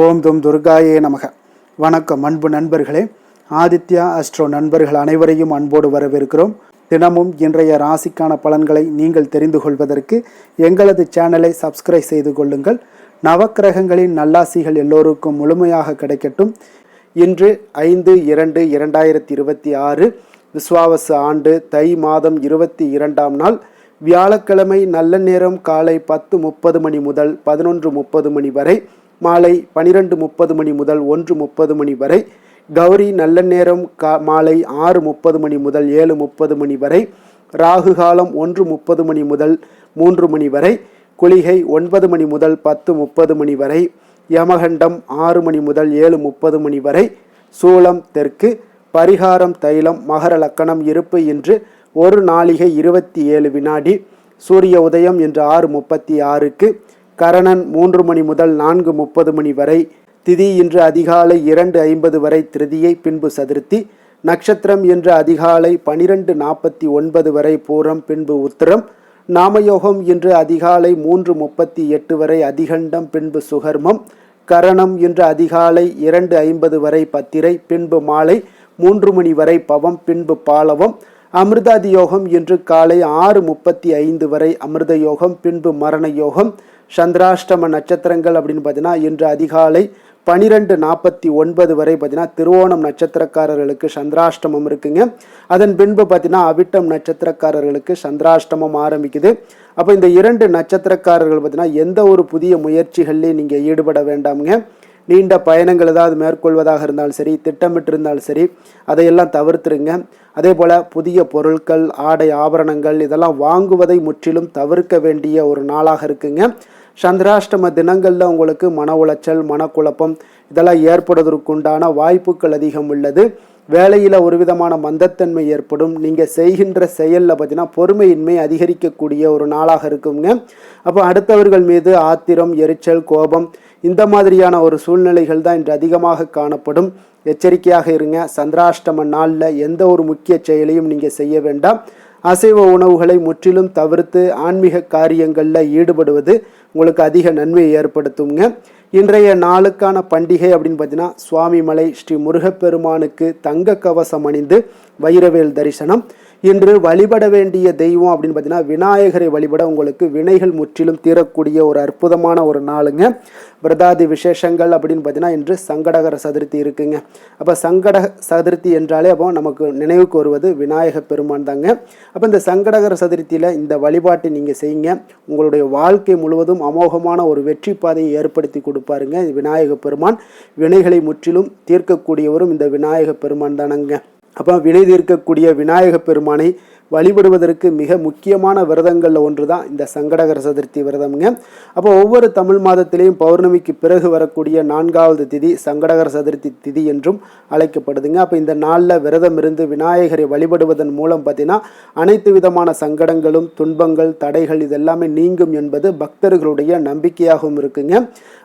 ஓம் தும் துர்காயே நமக. வணக்கம் அன்பு நண்பர்களே. ஆதித்யா அஸ்ட்ரோ நண்பர்கள் அனைவரையும் அன்போடு வரவேற்கிறோம். தினமும் இன்றைய ராசிக்கான பலன்களை நீங்கள் தெரிந்து கொள்வதற்கு எங்களது சேனலை சப்ஸ்கிரைப் செய்து கொள்ளுங்கள். நவக்கிரகங்களின் நல்லாசிகள் எல்லோருக்கும் முழுமையாக கிடைக்கட்டும். இன்று 5/2/2026 விஸ்வாவசு ஆண்டு தை மாதம் 22ஆம் நாள் வியாழக்கிழமை. நல்ல நேரம் காலை 10:30 மணி முதல் 11:30 மணி வரை, மாலை 12:30 மணி முதல் 1:30 மணி வரை. கௌரி நல்ல நேரம் மாலை 6:30 மணி முதல் 7:30 மணி வரை. ராகு காலம் 1:30 மணி முதல் 3 மணி வரை. குளிகை 9 மணி முதல் 10:30 மணி வரை. யமகண்டம் 6 மணி முதல் 7:30 மணி வரை. சூலம் தெற்கு. பரிகாரம் தைலம். மகர லக்கணம் இருப்பு இன்று 1 நாளிகை 27 வினாடி. சூரிய உதயம் இன்று 6:36க்கு. கரணன் 3 மணி முதல் 4:30 மணி வரை. திதி இன்று அதிகாலை 2:50 வரை திருதியை, பின்பு சதுர்த்தி. நட்சத்திரம் இன்று அதிகாலை 12:49 வரை பூரம், பின்பு உத்திரம். நாமயோகம் இன்று அதிகாலை 3:38 வரை அதிகண்டம், பின்பு சுகர்மம். கரணம் இன்று அதிகாலை 2:50 வரை பத்திரை, பின்பு மாலை 3 மணி வரை பவம், பின்பு பாலவம். அமிர்தாதி யோகம் இன்று காலை 6:35 வரை அமிர்த யோகம், பின்பு மரண யோகம். சந்திராஷ்டம நட்சத்திரங்கள் அப்படின்னு பார்த்தீங்கன்னா இன்று அதிகாலை 12:49 வரை பார்த்தீங்கன்னா திருவோணம் நட்சத்திரக்காரர்களுக்கு சந்திராஷ்டமம் இருக்குங்க. அதன் பின்பு பார்த்தீங்கன்னா அவிட்டம் நட்சத்திரக்காரர்களுக்கு சந்திராஷ்டமம் ஆரம்பிக்குது. அப்போ இந்த 2 நட்சத்திரக்காரர்கள் பார்த்தீங்கன்னா எந்த ஒரு புதிய முயற்சிகள்லையும் நீங்கள் ஈடுபட வேண்டாமுங்க. நீண்ட பயணங்கள் ஏதாவது மேற்கொள்வதாக இருந்தாலும் சரி, திட்டமிட்டு இருந்தாலும் சரி, அதையெல்லாம் தவிர்த்துருங்க. அதே போல் புதிய பொருட்கள், ஆடை ஆபரணங்கள் இதெல்லாம் வாங்குவதை முற்றிலும் தவிர்க்க வேண்டிய ஒரு நாளாக இருக்குங்க. சந்திராஷ்டம தினங்களில் உங்களுக்கு மன உளைச்சல், மனக்குழப்பம் இதெல்லாம் ஏற்படுவதற்குண்டான வாய்ப்புகள் அதிகம் உள்ளது. வேலையில் ஒரு விதமான மந்தத்தன்மை ஏற்படும். நீங்கள் செய்கின்ற செயலில் பார்த்தீங்கன்னா பொறுமையின்மை அதிகரிக்கக்கூடிய ஒரு நாளாக இருக்குங்க. அப்போ அடுத்தவர்கள் மீது ஆத்திரம், எரிச்சல், கோபம் இந்த மாதிரியான ஒரு சூழ்நிலைகள் தான் இன்று அதிகமாக காணப்படும். எச்சரிக்கையாக இருங்க. சந்திராஷ்டம நாளில் எந்த ஒரு முக்கிய செயலையும் நீங்கள் செய்ய வேண்டாம். அசைவ உணவுகளை முற்றிலும் தவிர்த்து ஆன்மீக காரியங்களில் ஈடுபடுவது உங்களுக்கு அதிக நன்மையை ஏற்படுத்துங்க. இன்றைய நாளுக்கான பண்டிகை அப்படின்னு பார்த்தீங்கன்னா சுவாமிமலை ஸ்ரீ முருகப்பெருமானுக்கு தங்க கவசம் அணிந்து வைரவேல் தரிசனம். இன்று வழிபட வேண்டிய தெய்வம் அப்படின்னு பார்த்தீங்கன்னா விநாயகரை வழிபட உங்களுக்கு வினைகள் முற்றிலும் தீரக்கூடிய ஒரு அற்புதமான ஒரு நாளுங்க. விரதாதி விசேஷங்கள் அப்படின்னு பார்த்தீங்கன்னா இன்று சங்கடகர சதுர்த்தி இருக்குங்க. அப்போ சங்கட சதுர்த்தி என்றாலே அப்போ நமக்கு நினைவுக்கு வருவது விநாயக பெருமான் தாங்க. அப்போ இந்த சங்கடகர சதுர்த்தியில் இந்த வழிபாட்டை நீங்கள் செய்யுங்க. உங்களுடைய வாழ்க்கை முழுவதும் அமோகமான ஒரு வெற்றி பாதையை ஏற்படுத்தி கொடுப்பாருங்க விநாயக பெருமான். வினைகளை முற்றிலும் தீர்க்கக்கூடியவரும் இந்த விநாயக பெருமான் தானங்க. அப்போ வினை தீர்க்கக்கூடிய விநாயக பெருமானை வழிபடுவதற்கு மிக முக்கியமான விரதங்களில் ஒன்று தான் இந்த சங்கடகர சதுர்த்தி விரதம்ங்க. அப்போ ஒவ்வொரு தமிழ் மாதத்திலையும் பௌர்ணமிக்கு பிறகு வரக்கூடிய 4வது திதி சங்கடகர சதுர்த்தி திதி என்றும் அழைக்கப்படுதுங்க. அப்போ இந்த நாளில் விரதம் இருந்து விநாயகரை வழிபடுவதன் மூலம் பார்த்தீங்கன்னா அனைத்து விதமான சங்கடங்களும், துன்பங்கள், தடைகள் இதெல்லாமே நீங்கும் என்பது பக்தர்களுடைய நம்பிக்கையாகவும் இருக்குங்க.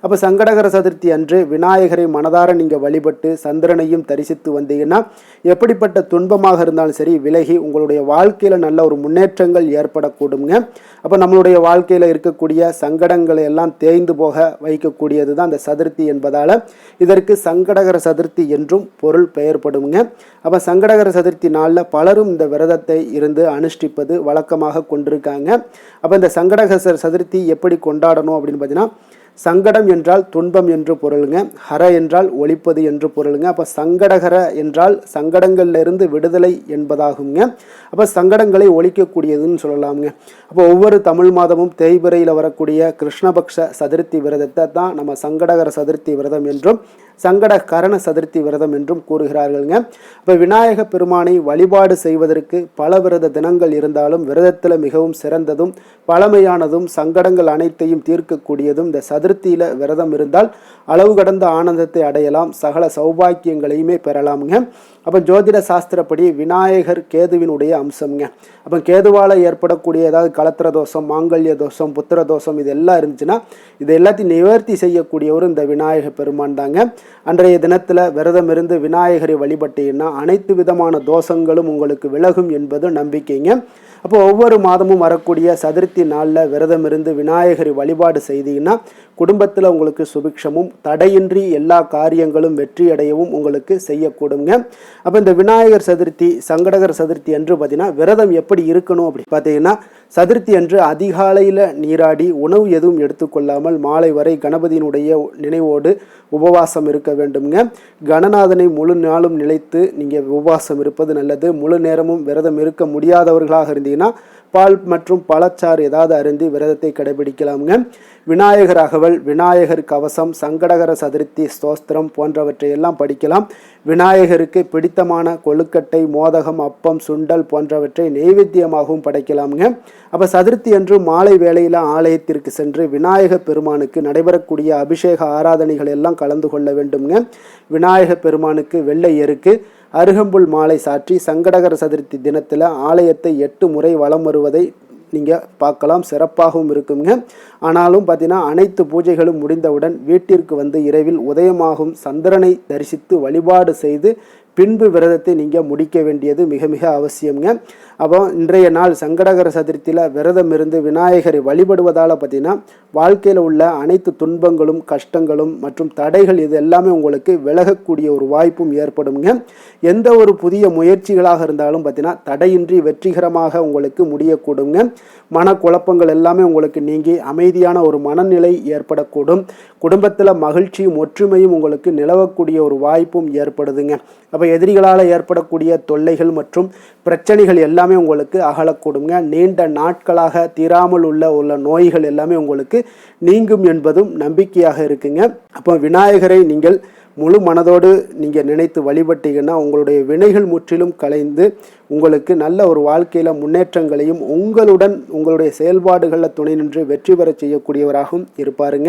அப்போ சங்கடகர சதுர்த்தி அன்று விநாயகரை மனதார நீங்கள் வழிபட்டு சந்திரனையும் தரிசித்து வந்தீங்கன்னா எப்படிப்பட்ட துன்பமாக இருந்தாலும் சரி விலகி உங்களுடைய வாழ்க்கையில் நல்ல ஒரு முன்னேற்றங்கள் ஏற்படக்கூடுங்க. அப்போ நம்மளுடைய வாழ்க்கையில் இருக்கக்கூடிய சங்கடங்களை எல்லாம் தேய்ந்து போக வைக்கக்கூடியது தான் அந்த சதுர்த்தி என்பதால் இதற்கு சங்கடகர சதுர்த்தி என்றும் பொருள் பெயர்படுங்க. அப்போ சங்கடகர சதுர்த்தி நாளில் பலரும் இந்த விரதத்தை இருந்து அனுஷ்டிப்பது வழக்கமாக கொண்டிருக்காங்க. அப்போ இந்த சங்கடகர சதுர்த்தி எப்படி கொண்டாடணும் அப்படின்னு பார்த்தீங்கன்னா சங்கடம் என்றால் துன்பம் என்று பொருளுங்க. ஹர என்றால் ஒழிப்பது என்று பொருளுங்க. அப்போ சங்கடகர என்றால் சங்கடங்கள்லேருந்து விடுதலை என்பதாகுங்க. அப்போ சங்கடங்களை ஒழிக்கக்கூடியதுன்னு சொல்லலாமுங்க. அப்போ ஒவ்வொரு தமிழ் மாதமும் தேய்பிறையில் வரக்கூடிய கிருஷ்ணபக்ஷ சதுர்த்தி விரதத்தை தான் நம்ம சங்கடகர சதுர்த்தி விரதம் என்றும் சங்கடகரண சதுர்த்தி விரதம் என்றும் கூறுகிறார்கள்ங்க. இப்போ விநாயக பெருமானை வழிபாடு செய்வதற்கு பல விரத தினங்கள் இருந்தாலும் விரதத்தில் மிகவும் சிறந்ததும் பழமையானதும் சங்கடங்கள் அனைத்தையும் தீர்க்கக்கூடியதும் இந்த சதுர்த்தியில் விரதம் இருந்தால் அளவு கடந்த ஆனந்தத்தை அடையலாம், சகல சௌபாக்கியங்களையுமே பெறலாமுங்க. அப்போ ஜோதிட சாஸ்திரப்படி விநாயகர் கேதுவினுடைய அம்சம்ங்க. அப்போ கேதுவால் ஏற்படக்கூடிய ஏதாவது கலத்திர தோஷம், மாங்கல்ய தோஷம், புத்திர தோஷம் இது எல்லாம் இருந்துச்சுன்னா இது எல்லாத்தையும் நிவர்த்தி செய்யக்கூடியவரும் இந்த விநாயக பெருமான் தாங்க. அன்றைய தினத்தில் விரதம் இருந்து விநாயகரை வழிபட்டீங்கன்னா அனைத்து விதமான தோஷங்களும் உங்களுக்கு விலகும் என்பது நம்பிக்கைங்க. அப்போ ஒவ்வொரு மாதமும் வரக்கூடிய சதுர்த்தி நாளில் விரதம் இருந்து விநாயகரை வழிபாடு செய்தீங்கன்னா குடும்பத்தில் உங்களுக்கு சுபிக்ஷமும் தடையின்றி எல்லா காரியங்களும் வெற்றி அடையவும் உங்களுக்கு செய்யக்கூடுங்க. அப்போ இந்த விநாயகர் சதுர்த்தி சங்கடகர் சதுர்த்தி என்று பார்த்தீங்கன்னா விரதம் எப்படி இருக்கணும் அப்படி பார்த்தீங்கன்னா, சதுர்த்தி அன்று அதிகாலையில் நீராடி உணவு எதுவும் எடுத்துக்கொள்ளாமல் மாலை வரை கணபதியினுடைய நினைவோடு உபவாசம் இருக்க வேண்டுங்க. கணநாதனை முழு நாளும் நிலைத்து நீங்கள் உபவாசம் இருப்பது நல்லது. முழு நேரமும் விரதம் இருக்க முடியாதவர்களாக இருந்தீங்கன்னா பால் மற்றும் பழச்சாறு ஏதாவது அருந்தி விரதத்தை கடைபிடிக்கலாமுங்க. விநாயகர் அகவல், விநாயகர் கவசம், சங்கடகர சதுர்த்தி ஸ்தோத்திரம் போன்றவற்றை எல்லாம் படிக்கலாம். விநாயகருக்கு பிடித்தமான கொழுக்கட்டை, மோதகம், அப்பம், சுண்டல் போன்றவற்றை நெய்வேத்தியமாகவும் படைக்கலாமுங்க. அப்போ சதுர்த்தி அன்று மாலை வேளையில் ஆலயத்திற்கு சென்று விநாயக பெருமானுக்கு நடைபெறக்கூடிய அபிஷேக ஆராதனைகள் எல்லாம் கலந்து கொள்ள வேண்டுங்க. விநாயக பெருமானுக்கு வெள்ளை எருக்கு அருகம்புல் மாலை சாற்றி சங்கடகர சதுர்த்தி தினத்தில் ஆலயத்தை 8 முறை வலம் வருவதை நீங்கள் பார்க்கலாம். சிறப்பாகவும் இருக்குங்க. ஆனாலும் பார்த்தீங்கன்னா அனைத்து பூஜைகளும் முடிந்தவுடன் வீட்டிற்கு வந்து இரவில் உதயமாகும் சந்திரனை தரிசித்து வழிபாடு செய்து பின்பு விரதத்தை நீங்கள் முடிக்க வேண்டியது மிக மிக அவசியம்ங்க. அப்போ இன்றைய நாள் சங்கடகர சதுர்த்தியில் விரதம் இருந்து விநாயகரை வழிபடுவதால் பார்த்தீங்கன்னா வாழ்க்கையில் உள்ள அனைத்து துன்பங்களும் கஷ்டங்களும் மற்றும் தடைகள் இது எல்லாமே உங்களுக்கு விலகக்கூடிய ஒரு வாய்ப்பும் ஏற்படுங்க. எந்த ஒரு புதிய முயற்சிகளாக இருந்தாலும் பார்த்தீங்கன்னா தடையின்றி வெற்றிகரமாக உங்களுக்கு முடியக்கூடுங்க. மனக்குழப்பங்கள் எல்லாமே உங்களுக்கு நீங்கி அமைதியான ஒரு மனநிலை ஏற்படக்கூடும். குடும்பத்தில் மகிழ்ச்சியும் ஒற்றுமையும் உங்களுக்கு நிலவக்கூடிய ஒரு வாய்ப்பும் ஏற்படுதுங்க. அப்போ எதிரிகளால் ஏற்படக்கூடிய தொல்லைகள் மற்றும் பிரச்சனைகள் எல்லாமே உங்களுக்கு அகலக்கூடுங்க. நீண்ட நாட்களாக தீராமல் உள்ள நோய்கள் எல்லாமே உங்களுக்கு நீங்கும் என்பதும் நம்பிக்கையாக இருக்குங்க. அப்போ விநாயகரை நீங்கள் முழு மனதோடு நீங்கள் நினைத்து வழிபட்டீங்கன்னா உங்களுடைய வினைகள் முற்றிலும் கலைந்து உங்களுக்கு நல்ல ஒரு வாழ்க்கையில் முன்னேற்றங்களையும் உங்களுடைய செயல்பாடுகளில் துணை நின்று வெற்றி பெற செய்யக்கூடியவராகவும் இருப்பாருங்க.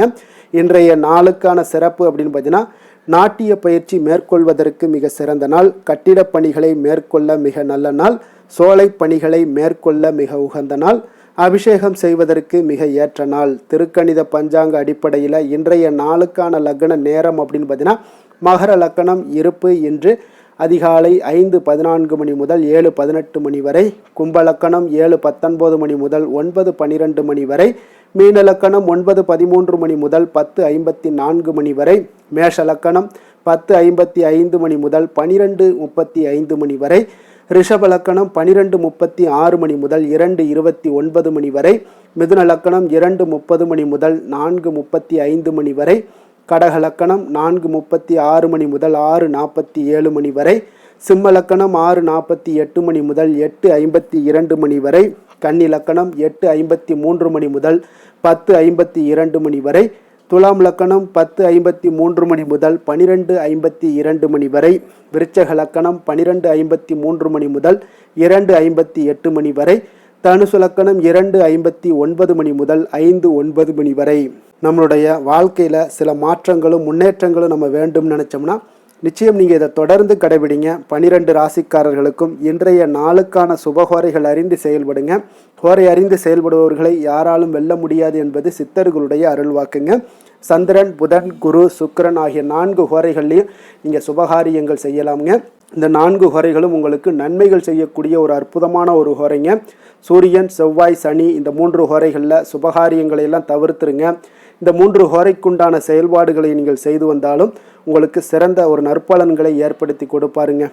இன்றைய நாளுக்கான சிறப்பு அப்படின்னு பார்த்தீங்கன்னா, நாட்டிய பயிற்சி மேற்கொள்வதற்கு மிக சிறந்த நாள், கட்டிடப் பணிகளை மேற்கொள்ள மிக நல்ல நாள், சோலை பணிகளை மேற்கொள்ள மிக உகந்த நாள், அபிஷேகம் செய்வதற்கு மிக ஏற்ற நாள். திருக்கணித பஞ்சாங்க அடிப்படையில் இன்றைய நாளுக்கான லக்ன நேரம் அப்படின்னு பார்த்தீங்கன்னா, மகர லக்கணம் இருப்பு இன்று அதிகாலை 5:14 மணி முதல் 7:18 மணி வரை, கும்பலக்கணம் 7:19 மணி முதல் 9:12 மணி வரை, மீனலக்கணம் 9:13 மணி முதல் 10:54 மணி வரை, மேஷலக்கணம் 10:55 மணி முதல் 12:35 மணி வரை, ரிஷபலக்கணம் 12:36 மணி முதல் 2:29 மணி வரை, மிதுன லக்கணம் 2:30 மணி முதல் 4:35 மணி வரை, கடகலக்கணம் 4:36 மணி முதல் 6:47 மணி வரை, சிம்மலக்கணம் 6:48 மணி முதல் 8:52 மணி வரை, கன்னிலக்கணம் 8:53 மணி முதல் 10:52 மணி வரை, துலாம் லக்கணம் 10:53 மணி முதல் 12:52 மணி வரை, விருச்சக லக்கணம் 12:53 மணி முதல் 2:58 மணி வரை, தனுசு லக்கணம் 2:59 மணி முதல் 5:09 மணி வரை. நம்மளுடைய வாழ்க்கையில் சில மாற்றங்களும் முன்னேற்றங்களும் நம்ம வேண்டும் நினச்சோம்னா நிச்சயம் நீங்கள் இதை தொடர்ந்து கடைபிடிங்க. 12 ராசிக்காரர்களுக்கும் இன்றைய நாளுக்கான சுபஹோரைகள் அறிந்து செயல்படுங்க. ஹோரை அறிந்து செயல்படுபவர்களை யாராலும் வெல்ல முடியாது என்பது சித்தர்களுடைய அருள்வாக்குங்க. சந்திரன், புதன், குரு, சுக்கிரன் ஆகிய 4 ஹோரைகள்லையும் நீங்கள் சுபகாரியங்கள் செய்யலாமுங்க. இந்த 4 ஹோரைகளும் உங்களுக்கு நன்மைகள் செய்யக்கூடிய ஒரு அற்புதமான ஒரு ஹோரைங்க. சூரியன், செவ்வாய், சனி இந்த 3 ஹோரைகளில் சுபகாரியங்களை எல்லாம் தவிர்த்துருங்க. இந்த 3 ஹோரைக்குண்டான செயல்பாடுகளை நீங்கள் செய்து வந்தாலும் உங்களுக்கு சிறந்த ஒரு நற்பலன்களை ஏற்படுத்தி கொடுப்பாருங்க.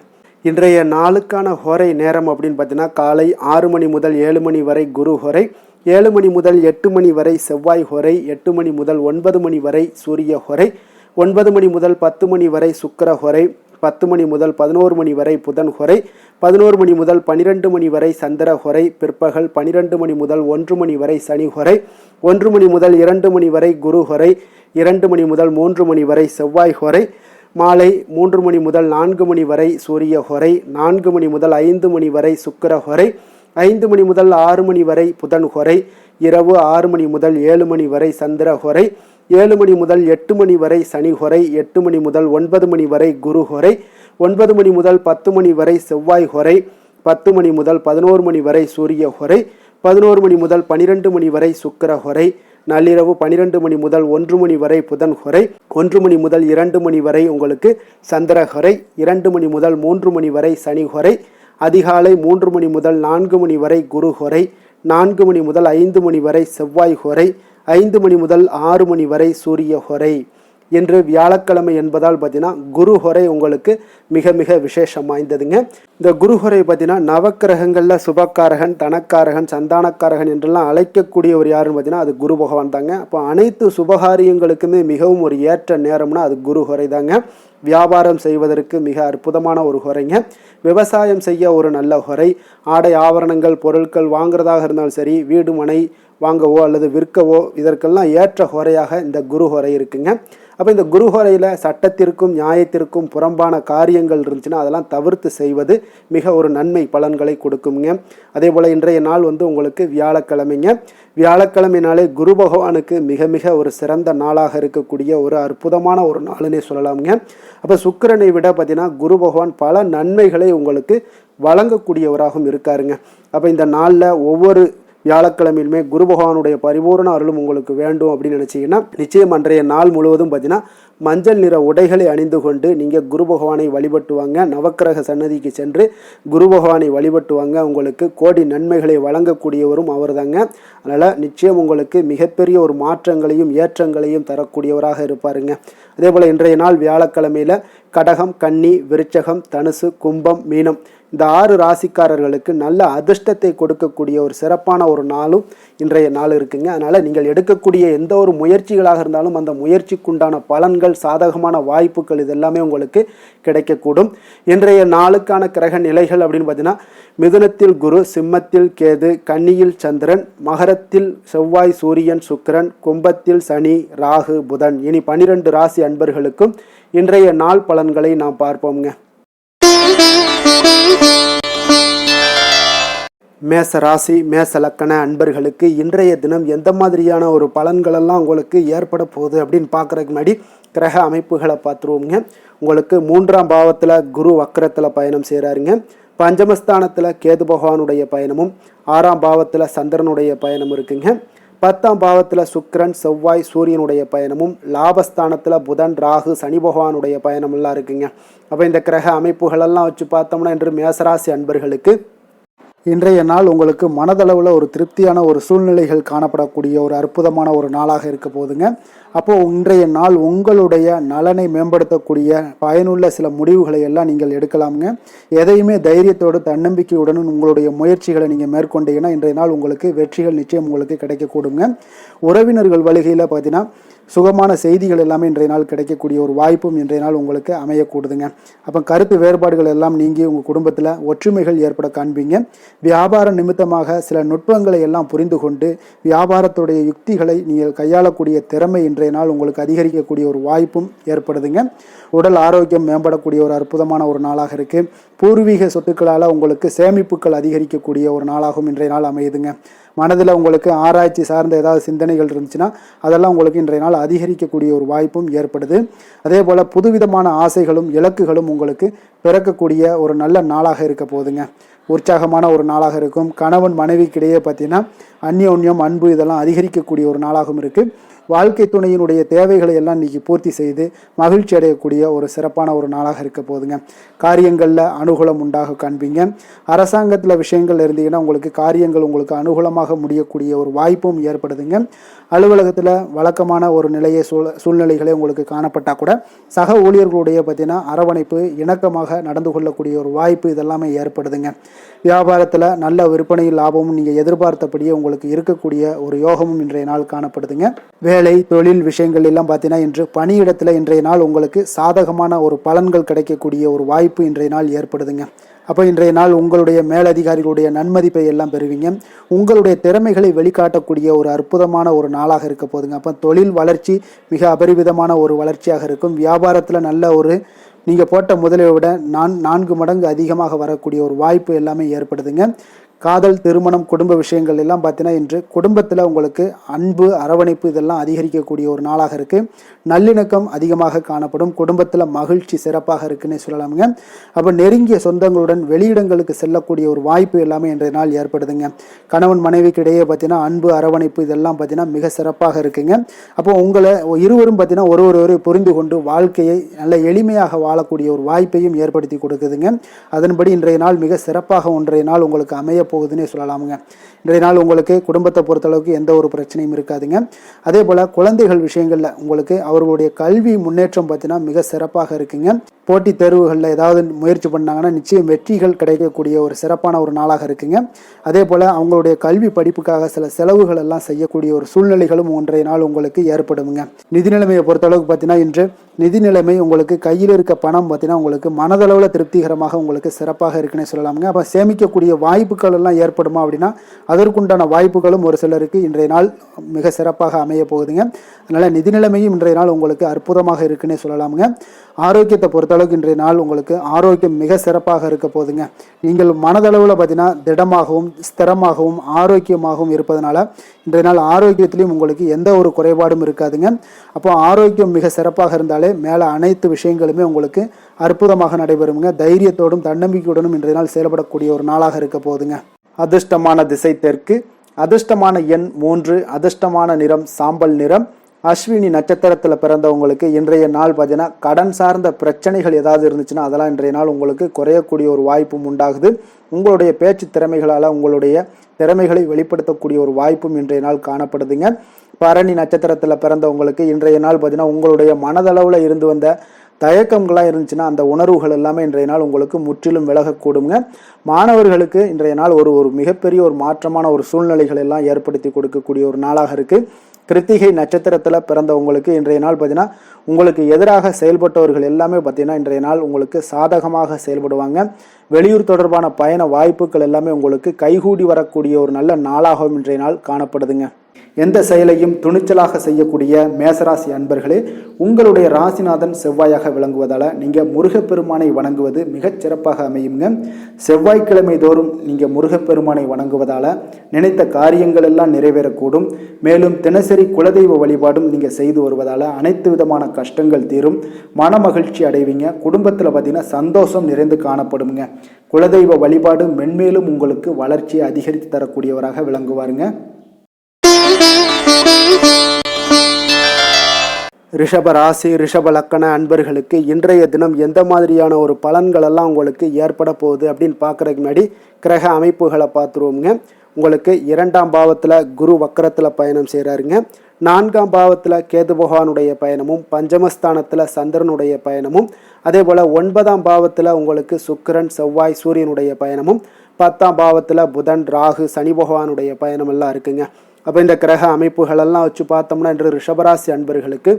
இன்றைய நாளுக்கான ஹோரை நேரம் அப்படின்னு பார்த்தீங்கன்னா, காலை 6 மணி முதல் 7 மணி வரை குரு ஹோரை, 7 மணி முதல் 8 மணி வரை செவ்வாய் ஹோரை, 8 மணி முதல் 9 மணி வரை சூரிய ஹோரை, 9 மணி முதல் 10 மணி வரை சுக்கிர ஹோரை, 10 மணி முதல் 11 மணி வரை புதன் ஹோரை, 11 மணி முதல் 12 மணி வரை சந்திர ஹோரை, பிற்பகல் 12 மணி முதல் 1 மணி வரை சனி ஹோரை, 1 மணி முதல் 2 மணி வரை குரு ஹோரை, 2 மணி முதல் 3 மணி வரை செவ்வாய் ஹோரை, மாலை 3 மணி முதல் 4 மணி வரை சூரிய ஹோரை, 4 மணி முதல் 5 மணி வரை சுக்கிர ஹோரை, 5 மணி முதல் 6 மணி வரை புதன் ஹோரை, இரவு 6 மணி முதல் 7 மணி வரை சந்திர ஹோரை, 7 மணி முதல் 8 மணி வரை சனி ஹோரை, 8 மணி முதல் 9 மணி வரை குரு ஹோரை, 9 மணி முதல் 10 மணி வரை செவ்வாய் ஹோரை, 10 மணி முதல் 11 மணி வரை சூரிய ஹோரை, 11 மணி முதல் 12 மணி வரை சுக்கிர ஹோரை, நள்ளிரவு 12 மணி முதல் 1 மணி வரை புதன் ஹோரை, 1 மணி முதல் 2 மணி வரை உங்களுக்கு சந்திர ஹோரை, 2 மணி முதல் 3 மணி வரை சனி ஹோரை, அதிகாலை 3 மணி முதல் 4 மணி வரை குரு ஹோரை, 4 மணி முதல் 5 மணி வரை செவ்வாய் ஹோரை, 5 மணி முதல் 6 மணி வரை சூரிய ஹோரை. இன்று வியாழக்கிழமை என்பதால் பார்த்தீங்கன்னா குரு ஹோரை உங்களுக்கு மிக மிக விசேஷம் வாய்ந்ததுங்க. இந்த குரு ஹோரை பார்த்தீங்கன்னா நவக்கிரகங்களில் சுபக்காரகன், தனக்காரகன், சந்தானக்காரகன் என்றெல்லாம் அழைக்கக்கூடிய ஒரு யாருன்னு பார்த்தீங்கன்னா அது குரு பகவான் தாங்க. அப்போ அனைத்து சுபகாரியங்களுக்குமே மிகவும் ஒரு ஏற்ற நேரம்னா அது குரு ஹோரை தாங்க. வியாபாரம் செய்வதற்கு மிக அற்புதமான ஒரு ஹோரைங்க. விவசாயம் செய்ய ஒரு நல்ல ஹோரை. ஆடை ஆபரணங்கள் பொருட்கள் வாங்குறதாக இருந்தாலும் சரி, வீடு மனை வாங்கவோ அல்லது விற்கவோ இதற்கெல்லாம் ஏற்ற ஹோரையாக இந்த குரு ஹோரை இருக்குங்க. அப்போ இந்த குரு ஹோரையில் சட்டத்திற்கும் நியாயத்திற்கும் புறம்பான காரியங்கள் இருந்துச்சுன்னா அதெல்லாம் தவிர்த்து செய்வது மிக ஒரு நன்மை பலன்களை கொடுக்குங்க. அதே போல் இன்றைய நாள் உங்களுக்கு வியாழக்கிழமைங்க. வியாழக்கிழமைனாலே குரு பகவானுக்கு மிக மிக ஒரு சிறந்த நாளாக இருக்கக்கூடிய ஒரு அற்புதமான ஒரு நாளுன்னே சொல்லலாமுங்க. அப்போ சுக்கிரனை விட பார்த்தீங்கன்னா குரு பகவான் பல நன்மைகளை உங்களுக்கு வழங்கக்கூடியவராகவும் இருக்காருங்க. அப்போ இந்த நாளில் ஒவ்வொரு வியாழக்கிழமையிலுமே குரு பகவானுடைய பரிபூர்ண அருளும் உங்களுக்கு வேண்டும் அப்படின்னு நினச்சிங்கன்னா நிச்சயம் அன்றைய நாள் முழுவதும் பார்த்தீங்கன்னா மஞ்சள் நிற உடைகளை அணிந்து கொண்டு நீங்கள் குரு பகவானை வழிபட்டுவாங்க. நவக்கிரக சன்னதிக்கு சென்று குரு பகவானை வழிபட்டுவாங்க. உங்களுக்கு கோடி நன்மைகளை வழங்கக்கூடியவரும் அவர் தாங்க. அதனால் நிச்சயம் உங்களுக்கு மிகப்பெரிய ஒரு மாற்றங்களையும் ஏற்றங்களையும் தரக்கூடியவராக இருப்பாருங்க. அதே போல் இன்றைய நாள் வியாழக்கிழமையில் கடகம், கன்னி, விருச்சகம், தனுசு, கும்பம், மீனம் இந்த 6 ராசிக்காரர்களுக்கு நல்ல அதிர்ஷ்டத்தை கொடுக்கக்கூடிய ஒரு சிறப்பான ஒரு நாளும் இன்றைய நாள் இருக்குங்க. அதனால் நீங்கள் எடுக்கக்கூடிய எந்த ஒரு முயற்சிகளாக இருந்தாலும் அந்த முயற்சிக்குண்டான பலன்கள், சாதகமான வாய்ப்புகள் இதெல்லாமே உங்களுக்கு கிடைக்கக்கூடும். இன்றைய நாளுக்கான கிரக நிலைகள் அப்படின்னு பார்த்தீங்கன்னா மிதுனத்தில் குரு, சிம்மத்தில் கேது, கன்னியில் சந்திரன், மகரத்தில் செவ்வாய், சூரியன், சுக்கிரன், கும்பத்தில் சனி, ராகு, புதன். இனி 12 ராசி அன்பர்களுக்கும் இன்றைய நாள் பலன்களை நாம் பார்ப்போம்ங்க. மேச ராசி மேச லக்கண அன்பர்களுக்கு இன்றைய தினம் எந்த மாதிரியான ஒரு பலன்களெல்லாம் உங்களுக்கு ஏற்பட போகுது அப்படின்னு பார்க்குறதுக்கு முன்னாடி கிரக அமைப்புகளை பார்த்துருவோங்க. உங்களுக்கு 3ஆம் பாவத்தில் குரு வக்கரத்தில் பயணம் செய்கிறாருங்க. பஞ்சமஸ்தானத்தில் கேது பகவானுடைய பயணமும், 6ஆம் பாவத்தில் சந்திரனுடைய பயணம் இருக்குங்க. 10ஆம் பாவத்தில் சுக்கிரன், செவ்வாய், சூரியனுடைய பயணமும், லாபஸ்தானத்தில் புதன், ராகு, சனி பகவானுடைய பயணமெல்லாம் இருக்குங்க. அப்போ இந்த கிரக அமைப்புகளெல்லாம் வச்சு பார்த்தோம்னா இன்று மேசராசி அன்பர்களுக்கு இன்றைய நாள் உங்களுக்கு மனதளவில் ஒரு திருப்தியான ஒரு சூழ்நிலைகள் காணப்படக்கூடிய ஒரு அற்புதமான ஒரு நாளாக இருக்க போதுங்க. அப்போது இன்றைய நாள் உங்களுடைய நலனை மேம்படுத்தக்கூடிய பயனுள்ள சில முடிவுகளை எல்லாம் நீங்கள் எடுக்கலாமுங்க. எதையுமே தைரியத்தோடு தன்னம்பிக்கையுடன் உங்களுடைய முயற்சிகளை நீங்கள் மேற்கொண்டீங்கன்னா இன்றைய நாள் உங்களுக்கு வெற்றிகள் நிச்சயம் உங்களுக்கு கிடைக்கக்கூடுங்க. உறவினர்கள் வழிகையில் பார்த்தீங்கன்னா சுகமான செய்திகள் எல்லாமே இன்றைய நாள் கிடைக்கக்கூடிய ஒரு வாய்ப்பும் இன்றைய நாள் உங்களுக்கு அமையக்கூடுதுங்க. அப்போ கருத்து வேறுபாடுகள் எல்லாம் நீங்கி உங்கள் குடும்பத்தில் ஒற்றுமைகள் ஏற்பட காண்பீங்க. வியாபார நிமித்தமாக சில நுட்பங்களை எல்லாம் புரிந்து கொண்டு வியாபாரத்துடைய யுக்திகளை நீங்கள் கையாளக்கூடிய திறமை இன்றைய நாள் உங்களுக்கு அதிகரிக்கக்கூடிய ஒரு வாய்ப்பும் ஏற்படுதுங்க. உடல் ஆரோக்கியம் மேம்படக்கூடிய ஒரு அற்புதமான ஒரு நாளாக இருக்குது. பூர்வீக சொத்துக்களால் உங்களுக்கு சேமிப்புகள் அதிகரிக்கக்கூடிய ஒரு நாளாகவும் இன்றைய நாள் அமையுதுங்க. மனதில் உங்களுக்கு ஆராய்ச்சி சார்ந்த ஏதாவது சிந்தனைகள் இருந்துச்சுன்னா அதெல்லாம் உங்களுக்கு இன்றைய நாள் அதிகரிக்கக்கூடிய ஒரு வாய்ப்பும் ஏற்படுது. அதே போல் புதுவிதமான ஆசைகளும் இலக்குகளும் உங்களுக்கு பிறக்கக்கூடிய ஒரு நல்ல நாளாக இருக்க போகுதுங்க. உற்சாகமான ஒரு நாளாக இருக்கும். கணவன் மனைவிக்கிடையே பார்த்தீங்கன்னா அந்யோன்யம், அன்பு இதெல்லாம் அதிகரிக்கக்கூடிய ஒரு நாளாகவும் இருக்குது. வாழ்க்கை துணையினுடைய தேவைகளை எல்லாம் இன்றைக்கி பூர்த்தி செய்து மகிழ்ச்சி அடையக்கூடிய ஒரு சிறப்பான ஒரு நாளாக இருக்க போதுங்க. காரியங்களில் அனுகூலம் உண்டாக காண்பீங்க. அரசாங்கத்தில் விஷயங்கள் இருந்தீங்கன்னா உங்களுக்கு காரியங்கள் உங்களுக்கு அனுகூலமாக முடியக்கூடிய ஒரு வாய்ப்பும் ஏற்படுதுங்க. அலுவலகத்தில் வழக்கமான ஒரு நிலையை சூழ்நிலைகளே உங்களுக்கு காணப்பட்டால் கூட சக ஊழியர்களுடைய பார்த்தீங்கன்னா அரவணைப்பு, இணக்கமாக நடந்து கொள்ளக்கூடிய ஒரு வாய்ப்பு இதெல்லாமே ஏற்படுதுங்க. வியாபாரத்தில் நல்ல விற்பனையில் லாபமும் நீங்கள் எதிர்பார்த்தபடியே உங்களுக்கு இருக்கக்கூடிய ஒரு யோகமும் இன்றைய நாள் காணப்படுதுங்க. வேலை தொழில் விஷயங்கள் எல்லாம் பார்த்தீங்கன்னா இன்று பணியிடத்தில் இன்றைய நாள் உங்களுக்கு சாதகமான ஒரு பலன்கள் கிடைக்கக்கூடிய ஒரு வாய்ப்பு இன்றைய நாள் ஏற்படுதுங்க. அப்போ இன்றைய நாள் உங்களுடைய மேலதிகாரிகளுடைய நன்மதிப்பை எல்லாம் பெறுவீங்க. உங்களுடைய திறமைகளை வெளிக்காட்டக்கூடிய ஒரு அற்புதமான ஒரு நாளாக இருக்க போதுங்க. அப்போ தொழில் வளர்ச்சி மிக அபரிவிதமான ஒரு வளர்ச்சியாக இருக்கும். வியாபாரத்தில் நல்ல ஒரு நீங்கள் போட்ட முதலை விட 4 மடங்கு அதிகமாக வரக்கூடிய ஒரு வாய்ப்பு எல்லாமே ஏற்படுதுங்க. காதல், திருமணம், குடும்ப விஷயங்கள் எல்லாம் பார்த்தீங்கன்னா இன்று குடும்பத்தில் உங்களுக்கு அன்பு, அரவணைப்பு இதெல்லாம் அதிகரிக்கக்கூடிய ஒரு நாளாக இருக்குது. நல்லிணக்கம் அதிகமாக காணப்படும். குடும்பத்தில் மகிழ்ச்சி சிறப்பாக இருக்குன்னு சொல்லலாமுங்க. அப்போ நெருங்கிய சொந்தங்களுடன் வெளியிடங்களுக்கு செல்லக்கூடிய ஒரு வாய்ப்பு எல்லாமே இன்றைய நாள் ஏற்படுதுங்க. கணவன் மனைவிக்கு இடையே பார்த்தீங்கன்னா அன்பு, அரவணைப்பு இதெல்லாம் பார்த்தீங்கன்னா மிக சிறப்பாக இருக்குங்க. அப்போ உங்களை இருவரும் பார்த்தீங்கன்னா ஒருவரை புரிந்து கொண்டு வாழ்க்கையை நல்ல எளிமையாக வாழக்கூடிய ஒரு வாய்ப்பையும் ஏற்படுத்தி கொடுக்குதுங்க. அதன்படி இன்றைய நாள் மிக சிறப்பாக ஒன்றைய நாள் உங்களுக்கு அமைய போகுதுன்னே சொல்லலாமுங்க. இன்றைய நாள் உங்களுக்கு குடும்பத்தை பொறுத்தளவுக்கு எந்த ஒரு பிரச்சனையும் இருக்காதுங்க. அதே போல் குழந்தைகள் விஷயங்களில் உங்களுக்கு அவர்களுடைய கல்வி முன்னேற்றம் பார்த்தீங்கன்னா மிக சிறப்பாக இருக்குங்க. போட்டித் தேர்வுகளில் ஏதாவது முயற்சி பண்ணாங்கன்னா நிச்சயம் வெற்றிகள் கிடைக்கக்கூடிய ஒரு சிறப்பான ஒரு நாளாக இருக்குங்க. அதே போல் அவங்களுடைய கல்வி படிப்புக்காக சில செலவுகள் எல்லாம் செய்யக்கூடிய ஒரு சூழ்நிலைகளும் ஒன்றைய நாள் உங்களுக்கு ஏற்படுங்க. நிதி நிலைமையை பொறுத்தளவுக்கு பார்த்தீங்கன்னா இன்று நிதி நிலைமை உங்களுக்கு கையில் இருக்க பணம் பார்த்தீங்கன்னா உங்களுக்கு மனதளவில் திருப்திகரமாக உங்களுக்கு சிறப்பாக இருக்குன்னு சொல்லலாமுங்க. அப்போ சேமிக்கக்கூடிய வாய்ப்புகள் எல்லாம் ஏற்படுமா அப்படின்னா அதற்குண்டான வாய்ப்புகளும் ஒரு சிலருக்கு இன்றைய நாள் மிக சிறப்பாக அமைய போகுதுங்க. அதனால் நிதி நிலைமையும் இன்றைய நாள் உங்களுக்கு அற்புதமாக இருக்குன்னே சொல்லலாமுங்க. ஆரோக்கியத்தை பொறுத்தளவுக்கு இன்றைய நாள் உங்களுக்கு ஆரோக்கியம் மிக சிறப்பாக இருக்க போகுதுங்க. நீங்கள் மனதளவில் பார்த்தீங்கன்னா திடமாகவும் ஸ்திரமாகவும் ஆரோக்கியமாகவும் இருப்பதனால இன்றைய நாள் ஆரோக்கியத்திலையும் உங்களுக்கு எந்த ஒரு குறைபாடும் இருக்காதுங்க. அப்போ ஆரோக்கியம் மிக சிறப்பாக இருந்தாலே மேலே அனைத்து விஷயங்களுமே உங்களுக்கு அற்புதமாக நடைபெறுங்க. தைரியத்தோடும் தன்னம்பிக்கையுடனும் இன்றைய நாள் செயல்படக்கூடிய ஒரு நாளாக இருக்க போகுதுங்க. அதிர்ஷ்டமான திசை தெற்கு, அதிர்ஷ்டமான எண் 3, அதிர்ஷ்டமான நிறம் சாம்பல் நிறம். அஸ்வினி நட்சத்திரத்தில் பிறந்தவங்களுக்கு இன்றைய நாள் பார்த்தீங்கன்னா கடன் சார்ந்த பிரச்சனைகள் ஏதாவது இருந்துச்சுன்னா அதெல்லாம் இன்றைய நாள் உங்களுக்கு குறையக்கூடிய ஒரு வாய்ப்பும் உண்டாகுது. உங்களுடைய பேச்சு திறமைகளால் உங்களுடைய திறமைகளை வெளிப்படுத்தக்கூடிய ஒரு வாய்ப்பும் இன்றைய நாள் காணப்படுதுங்க. பரணி நட்சத்திரத்தில் பிறந்தவங்களுக்கு இன்றைய நாள் பார்த்தீங்கன்னா உங்களுடைய மனதளவில் இருந்து வந்த தயக்கங்களாக இருந்துச்சுன்னா அந்த உணர்வுகள் எல்லாமே இன்றைய நாள் உங்களுக்கு முற்றிலும் விலகக்கூடுங்க. மாணவர்களுக்கு இன்றைய நாள் ஒரு மிகப்பெரிய ஒரு மாற்றமான ஒரு சூழ்நிலைகள் எல்லாம் ஏற்படுத்தி கொடுக்கக்கூடிய ஒரு நாளாக இருக்குது. கிருத்திகை நட்சத்திரத்தில் பிறந்தவங்களுக்கு இன்றைய நாள் பார்த்தீங்கன்னா உங்களுக்கு எதிராக செயல்பட்டவர்கள் எல்லாமே பார்த்தீங்கன்னா இன்றைய நாள் உங்களுக்கு சாதகமாக செயல்படுவாங்க. வெளியூர் தொடர்பான பயண வாய்ப்புகள் எல்லாமே உங்களுக்கு கைகூடி வரக்கூடிய ஒரு நல்ல நாளாகவும் இன்றைய நாள் காணப்படுதுங்க. எந்த செயலையும் துணிச்சலாக செய்யக்கூடிய மேசராசி அன்பர்களே, உங்களுடைய ராசிநாதன் செவ்வாயாக விளங்குவதால் நீங்கள் முருகப்பெருமானை வணங்குவது மிகச் சிறப்பாக அமையுங்க. செவ்வாய்க்கிழமை தோறும் நீங்கள் முருகப்பெருமானை வணங்குவதால் நினைத்த காரியங்கள் எல்லாம் நிறைவேறக்கூடும். மேலும் தினசரி குலதெய்வ வழிபாடும் நீங்கள் செய்து வருவதால் அனைத்து விதமான கஷ்டங்கள் தீரும், மன மகிழ்ச்சி அடைவீங்க. குடும்பத்தில் பார்த்தீங்கன்னா சந்தோஷம் நிறைந்து காணப்படுங்க. குலதெய்வ வழிபாடு மென்மேலும் உங்களுக்கு வளர்ச்சியை அதிகரித்து தரக்கூடியவராக விளங்குவாருங்க. ரிஷப ராசி, ரிஷப லக்கண அன்பர்களுக்கு இன்றைய தினம் எந்த மாதிரியான ஒரு பலன்கள் எல்லாம் உங்களுக்கு ஏற்பட போகுது அப்படின்னு பார்க்குறதுக்கு முன்னாடி கிரக அமைப்புகளை பார்த்துருவோங்க. உங்களுக்கு 2ஆம் பாவத்தில் குரு வக்கரத்தில் பயணம் செய்கிறாருங்க. 4ஆம் பாவத்தில் கேது பகவானுடைய பயணமும், பஞ்சமஸ்தானத்தில் சந்திரனுடைய பயணமும், அதே போல் 9ஆம் பாவத்தில் உங்களுக்கு சுக்கிரன், செவ்வாய், சூரியனுடைய பயணமும், 10ஆம் பாவத்தில் புதன், ராகு, சனி பகவானுடைய பயணம் எல்லாம் இருக்குங்க. அப்போ இந்த கிரக அமைப்புகளெல்லாம் வச்சு பார்த்தோம்னா இன்று ரிஷபராசி அன்பர்களுக்கு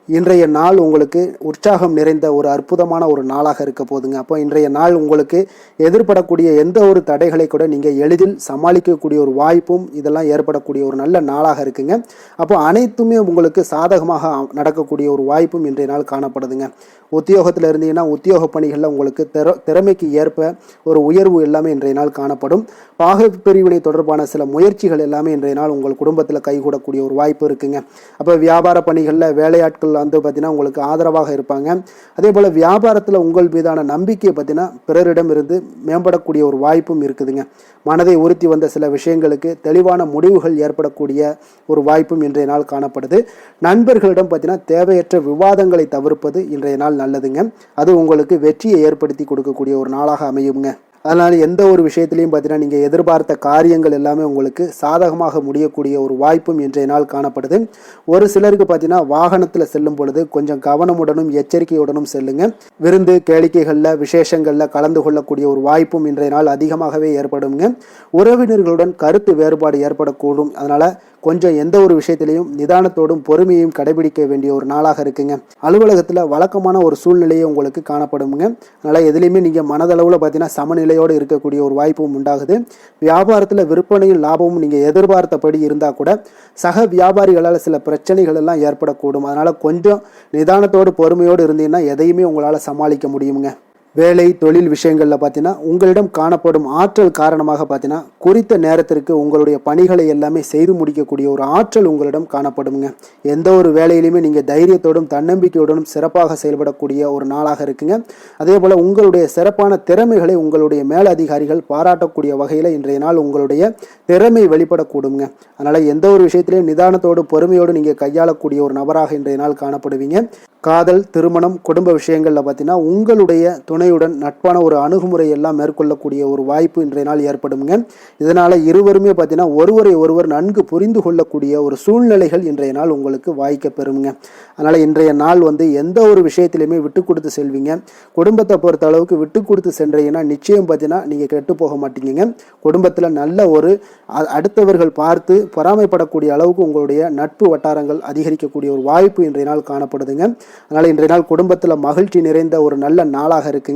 இன்றைய நாள் உங்களுக்கு உற்சாகம் நிறைந்த ஒரு அற்புதமான ஒரு நாளாக இருக்க போதுங்க. அப்போ இன்றைய நாள் உங்களுக்கு எதிர்படக்கூடிய எந்த ஒரு தடைகளை கூட நீங்கள் எளிதில் சமாளிக்கக்கூடிய ஒரு வாய்ப்பும் இதெல்லாம் ஏற்படக்கூடிய ஒரு நல்ல நாளாக இருக்குங்க. அப்போ அனைத்துமே உங்களுக்கு சாதகமாக நடக்கக்கூடிய ஒரு வாய்ப்பும் இன்றைய நாள் காணப்படுதுங்க. உத்தியோகத்தில் இருந்தீங்கன்னா உத்தியோக பணிகளில் உங்களுக்கு திறமைக்கு ஏற்ப ஒரு உயர்வு எல்லாமே இன்றைய நாள் காணப்படும். பாக பிரிவினை தொடர்பான சில முயற்சிகள் எல்லாமே இன்றைய நாள் உங்கள் குடும்பத்தில் கைகூடக்கூடிய ஒரு வாய்ப்பு இருக்குங்க. அப்போ வியாபார பணிகளில் வேலையாட்கள் வந்து பார்த்தீங்கன்னா உங்களுக்கு ஆதரவாக இருப்பாங்க. அதே போல் வியாபாரத்தில் உங்கள் மீதான நம்பிக்கையை பார்த்தீங்கன்னா பிறரிடம் இருந்து மேம்படக்கூடிய ஒரு வாய்ப்பும் இருக்குதுங்க. மனதை உறுத்தி வந்த சில விஷயங்களுக்கு தெளிவான முடிவுகள் ஏற்படக்கூடிய ஒரு வாய்ப்பும் இன்றைய நாள் காணப்படுது. நண்பர்களிடம் பார்த்தீங்கன்னா தேவையற்ற விவாதங்களை தவிர்ப்பது இன்றைய நாள் நல்லதுங்க. அது உங்களுக்கு வெற்றியை ஏற்படுத்தி கொடுக்கக்கூடிய ஒரு நாளாக அமையுங்க. அதனால் எந்த ஒரு விஷயத்திலையும் பார்த்தீங்கன்னா நீங்கள் எதிர்பார்த்த காரியங்கள் எல்லாமே உங்களுக்கு சாதகமாக முடியக்கூடிய ஒரு வாய்ப்பும் இன்றைய நாள் காணப்படுது. ஒரு சிலருக்கு பார்த்தீங்கன்னா வாகனத்தில் செல்லும் பொழுது கொஞ்சம் கவனமுடனும் எச்சரிக்கையுடனும் செல்லுங்க. விருந்து கேளிக்கைகளில் விசேஷங்களில் கலந்து கொள்ளக்கூடிய ஒரு வாய்ப்பும் இன்றைய நாள் அதிகமாகவே ஏற்படுங்க. உறவினர்களுடன் கருத்து வேறுபாடு ஏற்படக்கூடும். அதனால் கொஞ்சம் எந்த ஒரு விஷயத்திலையும் நிதானத்தோடும் பொறுமையையும் கடைபிடிக்க வேண்டிய ஒரு நாளாக இருக்குங்க. அலுவலகத்தில் வழக்கமான ஒரு சூழ்நிலையே உங்களுக்கு காணப்படுங்க. அதனால் எதுலேயுமே நீங்கள் மனதளவில் பார்த்தீங்கன்னா சமநிலையோடு இருக்கக்கூடிய ஒரு வாய்ப்பும் உண்டாகுது. வியாபாரத்தில் விற்பனையும் லாபமும் நீங்கள் எதிர்பார்த்தபடி இருந்தால் கூட சக வியாபாரிகளால் சில பிரச்சனைகள் எல்லாம் ஏற்படக்கூடும். அதனால் கொஞ்சம் நிதானத்தோடு பொறுமையோடு இருந்தீங்கன்னா எதையுமே உங்களால் சமாளிக்க முடியுங்க. வேலை தொழில் விஷயங்களில் பார்த்தீங்கன்னா உங்களிடம் காணப்படும் ஆற்றல் காரணமாக பார்த்தீங்கன்னா குறித்த நேரத்திற்கு உங்களுடைய பணிகளை எல்லாமே செய்து முடிக்கக்கூடிய ஒரு ஆற்றல் உங்களிடம் காணப்படுங்க. எந்த ஒரு வேலையிலுமே நீங்கள் தைரியத்தோடும் தன்னம்பிக்கையோடும் சிறப்பாக செயல்படக்கூடிய ஒரு நாளாக இருக்குங்க. அதே போல் உங்களுடைய சிறப்பான திறமைகளை உங்களுடைய மேலதிகாரிகள் பாராட்டக்கூடிய வகையில் இன்றைய நாள் உங்களுடைய திறமை வெளிப்படக்கூடுங்க. அதனால் எந்த ஒரு விஷயத்திலையும் நிதானத்தோடு பொறுமையோடு நீங்கள் கையாளக்கூடிய ஒரு நபராக இன்றைய நாள் காணப்படுவீங்க. காதல், திருமணம், குடும்ப விஷயங்களில் பார்த்தீங்கன்னா உங்களுடைய துணையுடன் நட்பான ஒரு அணுகுமுறை எல்லாம் மேற்கொள்ளக்கூடிய ஒரு வாய்ப்பு இன்றைய நாள் ஏற்படுங்க. இதனால் இருவருமே பார்த்தீங்கன்னா ஒருவரை ஒருவர் நன்கு புரிந்து கொள்ளக்கூடிய ஒரு சூழ்நிலைகள் இன்றைய நாள் உங்களுக்கு வாய்க்க பெறுங்க. அதனால் இன்றைய நாள் எந்த ஒரு விஷயத்திலையுமே விட்டு கொடுத்து செல்வீங்க. குடும்பத்தை பொறுத்த அளவுக்கு விட்டு கொடுத்து சென்றீங்கன்னா நிச்சயம் பார்த்தீங்கன்னா நீங்கள் கெட்டு போக மாட்டீங்க. குடும்பத்தில் நல்ல ஒரு அடுத்தவர்கள் பார்த்து பொறாமைப்படக்கூடிய அளவுக்கு உங்களுடைய நட்பு வட்டாரங்கள் அதிகரிக்கக்கூடிய ஒரு வாய்ப்பு இன்றைய நாள் காணப்படுதுங்க. அதனால் இன்றைய நாள் குடும்பத்தில் மகிழ்ச்சி நிறைந்த ஒரு நல்ல நாளாக இருக்குங்க.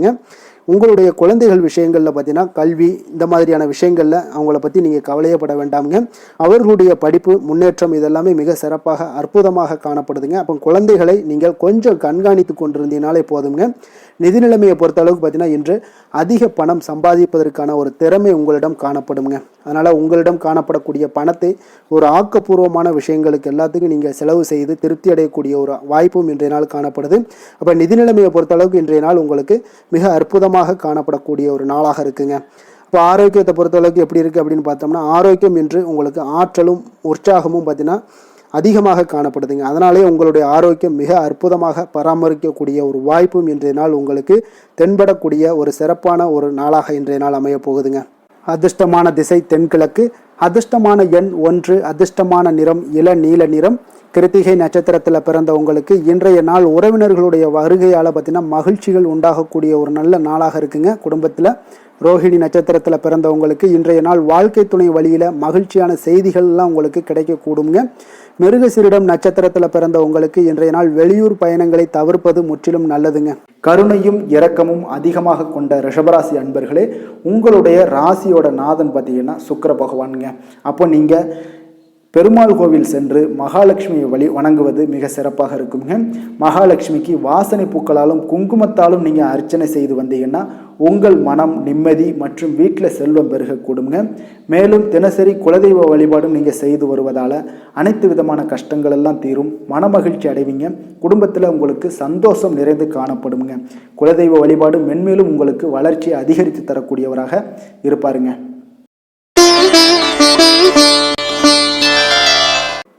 உங்களுடைய குழந்தைகள் விஷயங்களில் பார்த்தீங்கன்னா கல்வி இந்த மாதிரியான விஷயங்களில் அவங்கள பற்றி நீங்கள் கவலையப்பட வேண்டாமுங்க. அவர்களுடைய படிப்பு முன்னேற்றம் இதெல்லாமே மிக சிறப்பாக அற்புதமாக காணப்படுதுங்க. அப்போ குழந்தைகளை நீங்கள் கொஞ்சம் கண்காணித்து கொண்டிருந்தீங்கனாலே போதுங்க. நிதி நிலைமையை பொறுத்த அளவுக்கு பார்த்தீங்கன்னா இன்று அதிக பணம் சம்பாதிப்பதற்கான ஒரு திறமை உங்களிடம் காணப்படுங்க. அதனால் உங்களிடம் காணப்படக்கூடிய பணத்தை ஒரு ஆக்கப்பூர்வமான விஷயங்களுக்கு எல்லாத்துக்கும் நீங்கள் செலவு செய்து திருப்தி அடையக்கூடிய ஒரு வாய்ப்பும் இன்றைய நாள் காணப்படுது. அப்போ நிதி நிலைமையை பொறுத்த அளவுக்கு இன்றைய நாள் உங்களுக்கு மிக அற்புதமாக காணப்படக்கூடிய ஒரு நாளாக இருக்குங்க. இப்போ ஆரோக்கியத்தை பொறுத்தளவுக்கு எப்படி இருக்குது அப்படின்னு பார்த்தோம்னா ஆரோக்கியம் என்று உங்களுக்கு ஆற்றலும் உற்சாகமும் பார்த்தீங்கன்னா அதிகமாக காணப்படுதுங்க. அதனாலே உங்களுடைய ஆரோக்கியம் மிக அற்புதமாக பராமரிக்கக்கூடிய ஒரு வாய்ப்பும் இன்றைய நாள் உங்களுக்கு தென்படக்கூடிய ஒரு சிறப்பான ஒரு நாளாக இன்றைய நாள் அமைய போகுதுங்க. அதிர்ஷ்டமான திசை தென்கிழக்கு, அதிர்ஷ்டமான எண் 1, அதிர்ஷ்டமான நிறம் இளநீல நிறம். கிருத்திகை நட்சத்திரத்தில் பிறந்த உங்களுக்கு இன்றைய நாள் உறவினர்களுடைய வருகையால் பார்த்தீங்கன்னா மகிழ்ச்சிகள் உண்டாகக்கூடிய ஒரு நல்ல நாளாக இருக்குங்க. குடும்பத்தில் ரோஹிணி நட்சத்திரத்தில் பிறந்தவங்களுக்கு இன்றைய நாள் வாழ்க்கை துணை வழியில் மகிழ்ச்சியான செய்திகள்லாம் உங்களுக்கு கிடைக்கக்கூடுங்க. மிருகசீரிடம் நட்சத்திரத்தில் பிறந்த உங்களுக்கு இன்றைய நாள் வெளியூர் பயணங்களை தவிர்ப்பது முற்றிலும் நல்லதுங்க. கருணையும் இரக்கமும் அதிகமாக கொண்ட ரிஷபராசி அன்பர்களே, உங்களுடைய ராசியோட நாதன் பார்த்தீங்கன்னா சுக்கிர பகவானுங்க. அப்போ நீங்கள் பெருமாள் கோவில் சென்று மகாலட்சுமியை வணங்குவது மிக சிறப்பாக இருக்குங்க. மகாலட்சுமிக்கு வாசனை பூக்களாலும் குங்குமத்தாலும் நீங்கள் அர்ச்சனை செய்து வந்தீங்கன்னா உங்கள் மனம் நிம்மதி மற்றும் வீட்டில் செல்வம் பெருகக்கூடுங்க. மேலும் தினசரி குலதெய்வ வழிபாடும் நீங்கள் செய்து வருவதால் அனைத்து விதமான கஷ்டங்கள் எல்லாம் தீரும், மனமகிழ்ச்சி அடைவீங்க. குடும்பத்தில் உங்களுக்கு சந்தோஷம் நிறைந்து காணப்படுங்க. குலதெய்வ வழிபாடு மென்மேலும் உங்களுக்கு வளர்ச்சியை அதிகரித்து தரக்கூடியவராக இருப்பாருங்க.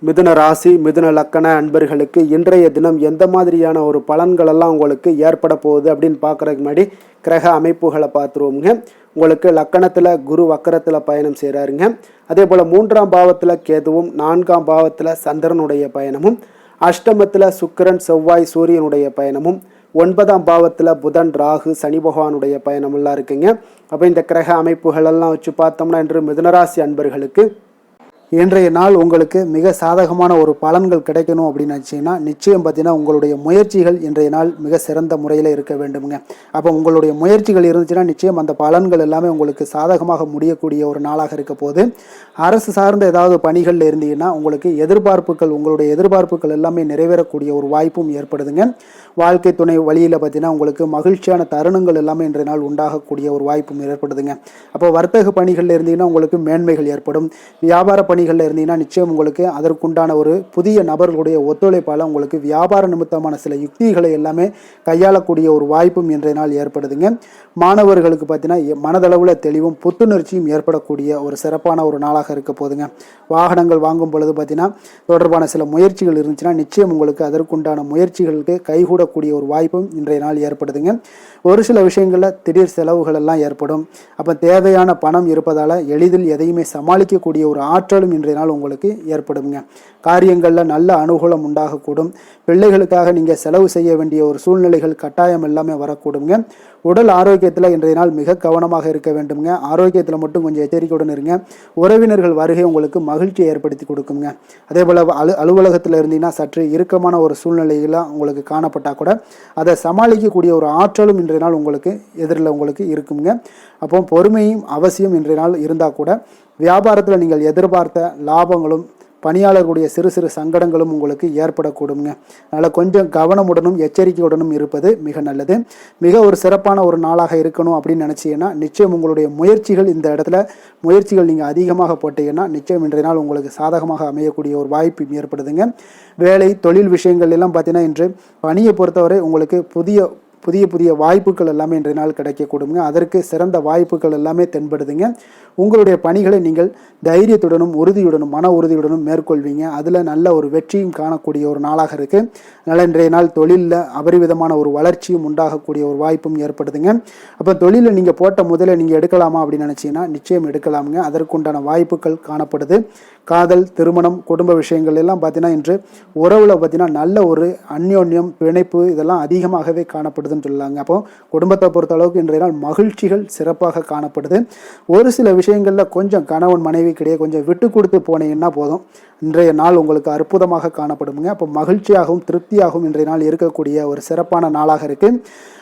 மிதுன ராசி மிதுன லக்கண அன்பர்களுக்கு இன்றைய தினம் எந்த மாதிரியான ஒரு பலன்களெல்லாம் உங்களுக்கு ஏற்பட போகுது அப்படின்னு பார்க்குறதுக்கு முன்னாடி கிரக அமைப்புகளை பார்த்துருவோங்க. உங்களுக்கு லக்கணத்தில் குரு வக்கரத்தில் பயணம் செய்கிறாருங்க. அதே போல் 3ஆம் பாவத்தில் கேதுவும் 4ஆம் பாவத்தில் சந்திரனுடைய பயணமும், அஷ்டமத்தில் சுக்கிரன் செவ்வாய் சூரியனுடைய பயணமும், 9ஆம் பாவத்தில் புதன் ராகு சனி பகவானுடைய பயணமெல்லாம் இருக்குங்க. அப்போ இந்த கிரக அமைப்புகளெல்லாம் வச்சு பார்த்தோம்னா இன்று மிதுனராசி அன்பர்களுக்கு இன்றைய நாள் உங்களுக்கு மிக சாதகமான ஒரு பலன்கள் கிடைக்கணும் அப்படின்னு நினச்சிங்கன்னா நிச்சயம் பார்த்தீங்கன்னா உங்களுடைய முயற்சிகள் இன்றைய நாள் மிக சிறந்த முறையில் இருக்க வேண்டுமுங்க. அப்போ உங்களுடைய முயற்சிகள் இருந்துச்சுன்னா நிச்சயம் அந்த பலன்கள் எல்லாமே உங்களுக்கு சாதகமாக முடியக்கூடிய ஒரு நாளாக இருக்க போது. அரசு சார்ந்த ஏதாவது பணிகளில் இருந்தீங்கன்னா உங்களுக்கு உங்களுடைய எதிர்பார்ப்புகள் எல்லாமே நிறைவேறக்கூடிய ஒரு வாய்ப்பும் ஏற்படுதுங்க. வாழ்க்கை துணை வழியில் பார்த்தீங்கன்னா உங்களுக்கு மகிழ்ச்சியான தருணங்கள் எல்லாமே இன்றைய நாள் உண்டாகக்கூடிய ஒரு வாய்ப்பும் ஏற்படுதுங்க. அப்போ வர்த்தக பணிகளில் இருந்தீங்கன்னா உங்களுக்கு மேன்மைகள் ஏற்படும். வியாபார பணிகளில் இருந்தீங்கன்னா நிச்சயம் உங்களுக்கு அதற்குண்டான ஒரு புதிய நபர்களுடைய ஒத்துழைப்பால் உங்களுக்கு வியாபார நிமித்தமான சில யுக்திகளை எல்லாமே கையாளக்கூடிய ஒரு வாய்ப்பும் இன்றைய நாள் ஏற்படுதுங்க. மாணவர்களுக்கு பார்த்தீங்கன்னா மனதளவில் தெளிவும் புத்துணர்ச்சியும் ஏற்படக்கூடிய ஒரு சிறப்பான ஒரு நாளாக இருக்க போதுங்க. வாகனங்கள் வாங்கும் பொழுது பார்த்தீங்கன்னா தொடர்பான சில முயற்சிகள் இருந்துச்சுன்னா நிச்சயம் உங்களுக்கு அதற்குண்டான முயற்சிகளுக்கு கைகூடக்கூடிய ஒரு வாய்ப்பும் இன்றைய நாள் ஏற்படுதுங்க. ஒரு சில விஷயங்களில் திடீர் செலவுகள் எல்லாம் ஏற்படும். அப்போ தேவையான பணம் இருப்பதால் எளிதில் எதையுமே சமாளிக்கக்கூடிய ஒரு ஆற்றலும் இன்றைய நாள் உங்களுக்கு ஏற்படுங்க. காரியங்களில் நல்ல அனுகூலம் உண்டாகக்கூடும். பிள்ளைகளுக்காக நீங்கள் செலவு செய்ய வேண்டிய ஒரு சூழ்நிலைகள் கட்டாயம் எல்லாமே வரக்கூடுங்க. உடல் ஆரோக்கியத்தில் இன்றைய நாள் மிக கவனமாக இருக்க வேண்டுங்க. ஆரோக்கியத்தில் மட்டும் கொஞ்சம் எச்சரிக்கையுடன் இருங்க. உறவினர்கள் வருகை உங்களுக்கு மகிழ்ச்சியை ஏற்படுத்தி கொடுக்குங்க. அதே போல் அலுவலகத்தில் இருந்தீங்கன்னா சற்று இறுக்கமான ஒரு சூழ்நிலைகளாக உங்களுக்கு காணப்பட்டால் கூட அதை சமாளிக்கக்கூடிய ஒரு ஆற்றலும் இன்றைய நாள் உங்களுக்கு எதிரில் உங்களுக்கு இருக்குங்க. அப்போ பொறுமையும் அவசியம் இன்றைய நாள் இருந்தால் கூட வியாபாரத்தில் நீங்கள் எதிர்பார்த்த லாபங்களும் பணியாளர்களுடைய சிறு சிறு சங்கடங்களும் உங்களுக்கு ஏற்படக்கூடுங்க. அதனால் கொஞ்சம் கவனமுடனும் எச்சரிக்கையுடனும் இருப்பது மிக நல்லது. மிக ஒரு சிறப்பான ஒரு நாளாக இருக்கணும் அப்படின்னு நினச்சிங்கன்னா நிச்சயம் உங்களுடைய முயற்சிகள் இந்த இடத்துல முயற்சிகள் நீங்கள் அதிகமாக போட்டீங்கன்னா நிச்சயம் இன்றைய நாள் உங்களுக்கு சாதகமாக அமையக்கூடிய ஒரு வாய்ப்பு ஏற்படுதுங்க. வேலை தொழில் விஷயங்கள் எல்லாம் பார்த்தீங்கன்னா இன்று பணியை பொறுத்தவரை உங்களுக்கு புதிய புதிய வாய்ப்புகள் எல்லாமே இன்றைய நாள் கிடைக்கக்கூடுங்க. அதற்கு சிறந்த வாய்ப்புகள் எல்லாமே தென்படுதுங்க. உங்களுடைய பணிகளை நீங்கள் தைரியத்துடனும் உறுதியுடனும் மன உறுதியுடனும் மேற்கொள்வீங்க. அதில் நல்ல ஒரு வெற்றியும் காணக்கூடிய ஒரு நாளாக இருக்குது. அதனால் இன்றைய நாள் தொழிலில் அபரிவிதமான ஒரு வளர்ச்சியும் உண்டாகக்கூடிய ஒரு வாய்ப்பும் ஏற்படுதுங்க. அப்போ தொழிலில் நீங்கள் போட்ட முதலை நீங்கள் எடுக்கலாமா அப்படின்னு நினச்சிங்கன்னா நிச்சயம் எடுக்கலாமுங்க. அதற்குண்டான வாய்ப்புகள் காணப்படுது. காதல், திருமணம், குடும்ப விஷயங்கள் எல்லாம் பார்த்தீங்கன்னா இன்று உறவில் பார்த்தீங்கன்னா நல்ல ஒரு அந்யோன்யம், பிணைப்பு இதெல்லாம் அதிகமாகவே காணப்படுதுன்னு சொல்லலாங்க. அப்போ குடும்பத்தை பொறுத்த அளவுக்கு இன்றைய நாள் மகிழ்ச்சிகள் சிறப்பாக காணப்படுது. ஒரு சில விஷயங்களில் கொஞ்சம் கணவன் மனைவி கிடையாது கொஞ்சம் விட்டு கொடுத்து போனீங்கன்னா போதும், இன்றைய நாள் உங்களுக்கு அற்புதமாக காணப்படுங்க. அப்போ மகிழ்ச்சியாகவும் திருப்தியாகவும் இன்றைய நாள் இருக்கக்கூடிய ஒரு சிறப்பான நாளாக இருக்குது.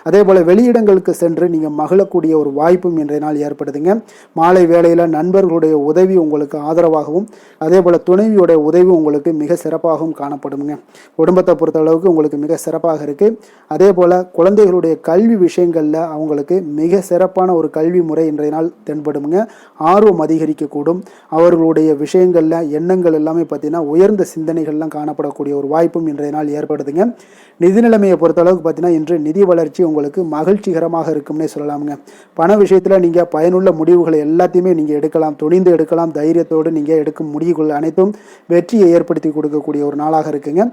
அதே போல் வெளியிடங்களுக்கு சென்று நீங்கள் மகிழக்கூடிய ஒரு வாய்ப்பும் இன்றைய நாள் ஏற்படுதுங்க. மாலை வேளையில் நண்பர்களுடைய உதவி உங்களுக்கு ஆதரவாகவும் அதே போல் துணைவியுடைய உதவி உங்களுக்கு மிக சிறப்பாகவும் காணப்படுங்க. குடும்பத்தை பொறுத்த அளவுக்கு உங்களுக்கு மிக சிறப்பாக இருக்குது. அதே போல் குழந்தைகளுடைய கல்வி விஷயங்களில் அவங்களுக்கு மிக சிறப்பான ஒரு கல்வி முறை இன்றைய நாள் தென்படுங்க. ஆர்வம் அதிகரிக்கக்கூடும். அவர்களுடைய விஷயங்களில் எண்ணங்கள் எல்லாமே பார்த்தீங்கன்னா உயர்ந்த சிந்தனைகள்லாம் காணப்படக்கூடிய ஒரு வாய்ப்பும் இன்றைய நாள் ஏற்படுதுங்க. நிதி நிலைமையை பொறுத்த அளவுக்கு பார்த்தீங்கன்னா இன்று நிதி வளர்ச்சி உங்களுக்கு மகிழ்ச்சிகரமாக இருக்கும்னே சொல்லலாமுங்க. பண விஷயத்தில் நீங்கள் பயனுள்ள முடிவுகளை எல்லாத்தையுமே நீங்கள் எடுக்கலாம், துணிந்து எடுக்கலாம். தைரியத்தோடு நீங்கள் எடுக்கும் முடிவுகள் அனைத்தும் வெற்றியை ஏற்படுத்தி கொடுக்கக்கூடிய ஒரு நாளாக இருக்குங்க.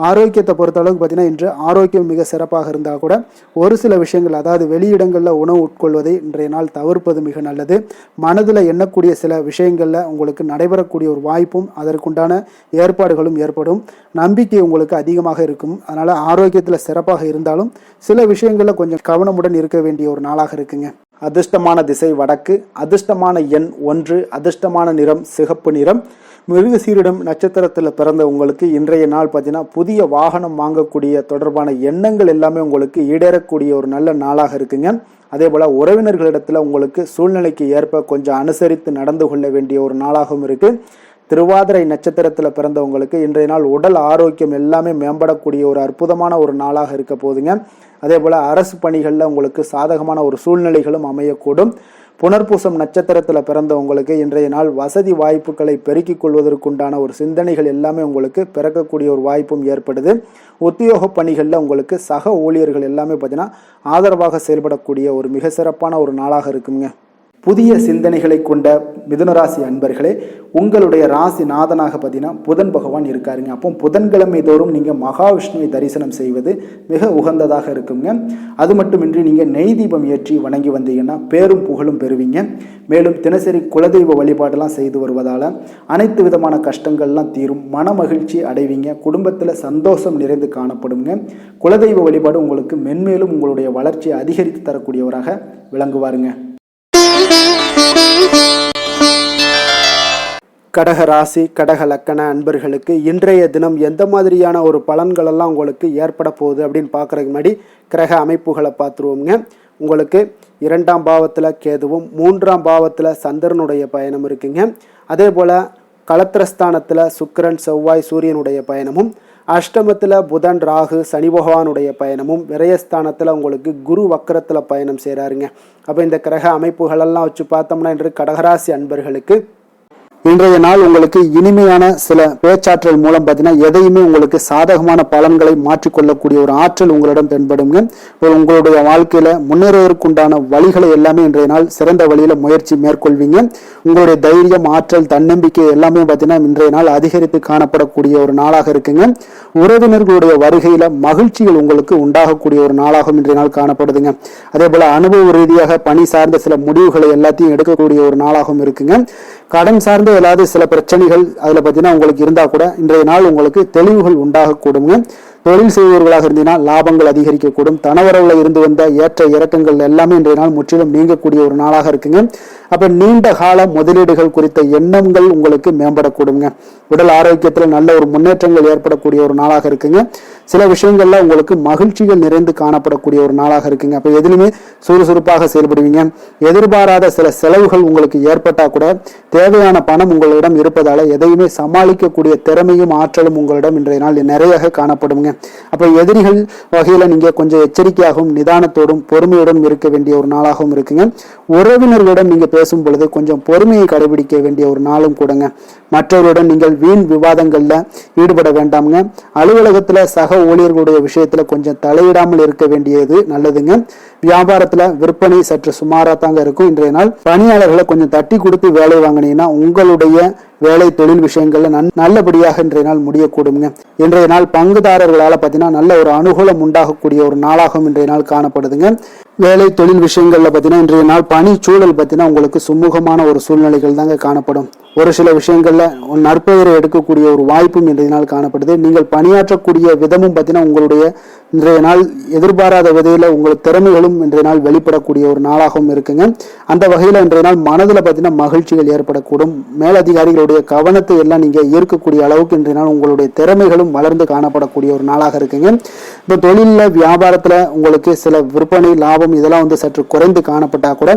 ஆரோக்கியத்தை பொறுத்த அளவுக்கு பார்த்தீங்கன்னா இன்று ஆரோக்கியம் மிக சிறப்பாக இருந்தால் கூட ஒரு சில விஷயங்கள் அதாவது வெளியிடங்களில் உணவு உட்கொள்வதை இன்றைய நாள் தவிர்ப்பது மிக நல்லது. மனதில் எண்ணக்கூடிய சில விஷயங்களில் உங்களுக்கு நடைபெறக்கூடிய ஒரு வாய்ப்பும் அதற்குண்டான ஏற்பாடுகளும் ஏற்படும். நம்பிக்கை உங்களுக்கு அதிகமாக இருக்கும். அதனால் ஆரோக்கியத்தில் சிறப்பாக இருந்தாலும் சில விஷயங்களில் கொஞ்சம் கவனமுடன் இருக்க வேண்டிய ஒரு நாளாக இருக்குங்க. அதிர்ஷ்டமான திசை வடக்கு, அதிர்ஷ்டமான எண் 1, அதிர்ஷ்டமான நிறம் சிகப்பு நிறம். மிருகசீரிடம் நட்சத்திரத்தில் பிறந்த உங்களுக்கு இன்றைய நாள் பார்த்தீங்கன்னா புதிய வாகனம் வாங்கக்கூடிய தொடர்பான எண்ணங்கள் எல்லாமே உங்களுக்கு ஈடேறக்கூடிய ஒரு நல்ல நாளாக இருக்குங்க. அதே போல் உறவினர்களிடத்தில் உங்களுக்கு சூழ்நிலைக்கு ஏற்ப கொஞ்சம் அனுசரித்து நடந்து கொள்ள வேண்டிய ஒரு நாளாகவும் இருக்குது. திருவாதிரை நட்சத்திரத்தில் பிறந்தவங்களுக்கு இன்றைய நாள் உடல் ஆரோக்கியம் எல்லாமே மேம்படக்கூடிய ஒரு அற்புதமான ஒரு நாளாக இருக்க போதுங்க. அதே போல் அரசு பணிகளில் உங்களுக்கு சாதகமான ஒரு சூழ்நிலைகளும் அமையக்கூடும். புனர்பூசம் நட்சத்திரத்தில் பிறந்தவங்களுக்கு இன்றைய நாள் வசதி வாய்ப்புகளை பெருக்கிக் கொள்வதற்குண்டான ஒரு சிந்தனைகள் எல்லாமே உங்களுக்கு பிறக்கக்கூடிய ஒரு வாய்ப்பும் ஏற்படுது. உத்தியோக பணிகளில் உங்களுக்கு சக ஊழியர்கள் எல்லாமே பார்த்தீங்கன்னா ஆதரவாக செயல்படக்கூடிய ஒரு மிக சிறப்பான ஒரு நாளாக இருக்குங்க. புதிய சிந்தனைகளை கொண்ட மிதுனராசி அன்பர்களே, உங்களுடைய ராசி நாதனாக பார்த்தீங்கன்னா புதன் பகவான் இருக்காருங்க. அப்போ புதன்கிழமை தோறும் நீங்கள் மகாவிஷ்ணுவை தரிசனம் செய்வது மிக உகந்ததாக இருக்குங்க. அது மட்டுமின்றி நீங்கள் நெய் தீபம் ஏற்றி வணங்கி வந்தீங்கன்னா பேரும் புகழும் பெறுவீங்க. மேலும் தினசரி குலதெய்வ வழிபாடெல்லாம் செய்து வருவதால் அனைத்து விதமான கஷ்டங்கள்லாம் தீரும், மன மகிழ்ச்சி அடைவீங்க, குடும்பத்தில் சந்தோஷம் நிறைந்து காணப்படுங்க. குலதெய்வ வழிபாடு உங்களுக்கு மென்மேலும் உங்களுடைய வளர்ச்சியை அதிகரித்து தரக்கூடியவராக விளங்குவாருங்க. கடக ராசி கடக லக்கண அன்பர்களுக்கு இன்றைய தினம் எந்த மாதிரியான ஒரு பலன்களெல்லாம் உங்களுக்கு ஏற்பட போகுது அப்படின்னு பார்க்குறதுக்கு முன்னாடி கிரக அமைப்புகளை பார்த்துருவோங்க. உங்களுக்கு 2ஆம் பாவத்தில் கேதுவும் 3ஆம் பாவத்தில் சந்திரனுடைய பயணம் இருக்குங்க. அதே போல் களத்திரஸ்தானத்தில் சுக்கிரன் செவ்வாய் சூரியனுடைய பயணமும், அஷ்டமத்தில் புதன் ராகு சனி பகவானுடைய பயணமும், விரயஸ்தானத்தில் உங்களுக்கு குரு வக்கரத்தில் பயணம் செய்கிறாருங்க. அப்போ இந்த கிரக அமைப்புகளெல்லாம் வச்சு பார்த்தோம்னா இன்று கடகராசி அன்பர்களுக்கு இன்றைய நாள் உங்களுக்கு இனிமையான சில பேச்சாற்றல் மூலம் பார்த்தீங்கன்னா எதையுமே உங்களுக்கு சாதகமான பலன்களை மாற்றிக்கொள்ளக்கூடிய ஒரு ஆற்றல் உங்களிடம் தென்படுங்க. உங்களுடைய வாழ்க்கையில முன்னேறுவதற்குண்டான வழிகளை எல்லாமே இன்றைய நாள் சிறந்த வழியில முயற்சி மேற்கொள்வீங்க. உங்களுடைய தைரியம், ஆற்றல், தன்னம்பிக்கை எல்லாமே பார்த்தீங்கன்னா இன்றைய நாள் அதிகரித்து காணப்படக்கூடிய ஒரு நாளாக இருக்குங்க. உறவினர்களுடைய வருகையில மகிழ்ச்சிகள் உங்களுக்கு உண்டாகக்கூடிய ஒரு நாளாகவும் இன்றைய நாள் காணப்படுதுங்க. அதே போல அனுபவ ரீதியாக பணி சார்ந்த சில முடிவுகளை எல்லாத்தையும் எடுக்கக்கூடிய ஒரு நாளாகவும் இருக்குங்க. கடன் சார்ந்த ஏதாவது சில பிரச்சனைகள் அதில் பார்த்தீங்கன்னா உங்களுக்கு இருந்தால் கூட இன்றைய நாள் உங்களுக்கு தெளிவுகள் உண்டாகக்கூடுங்க. தொழில் செய்பவர்களாக இருந்தீங்கன்னா லாபங்கள் அதிகரிக்கக்கூடும். தனவரவுல இருந்து வந்த ஏற்ற இறக்கங்கள் எல்லாமே இன்றைய நாள் முற்றிலும் நீங்கக்கூடிய ஒரு நாளாக இருக்குங்க. அப்ப நீண்ட கால முதலீடுகள் குறித்த எண்ணங்கள் உங்களுக்கு மேம்படக்கூடுங்க. உடல் ஆரோக்கியத்துல நல்ல ஒரு முன்னேற்றங்கள் ஏற்படக்கூடிய ஒரு நாளாக இருக்குங்க. சில விஷயங்கள்ல உங்களுக்கு மகிழ்ச்சிகள் நிறைந்து காணப்படக்கூடிய ஒரு நாளாக இருக்குங்க. அப்ப எதிலுமே சுறுசுறுப்பாக செயல்படுவீங்க. எதிர்பாராத சில செலவுகள் உங்களுக்கு ஏற்பட்டா கூட தேவையான பணம் உங்களிடம் இருப்பதால எதையுமே சமாளிக்கக்கூடிய திறமையும் ஆற்றலும் உங்களிடம் இன்றைய நாள் நிறைய காணப்படுங்க. அப்ப எதிரிகள் வகையில நீங்க கொஞ்சம் எச்சரிக்கையாகவும் நிதானத்தோடும் பொறுமையோடும் இருக்க வேண்டிய ஒரு நாளாகவும் இருக்குங்க. உறவினர்களிடம் நீங்க பேசும் பொழுது கொஞ்சம் பொறுமையை கடைபிடிக்க வேண்டிய ஒரு நாளும் கூடங்க. மற்றவருடன் நீங்கள் வீண் விவாதங்கள்ல ஈடுபட வேண்டாமுங்க. அலுவலகத்துல சக ஊழியர்களுடைய விஷயத்துல கொஞ்சம் தலையிடாமல் இருக்க வேண்டியது நல்லதுங்க. வியாபாரத்துல விற்பனை சற்று சுமாரா தாங்க இருக்கும். இன்றைய நாள் பணியாளர்களை கொஞ்சம் தட்டி கொடுத்து வேலை வாங்கினீங்கன்னா உங்களுடைய வேலை தொழில் விஷயங்கள்ல நல்லபடியாக இன்றைய நாள் முடியக்கூடுங்க. இன்றைய நாள் பங்குதாரர்களால பார்த்தீங்கன்னா நல்ல ஒரு அனுகூலம் உண்டாகக்கூடிய ஒரு நாளாகவும் இன்றைய நாள் காணப்படுதுங்க. வேலை தொழில் விஷயங்கள்ல பார்த்தீங்கன்னா இன்றைய நாள் பணி சூழல் பார்த்தீங்கன்னா உங்களுக்கு சுமூகமான ஒரு சூழ்நிலைகள் தாங்க காணப்படும். ஒரு சில விஷயங்கள்ல நற்பெயரை எடுக்கக்கூடிய ஒரு வாய்ப்பும் இன்றைய நாள் காணப்படுது. நீங்கள் பணியாற்றக்கூடிய விதமும் பார்த்தீங்கன்னா உங்களுடைய இன்றைய நாள் எதிர்பாராத விதையில உங்கள் திறமைகளும் இன்றைய நாள் வெளிப்படக்கூடிய ஒரு நாளாகவும் இருக்குங்க. அந்த வகையில இன்றைய நாள் மனதில் பார்த்தீங்கன்னா மகிழ்ச்சிகள் ஏற்படக்கூடும். மேலதிகாரிகளுடைய கவனத்தை எல்லாம் நீங்க ஈர்க்கக்கூடிய அளவுக்கு இன்றைய நாள் உங்களுடைய திறமைகளும் வளர்ந்து காணப்படக்கூடிய ஒரு நாளாக இருக்குங்க. இப்போ தொழில வியாபாரத்துல உங்களுக்கு சில விற்பனை லாபம் இதெல்லாம் சற்று குறைந்து காணப்பட்டா கூட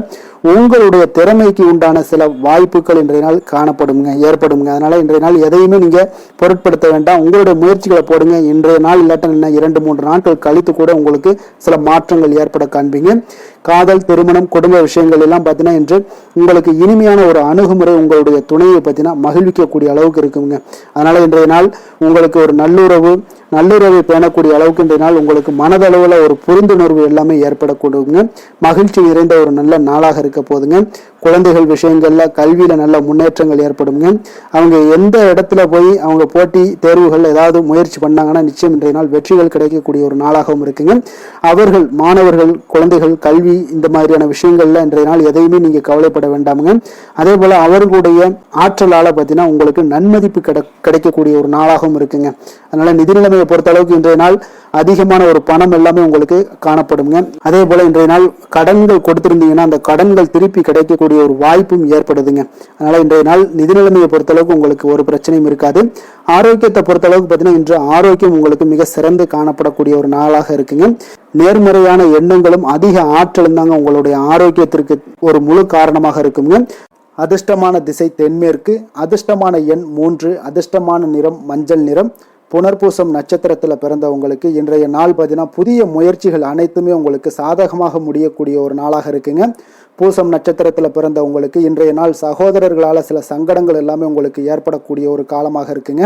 உங்களுடைய திறமைக்கு உண்டான சில வாய்ப்புகள் இன்றைய நாள் ஏற்படுங்க. அதனால இன்றைய நாள் எதையுமே நீங்க பொருட்படுத்த வேண்டாம். உங்களுடைய முயற்சிகளை போடுங்க. இன்றைய நாள் இல்லாட்ட 2-3 நாட்கள் கழித்து கூட உங்களுக்கு சில மாற்றங்கள் ஏற்பட காண்பீங்க. காதல், திருமணம், குடும்ப விஷயங்கள் எல்லாம் பார்த்தீங்கன்னா இன்று உங்களுக்கு இனிமையான ஒரு அணுகுமுறை உங்களுடைய துணையை பார்த்தீங்கன்னா மகிழ்விக்கக்கூடிய அளவுக்கு இருக்குங்க. அதனால இன்றைய நாள் உங்களுக்கு ஒரு நல்லுறவை பேணக்கூடிய அளவுக்கு இன்றைய நாள் உங்களுக்கு மனதளவுல ஒரு புரிந்துணர்வு எல்லாமே ஏற்படக்கூடுங்க. மகிழ்ச்சி நிறைந்த ஒரு நல்ல நாளாக இருக்க போதுங்க. குழந்தைகள் விஷயங்கள்ல கல்வியில நல்ல முன்னேற்றங்கள் ஏற்படுங்க. அவங்க எந்த இடத்துல போய் அவங்க போட்டி தேர்வுகள் ஏதாவது முயற்சி பண்ணாங்கன்னா நிச்சயம் இன்றைய நாள் வெற்றிகள் கிடைக்கக்கூடிய ஒரு நாளாகவும் இருக்குங்க. அவர்கள் மாணவர்கள் குழந்தைகள் கல்வி இந்த மாதிரியான விஷயங்கள்ல இன்றைய நாள் எதையுமே நீங்க கவலைப்பட வேண்டாமுங்க. அதே போல அவர்களுடைய ஆற்றலால பார்த்தீங்கன்னா உங்களுக்கு நன்மதிப்பு கிடைக்கக்கூடிய ஒரு நாளாகவும் இருக்குங்க. அதனால நிதி நிலைமையை பொறுத்த அளவுக்கு இன்றைய நாள் அதிகமான ஒரு பணம் எல்லாமே உங்களுக்கு காணப்படுங்க. அதே போல இன்றைய நாள் கடன்கள் கொடுத்திருந்தீங்கன்னா அந்த கடன்கள் திருப்பி கிடைக்கக்கூடிய ஒரு வாய்ப்பும் ஏற்படுதுங்க. அதனால இன்றைய நாள் நிதி நிலைமையை பொறுத்த அளவுக்கு உங்களுக்கு ஒரு பிரச்சனையும் இருக்காது. ஆரோக்கியத்தை பொறுத்த அளவுக்கு பார்த்தீங்கன்னா இன்று ஆரோக்கியம் உங்களுக்கு மிக சிறந்து காணப்படக்கூடிய ஒரு நாளாக இருக்குங்க. நேர்மறையான எண்ணங்களும் அதிக ஆற்றலும் தாங்க உங்களுடைய ஆரோக்கியத்திற்கு ஒரு முழு காரணமாக இருக்குங்க. அதிர்ஷ்டமான திசை தென்மேற்கு, அதிர்ஷ்டமான எண் 3, அதிர்ஷ்டமான நிறம் மஞ்சள் நிறம். புனர்பூசம் நட்சத்திரத்தில் பிறந்தவங்களுக்கு இன்றைய நாள் பார்த்தீங்கன்னா புதிய முயற்சிகள் அனைத்துமே உங்களுக்கு சாதகமாக முடியக்கூடிய ஒரு நாளாக இருக்குங்க. பூசம் நட்சத்திரத்தில் பிறந்தவங்களுக்கு இன்றைய நாள் சகோதரர்களால் சில சங்கடங்கள் எல்லாமே உங்களுக்கு ஏற்படக்கூடிய ஒரு காலமாக இருக்குங்க.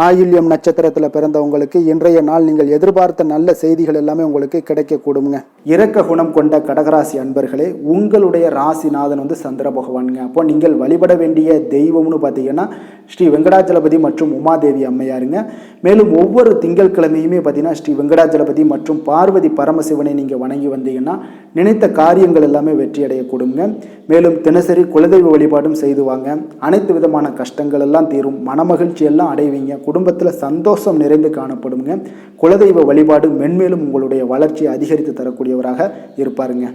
ஆயில்யம் நட்சத்திரத்தில் பிறந்தவங்களுக்கு இன்றைய நாள் நீங்கள் எதிர்பார்த்த நல்ல செய்திகள் எல்லாமே உங்களுக்கு கிடைக்கக்கூடுங்க. இரக்க குணம் கொண்ட கடகராசி அன்பர்களே, உங்களுடைய ராசிநாதன் சந்திர பகவானுங்க. அப்போ நீங்கள் வழிபட வேண்டிய தெய்வம்னு பார்த்தீங்கன்னா ஸ்ரீ வெங்கடாஜலபதி மற்றும் உமாதேவி அம்மையாருங்க. மேலும் ஒவ்வொரு திங்கட்கிழமையுமே பார்த்தீங்கன்னா ஸ்ரீ வெங்கடாஜலபதி மற்றும் பார்வதி பரமசிவனை நீங்கள் வணங்கி வந்தீங்கன்னா நினைத்த காரியங்கள் எல்லாமே வெற்றி அடையக்கூடுங்க. மேலும் தினசரி குலதெய்வ வழிபாடும் செய்து வாங்க. அனைத்து விதமான கஷ்டங்கள் எல்லாம் தீரும். மனமகிழ்ச்சி எல்லாம் அடைவீங்க. குடும்பத்தில் சந்தோஷம் நிறைந்து காணப்படுங்க. குலதெய்வ வழிபாடு மென்மேலும் உங்களுடைய வளர்ச்சியை அதிகரித்து தரக்கூடியவராக இருப்பாருங்க.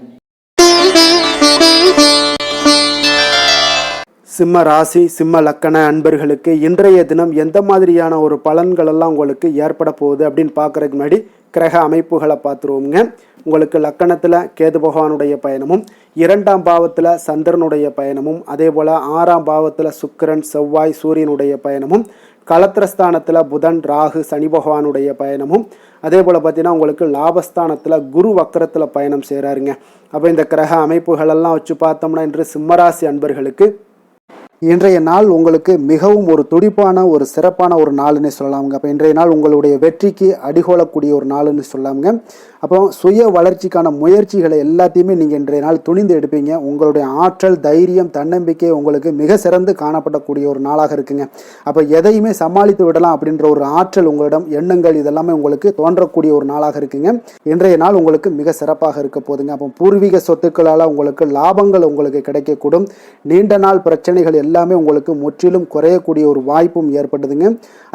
சிம்ம ராசி சிம்ம லக்கண அன்பர்களுக்கு இன்றைய தினம் எந்த மாதிரியான ஒரு பலன்கள் எல்லாம் உங்களுக்கு ஏற்பட போகுது அப்படின்னு பார்க்கறதுக்கு முன்னாடி கிரக அமைப்புகளை பார்த்துருவோங்க. உங்களுக்கு லக்கணத்தில் கேது பகவானுடைய பயணமும், 2ஆம் பாவத்தில் சந்திரனுடைய பயணமும், அதே போல் 6ஆம் பாவத்தில் சுக்கிரன் செவ்வாய் சூரியனுடைய பயணமும், களத்திரஸ்தானத்தில் புதன் ராகு சனி பகவானுடைய பயணமும், அதே போல் பார்த்தீங்கன்னா உங்களுக்கு லாபஸ்தானத்தில் குரு வக்கரத்தில் பயணம் செய்கிறாருங்க. அப்போ இந்த கிரக அமைப்புகளெல்லாம் வச்சு பார்த்தோம்னா இன்று சிம்மராசி அன்பர்களுக்கு இன்றைய நாள் உங்களுக்கு மிகவும் ஒரு துடிப்பான ஒரு சிறப்பான ஒரு நாள்னு சொல்லலாமுங்க. அப்போ இன்றைய நாள் உங்களுடைய வெற்றிக்கு அடிகோலக்கூடிய ஒரு நாள்னு சொல்லலாமுங்க. அப்போ சுய வளர்ச்சிக்கான முயற்சிகளை எல்லாத்தையுமே நீங்கள் இன்றைய நாள் துணிந்து எடுப்பீங்க. உங்களுடைய ஆற்றல், தைரியம், தன்னம்பிக்கை உங்களுக்கு மிக சிறந்து காணப்படக்கூடிய ஒரு நாளாக இருக்குங்க. அப்போ எதையுமே சமாளித்து விடலாம் அப்படின்ற ஒரு ஆற்றல் உங்களிடம், எண்ணங்கள் இதெல்லாமே உங்களுக்கு தோன்றக்கூடிய ஒரு நாளாக இருக்குங்க. இன்றைய நாள் உங்களுக்கு மிக சிறப்பாக இருக்க போதுங்க. அப்போ பூர்வீக சொத்துக்களால் உங்களுக்கு லாபங்கள் உங்களுக்கு கிடைக்கக்கூடும். நீண்ட நாள் பிரச்சனைகள் எல்லாமே உங்களுக்கு முற்றிலும் குறையக்கூடிய ஒரு வாய்ப்பும் ஏற்படுதுங்க.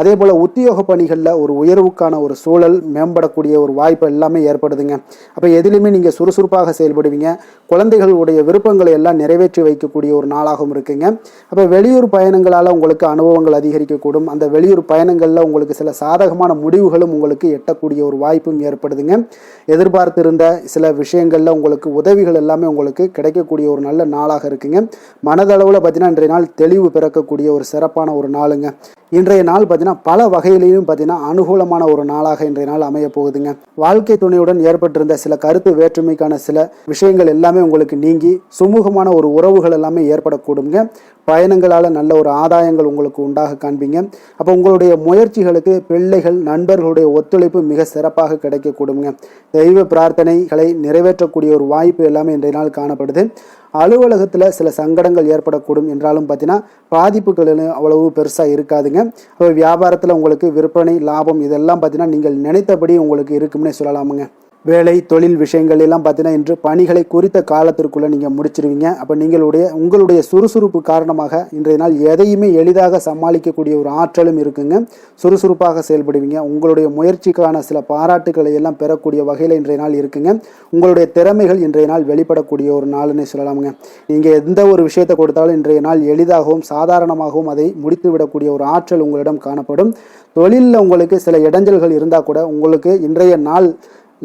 அதே போல் உத்தியோக பணிகளில் ஒரு உயர்வுக்கான ஒரு சூழல் மேம்படக்கூடிய ஒரு வாய்ப்பு எல்லாமே ஏற்படுதுங்க. அப்போ எதிலுமே நீங்கள் சுறுசுறுப்பாக செயல்படுவீங்க. குழந்தைகளுடைய விருப்பங்களை எல்லாம் நிறைவேற்றி வைக்கக்கூடிய ஒரு நாளாகவும் இருக்குங்க. அப்போ வெளியூர் பயணங்களால் உங்களுக்கு அனுபவங்கள் அதிகரிக்கக்கூடும். அந்த வெளியூர் பயணங்களில் உங்களுக்கு சில சாதகமான முடிவுகளும் உங்களுக்கு எட்டக்கூடிய ஒரு வாய்ப்பும் ஏற்படுதுங்க. எதிர்பார்த்திருந்த சில விஷயங்களில் உங்களுக்கு உதவிகள் எல்லாமே உங்களுக்கு கிடைக்கக்கூடிய ஒரு நல்ல நாளாக இருக்குங்க. மனதளவில் பார்த்தீங்கன்னா இன்றைய நாள் தெளிவு பிறக்கக்கூடிய ஒரு சிறப்பான ஒரு நாளுங்க. இன்றைய நாள் பார்த்தீங்கன்னா பல வகையிலையும் பார்த்தீங்கன்னா அனுகூலமான ஒரு நாளாக இன்றைய நாள் அமைய போகுதுங்க. வாழ்க்கை துணையுடன் ஏற்பட்டிருந்த சில கருத்து வேற்றுமைக்கான சில விஷயங்கள் எல்லாமே உங்களுக்கு நீங்கி சுமூகமான ஒரு உறவுகள் எல்லாமே ஏற்படக்கூடுங்க. பயணங்களால் நல்ல ஒரு ஆதாயங்கள் உங்களுக்கு உண்டாக காண்பீங்க. அப்போ உங்களுடைய முயற்சிகளுக்கு பிள்ளைகள் நண்பர்களுடைய ஒத்துழைப்பு மிக சிறப்பாக கிடைக்கக்கூடுங்க. தெய்வ பிரார்த்தனைகளை நிறைவேற்றக்கூடிய ஒரு வாய்ப்பு எல்லாமே இன்றைய நாள் காணப்படுது. அலுவலகத்தில் சில சங்கடங்கள் ஏற்படக்கூடும் என்றாலும் பார்த்தீங்கன்னா பாதிப்புகள் அவ்வளவு பெருசாக இருக்காதுங்க. அப்போ வியாபாரத்தில் உங்களுக்கு விற்பனை லாபம் இதெல்லாம் பார்த்தீங்கன்னா நீங்கள் நினைத்தபடி உங்களுக்கு இருக்கும்னே சொல்லலாமுங்க. வேலை தொழில் விஷயங்கள் எல்லாம் பார்த்தீங்கன்னா இன்று பணிகளை குறித்த காலத்திற்குள்ளே நீங்கள் முடிச்சிருவீங்க. அப்போ உங்களுடைய சுறுசுறுப்பு காரணமாக இன்றைய நாள் எதையுமே எளிதாக சமாளிக்கக்கூடிய ஒரு ஆற்றலும் இருக்குங்க. சுறுசுறுப்பாக செயல்படுவீங்க. உங்களுடைய முயற்சிக்கான சில பாராட்டுகளை எல்லாம் பெறக்கூடிய வகையில் இன்றைய நாள் இருக்குங்க. உங்களுடைய திறமைகள் இன்றைய நாள் வெளிப்படக்கூடிய ஒரு நாள்னே சொல்லலாமுங்க. நீங்கள் எந்த ஒரு விஷயத்தை கொடுத்தாலும் இன்றைய நாள் எளிதாகவும் சாதாரணமாகவும் அதை முடித்து விடக்கூடிய ஒரு ஆற்றல் உங்களிடம் காணப்படும். தொழிலில் உங்களுக்கு சில இடைஞ்சல்கள் இருந்தால் கூட உங்களுக்கு இன்றைய நாள்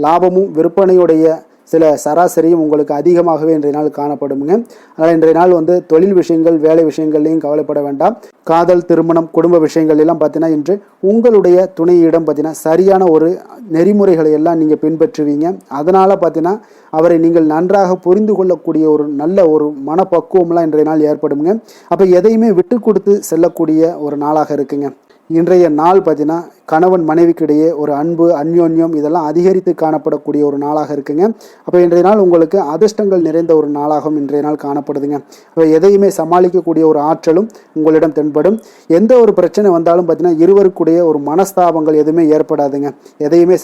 லாபமும் விற்பனையுடைய சில சராசரியும் உங்களுக்கு அதிகமாகவே இன்றைய நாள் காணப்படுங்க. அதனால் இன்றைய நாள் தொழில் விஷயங்கள் வேலை விஷயங்கள்லையும் கவலைப்பட வேண்டாம். காதல் திருமணம் குடும்ப விஷயங்கள் எல்லாம் பார்த்தீங்கன்னா இன்று உங்களுடைய துணையிடம் பார்த்தீங்கன்னா சரியான ஒரு நெறிமுறைகளை எல்லாம் நீங்கள் பின்பற்றுவீங்க. அதனால் பார்த்தீங்கன்னா அவரை நீங்கள் நன்றாக புரிந்து கொள்ளக்கூடிய ஒரு நல்ல ஒரு மனப்பக்குவம்லாம் இன்றைய நாள் ஏற்படுங்க. அப்போ எதையுமே விட்டு கொடுத்து செல்லக்கூடிய ஒரு நாளாக இருக்குங்க. இன்றைய நாள் பார்த்தீங்கன்னா கணவன் மனைவிக்கு இடையே ஒரு அன்பு அந்யோன்யம் இதெல்லாம் அதிகரித்து காணப்படக்கூடிய ஒரு நாளாக இருக்குங்க. அப்போ இன்றைய நாள் உங்களுக்கு அதிர்ஷ்டங்கள் நிறைந்த ஒரு நாளாகவும் இன்றைய நாள் காணப்படுதுங்க. அப்போ எதையுமே சமாளிக்கக்கூடிய ஒரு ஆற்றலும் உங்களிடம் தென்படும். எந்த ஒரு பிரச்சனை வந்தாலும் பார்த்தீங்கன்னா இருவருக்குடைய ஒரு மனஸ்தாபங்கள் எதுவுமே ஏற்படாதுங்க. எதையுமே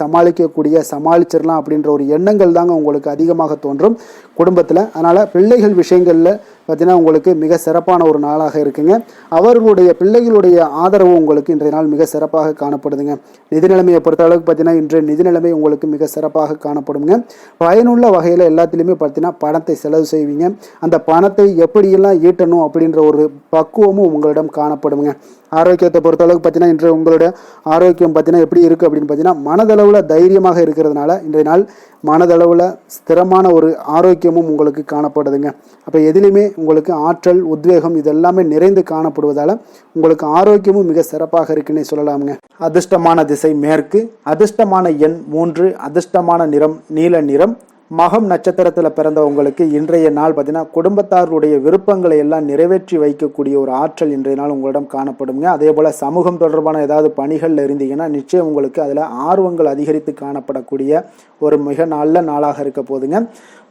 சமாளிச்சிடலாம் அப்படின்ற ஒரு எண்ணங்கள் தாங்க உங்களுக்கு அதிகமாக தோன்றும் குடும்பத்தில். அதனால் பிள்ளைகள் விஷயங்களில் பார்த்தீங்கன்னா உங்களுக்கு மிக சிறப்பான ஒரு நாளாக இருக்குங்க. அவர்களுடைய பிள்ளைகளுடைய ஆதரவு உங்களுக்கு இன்றைய நாள் மிக சிறப்பாக காணப்படுதுங்க. நிதி நிலைமையை பொறுத்த அளவுக்கு பார்த்தீங்கன்னா இன்று நிதி நிலைமை உங்களுக்கு மிக சிறப்பாக காணப்படுங்க. பயனுள்ள வகையில் எல்லாத்திலையுமே பார்த்தீங்கன்னா பணத்தை செலவு செய்வீங்க. அந்த பணத்தை எப்படியெல்லாம் ஈட்டணும் அப்படின்ற ஒரு பக்குவமும் உங்களிடம் காணப்படுங்க. ஆரோக்கியத்தை பொறுத்த அளவுக்கு பார்த்தீங்கன்னா இன்று உங்களுடைய ஆரோக்கியம் பார்த்தீங்கன்னா எப்படி இருக்குது அப்படின்னு பார்த்தீங்கன்னா மனதளவில் தைரியமாக இருக்கிறதுனால இன்றைய நாள் மனதளவில் ஸ்திரமான ஒரு ஆரோக்கியமும் உங்களுக்கு காணப்படுதுங்க. அப்போ எதிலுமே உங்களுக்கு ஆற்றல் உத்வேகம் இதெல்லாமே நிறைந்து காணப்படுவதால் உங்களுக்கு ஆரோக்கியமும் மிக சிறப்பாக இருக்குன்னே சொல்லலாமுங்க. அதிர்ஷ்டமான திசை மேற்கு, அதிர்ஷ்டமான எண் 3, அதிர்ஷ்டமான நிறம் நீல நிறம். மகம் நட்சத்திரத்தில் பிறந்தவங்களுக்கு இன்றைய நாள் பார்த்தீங்கன்னா குடும்பத்தாருடைய விருப்பங்களை எல்லாம் நிறைவேற்றி வைக்கக்கூடிய ஒரு ஆற்றல் இன்றைய நாள் உங்களிடம் காணப்படுங்க. அதே போல் சமூகம் தொடர்பான ஏதாவது பணிகளில் இருந்தீங்கன்னா நிச்சயம் உங்களுக்கு அதில் ஆர்வங்கள் அதிகரித்து காணப்படக்கூடிய ஒரு மிக நல்ல நாளாக இருக்க போதுங்க.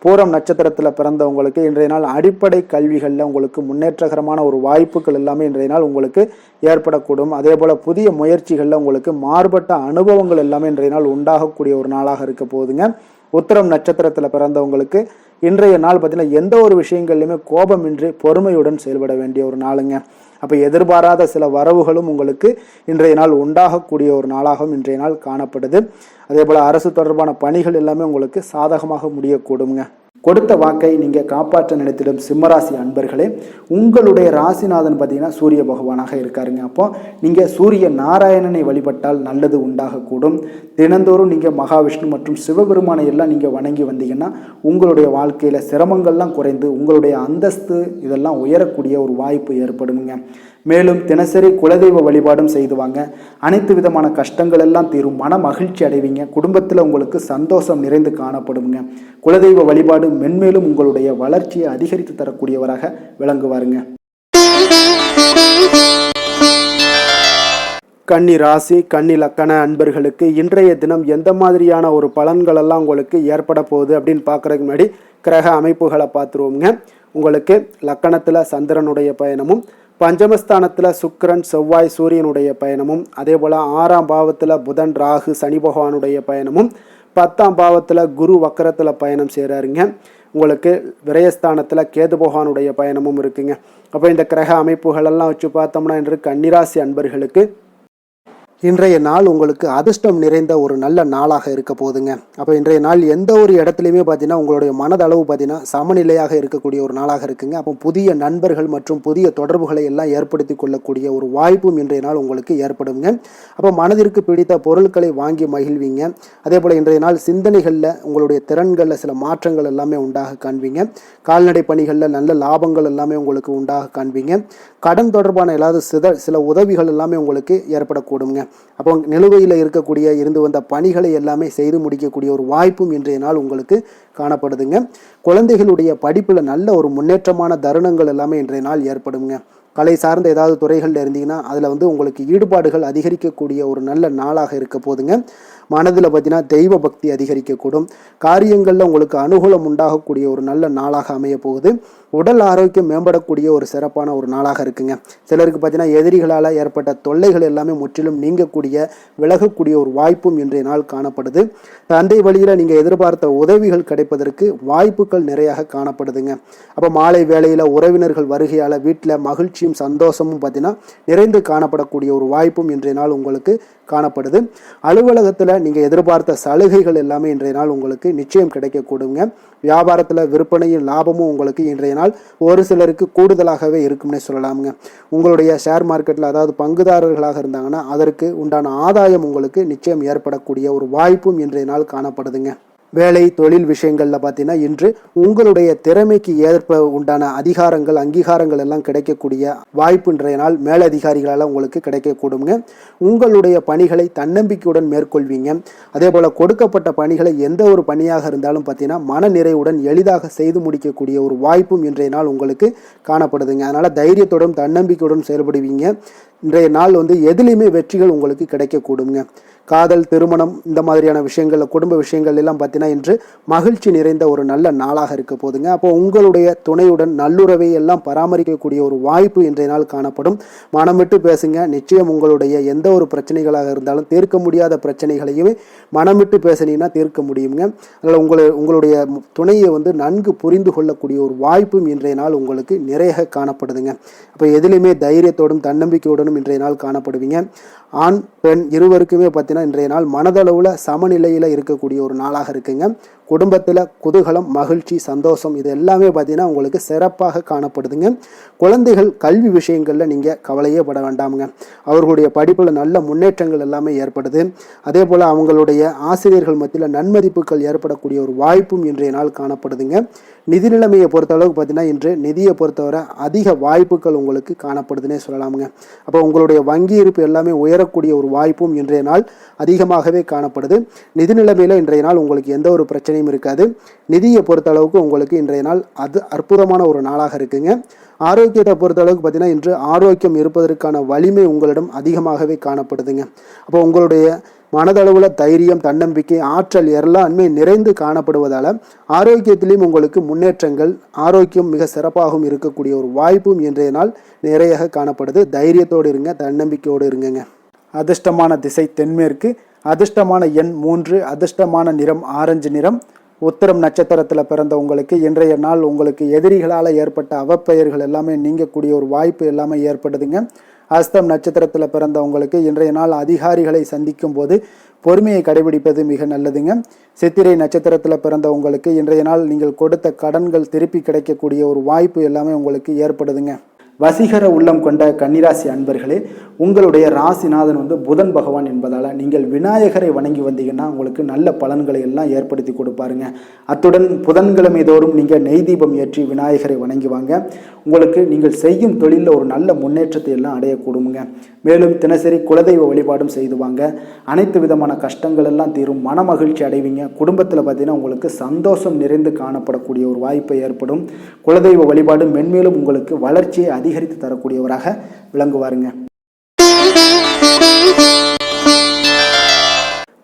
பூரம் நட்சத்திரத்தில் பிறந்தவங்களுக்கு இன்றைய நாள் அடிப்படை கல்விகளில் உங்களுக்கு முன்னேற்றகரமான ஒரு வாய்ப்புகள் எல்லாமே இன்றைய நாள் உங்களுக்கு ஏற்படக்கூடும். அதே போல் புதிய முயற்சிகளில் உங்களுக்கு மாறுபட்ட அனுபவங்கள் எல்லாமே இன்றைய நாள் உண்டாகக்கூடிய ஒரு நாளாக இருக்க போதுங்க. உத்திரம் நட்சத்திரத்தில் பிறந்தவங்களுக்கு இன்றைய நாள் பார்த்தீங்கன்னா எந்த ஒரு விஷயங்கள்லையுமே கோபமின்றி பொறுமையுடன் செயல்பட வேண்டிய ஒரு நாளுங்க. அப்போ எதிர்பாராத சில வரவுகளும் உங்களுக்கு இன்றைய நாள் உண்டாகக்கூடிய ஒரு நாளாகவும் இன்றைய நாள் காணப்படுது. அதே போல் அரசு தொடர்பான பணிகள் எல்லாமே உங்களுக்கு சாதகமாக முடியக்கூடுங்க. கொடுத்த வாக்கை நீங்கள் காப்பாற்ற நினைத்திடும் சிம்மராசி அன்பர்களே, உங்களுடைய ராசிநாதன் பார்த்தீங்கன்னா சூரிய பகவானாக இருக்காருங்க. அப்போ நீங்கள் சூரிய நாராயணனை வழிபட்டால் நல்லது உண்டாகக்கூடும். தினந்தோறும் நீங்கள் மகாவிஷ்ணு மற்றும் சிவபெருமானை எல்லாம் நீங்கள் வணங்கி வந்தீங்கன்னா உங்களுடைய வாழ்க்கையில் சிரமங்கள்லாம் குறைந்து உங்களுடைய அந்தஸ்து இதெல்லாம் உயரக்கூடிய ஒரு வாய்ப்பு ஏற்படுங்க. மேலும் தினசரி குலதெய்வ வழிபாடும் செய்துவாங்க. அனைத்து விதமான கஷ்டங்கள் எல்லாம் தீரும். மன மகிழ்ச்சி அடைவீங்க. குடும்பத்தில் உங்களுக்கு சந்தோஷம் நிறைந்து காணப்படுங்க. குலதெய்வ வழிபாடு மென்மேலும் உங்களுடைய வளர்ச்சியை அதிகரித்து தரக்கூடியவராக விளங்குவாருங்க. கன்னி ராசி கன்னி லக்கண அன்பர்களுக்கு இன்றைய தினம் எந்த மாதிரியான ஒரு பலன்கள் எல்லாம் உங்களுக்கு ஏற்பட போகுது அப்படின்னு பார்க்குறதுக்கு முன்னாடி கிரக அமைப்புகளை பார்த்துருவோங்க. உங்களுக்கு லக்கணத்தில் சந்திரனுடைய பயணமும், பஞ்சமஸ்தானத்தில் சுக்கிரன் செவ்வாய் சூரியனுடைய பயணமும், அதே போல் 6ஆம் பாவத்தில் புதன் ராகு சனி பகவானுடைய பயணமும், 10ஆம் பாவத்தில் குரு வக்கரத்தில் பயணம் செய்கிறாருங்க. உங்களுக்கு விரயஸ்தானத்தில் கேது பகவானுடைய பயணமும் இருக்குங்க. அப்போ இந்த கிரக அமைப்புகளெல்லாம் வச்சு பார்த்தோம்னா இன்று கன்னிராசி அன்பர்களுக்கு இன்றைய நாள் உங்களுக்கு அதிர்ஷ்டம் நிறைந்த ஒரு நல்ல நாளாக இருக்க போகுதுங்க. அப்போ இன்றைய நாள் எந்த ஒரு இடத்துலையுமே பார்த்தீங்கன்னா உங்களுடைய மனதளவு பார்த்தீங்கன்னா சமநிலையாக இருக்கக்கூடிய ஒரு நாளாக இருக்குங்க. அப்போ புதிய நண்பர்கள் மற்றும் புதிய தொடர்புகளை எல்லாம் ஏற்படுத்தி கொள்ளக்கூடிய ஒரு வாய்ப்பும் இன்றைய நாள் உங்களுக்கு ஏற்படுங்க. அப்போ மனதிற்கு பிடித்த பொருட்களை வாங்கி மகிழ்வீங்க. அதே போல் இன்றைய நாள் சிந்தனைகளில் உங்களுடைய திறன்களில் சில மாற்றங்கள் எல்லாமே உண்டாக காண்பீங்க. கால்நடை பணிகளில் நல்ல லாபங்கள் எல்லாமே உங்களுக்கு உண்டாக காண்பீங்க. கடன் தொடர்பான ஏதாவது சில உதவிகள் எல்லாமே உங்களுக்கு ஏற்படக்கூடுங்க. அப்போ நிலுவையில் இருந்து வந்த பணிகளை எல்லாமே செய்து முடிக்கக்கூடிய ஒரு வாய்ப்பும் இன்றைய நாள் உங்களுக்கு காணப்படுதுங்க. குழந்தைகளுடைய படிப்பில் நல்ல ஒரு முன்னேற்றமான தருணங்கள் எல்லாமே இன்றைய நாள் ஏற்படுங்க. கலை சார்ந்த ஏதாவது துறைகளில் இருந்தீங்கன்னா அதில் உங்களுக்கு ஈடுபாடுகள் அதிகரிக்கக்கூடிய ஒரு நல்ல நாளாக இருக்க போதுங்க. மனதில் பார்த்தீங்கன்னா தெய்வ பக்தி அதிகரிக்கக்கூடும். காரியங்களில் உங்களுக்கு அனுகூலம் உண்டாகக்கூடிய ஒரு நல்ல நாளாக அமைய போகுது. உடல் ஆரோக்கியம் மேம்படக்கூடிய ஒரு சிறப்பான ஒரு நாளாக இருக்குங்க. சிலருக்கு பார்த்தீங்கன்னா எதிரிகளால் ஏற்பட்ட தொல்லைகள் எல்லாமே முற்றிலும் நீங்கக்கூடிய விலகக்கூடிய ஒரு வாய்ப்பும் இன்றைய நாள் காணப்படுது. தந்தை வழியில் நீங்கள் எதிர்பார்த்த உதவிகள் கிடைப்பதற்கு வாய்ப்புகள் நிறையாக காணப்படுதுங்க. அப்போ மாலை வேளையில் உறவினர்கள் வருகையால் வீட்டில் மகிழ்ச்சியும் சந்தோஷமும் பார்த்தீங்கன்னா நிறைந்து காணப்படக்கூடிய ஒரு வாய்ப்பும் இன்றைய நாள் உங்களுக்கு காணப்படுது. அலுவலகத்தில் நீங்கள் எதிர்பார்த்த சலுகைகள் எல்லாமே இன்றைய நாள் உங்களுக்கு நிச்சயம் கிடைக்கக்கூடுங்க. வியாபாரத்தில் விற்பனையும் லாபமும் உங்களுக்கு இன்றைய நாள் ஒரு சிலருக்கு கூடுதலாகவே இருக்கும்னே சொல்லலாமுங்க. உங்களுடைய ஷேர் மார்க்கெட்டில் அதாவது பங்குதாரர்களாக இருந்தாங்கன்னா அதற்கு உண்டான ஆதாயம் உங்களுக்கு நிச்சயம் ஏற்படக்கூடிய ஒரு வாய்ப்பும் இன்றைய நாள் காணப்படுதுங்க. வேலை தொழில் விஷயங்களில் பார்த்தீங்கன்னா இன்று உங்களுடைய திறமைக்கு ஏற்ப உண்டான அதிகாரங்கள் அங்கீகாரங்கள் எல்லாம் கிடைக்கக்கூடிய வாய்ப்பு இன்றைய நாள் மேலதிகாரிகளால் உங்களுக்கு கிடைக்கக்கூடுங்க. உங்களுடைய பணிகளை தன்னம்பிக்கையுடன் மேற்கொள்வீங்க. அதே போல் கொடுக்கப்பட்ட பணிகளை எந்த ஒரு பணியாக இருந்தாலும் பார்த்தீங்கன்னா மன நிறைவுடன் எளிதாக செய்து முடிக்கக்கூடிய ஒரு வாய்ப்பும் இன்றைய நாள் உங்களுக்கு காணப்படுதுங்க. அதனால் தைரியத்துடன் தன்னம்பிக்கையுடன் செயல்படுவீங்க. இன்றைய நாள் எதுலேயுமே வெற்றிகள் உங்களுக்கு கிடைக்கக்கூடுங்க. காதல் திருமணம் இந்த மாதிரியான விஷயங்கள் குடும்ப விஷயங்கள் எல்லாம் பார்த்தீங்கன்னா இன்று மகிழ்ச்சி நிறைந்த ஒரு நல்ல நாளாக இருக்க போதுங்க. அப்போ உங்களுடைய துணையுடன் நல்லுறவை எல்லாம் பராமரிக்கக்கூடிய ஒரு வாய்ப்பு இன்றைய நாள் காணப்படும். மனம் விட்டு பேசுங்க. நிச்சயம் உங்களுடைய எந்த ஒரு பிரச்சனைகளாக இருந்தாலும் தீர்க்க முடியாத பிரச்சனைகளையுமே மனம் விட்டு பேசினீங்கன்னா தீர்க்க முடியுங்க. அதனால் உங்களுடைய துணையை நன்கு புரிந்து கொள்ளக்கூடிய ஒரு வாய்ப்பும் இன்றைய நாள் உங்களுக்கு நிறைய காணப்படுதுங்க. அப்போ எதிலுமே தைரியத்தோடும் தன்னம்பிக்கையுடனும் இன்றைய நாள் காணப்படுவீங்க. ஆண் பெண் இருவருக்குமே பார்த்தீங்கன்னா இன்றைய நாள் மனதளவில் சமநிலையில் இருக்கக்கூடிய ஒரு நாளாக இருக்குங்க. குடும்பத்தில் குதூகலம் மகிழ்ச்சி சந்தோஷம் இது எல்லாமே பார்த்தீங்கன்னா உங்களுக்கு சிறப்பாக காணப்படுதுங்க. குழந்தைகள் கல்வி விஷயங்களில் நீங்கள் கவலையே பட வேண்டாமுங்க. அவர்களுடைய படிப்பில் நல்ல முன்னேற்றங்கள் எல்லாமே ஏற்படுது. அதே போல் அவங்களுடைய ஆசிரியர்கள் மத்தியில் நன்மதிப்புகள் ஏற்படக்கூடிய ஒரு வாய்ப்பும் இன்றைய நாள் காணப்படுதுங்க. நிதி நிலைமையை பொறுத்தளவுக்கு பார்த்தீங்கன்னா இன்று நிதியை பொறுத்தவரை அதிக வாய்ப்புகள் உங்களுக்கு காணப்படுதுன்னே சொல்லலாமுங்க. அப்போ உங்களுடைய வங்கி இருப்பு எல்லாமே உயரக்கூடிய ஒரு வாய்ப்பும் இன்றைய நாள் அதிகமாகவே காணப்படுது. நிதி நிலைமையில் இன்றைய நாள் உங்களுக்கு எந்த ஒரு பிரச்சனையும் இருக்காது. நிதியை பொறுத்த அளவுக்கு உங்களுக்கு இன்றைய நாள் அது அற்புதமான ஒரு நாளாக இருக்குங்க. ஆரோக்கியத்தை பொறுத்த அளவுக்கு பார்த்தீங்கன்னா இன்று ஆரோக்கியம் இருப்பதற்கான வலிமை உங்களிடம் அதிகமாகவே காணப்படுதுங்க. அப்போ உங்களுடைய மனதளவில் தைரியம் தன்னம்பிக்கை ஆற்றல் எல்லாமே நிறைந்து காணப்படுவதால் ஆரோக்கியத்திலையும் உங்களுக்கு முன்னேற்றங்கள் ஆரோக்கியம் மிக சிறப்பாகவும் இருக்கக்கூடிய ஒரு வாய்ப்பும் இன்றைய நாள் நிறைய காணப்படுது. தைரியத்தோடு இருங்க, தன்னம்பிக்கையோடு இருங்க. அதிர்ஷ்டமான திசை தென்மேற்கு, அதிர்ஷ்டமான எண் 3, அதிர்ஷ்டமான நிறம் ஆரஞ்சு நிறம். உத்திரம் நட்சத்திரத்தில் பிறந்த உங்களுக்கு இன்றைய நாள் உங்களுக்கு எதிரிகளால் ஏற்பட்ட அவப்பெயர்கள் எல்லாமே நீங்கக்கூடிய ஒரு வாய்ப்பு எல்லாமே ஏற்படுதுங்க. அஸ்தம் நட்சத்திரத்தில் பிறந்த உங்களுக்கு இன்றைய நாள் அதிகாரிகளை சந்திக்கும் போது பொறுமையை கடைபிடிப்பது மிக நல்லதுங்க. சித்திரை நட்சத்திரத்தில் பிறந்த உங்களுக்கு இன்றைய நாள் நீங்கள் கொடுத்த கடன்கள் திருப்பி கிடைக்கக்கூடிய ஒரு வாய்ப்பு எல்லாமே உங்களுக்கு ஏற்படுதுங்க. வசீகர உள்ளம் கொண்ட கன்னிராசி அன்பர்களே, உங்களுடைய ராசிநாதன் புதன் பகவான் என்பதால் நீங்கள் விநாயகரை வணங்கி வந்தீங்கன்னா உங்களுக்கு நல்ல பலன்களை எல்லாம் ஏற்படுத்தி கொடுப்பாருங்க. அத்துடன் புதன்கிழமை தோறும் நீங்கள் நெய் தீபம் ஏற்றி விநாயகரை வணங்கி வாங்க. உங்களுக்கு நீங்கள் செய்யும் தொழிலில் ஒரு நல்ல முன்னேற்றத்தை எல்லாம் அடையக்கூடுங்க. மேலும் தினசரி குலதெய்வ வழிபாடும் செய்து வாங்க. அனைத்து விதமான கஷ்டங்கள் எல்லாம் தீரும், மன மகிழ்ச்சி அடைவீங்க. குடும்பத்தில் பார்த்தீங்கன்னா உங்களுக்கு சந்தோஷம் நிறைந்து காணப்படக்கூடிய ஒரு வாய்ப்பு ஏற்படும். குலதெய்வ வழிபாடு மென்மேலும் உங்களுக்கு வளர்ச்சியை அதிகரித்து தரக்கூடியவராக விளங்குவாருங்க.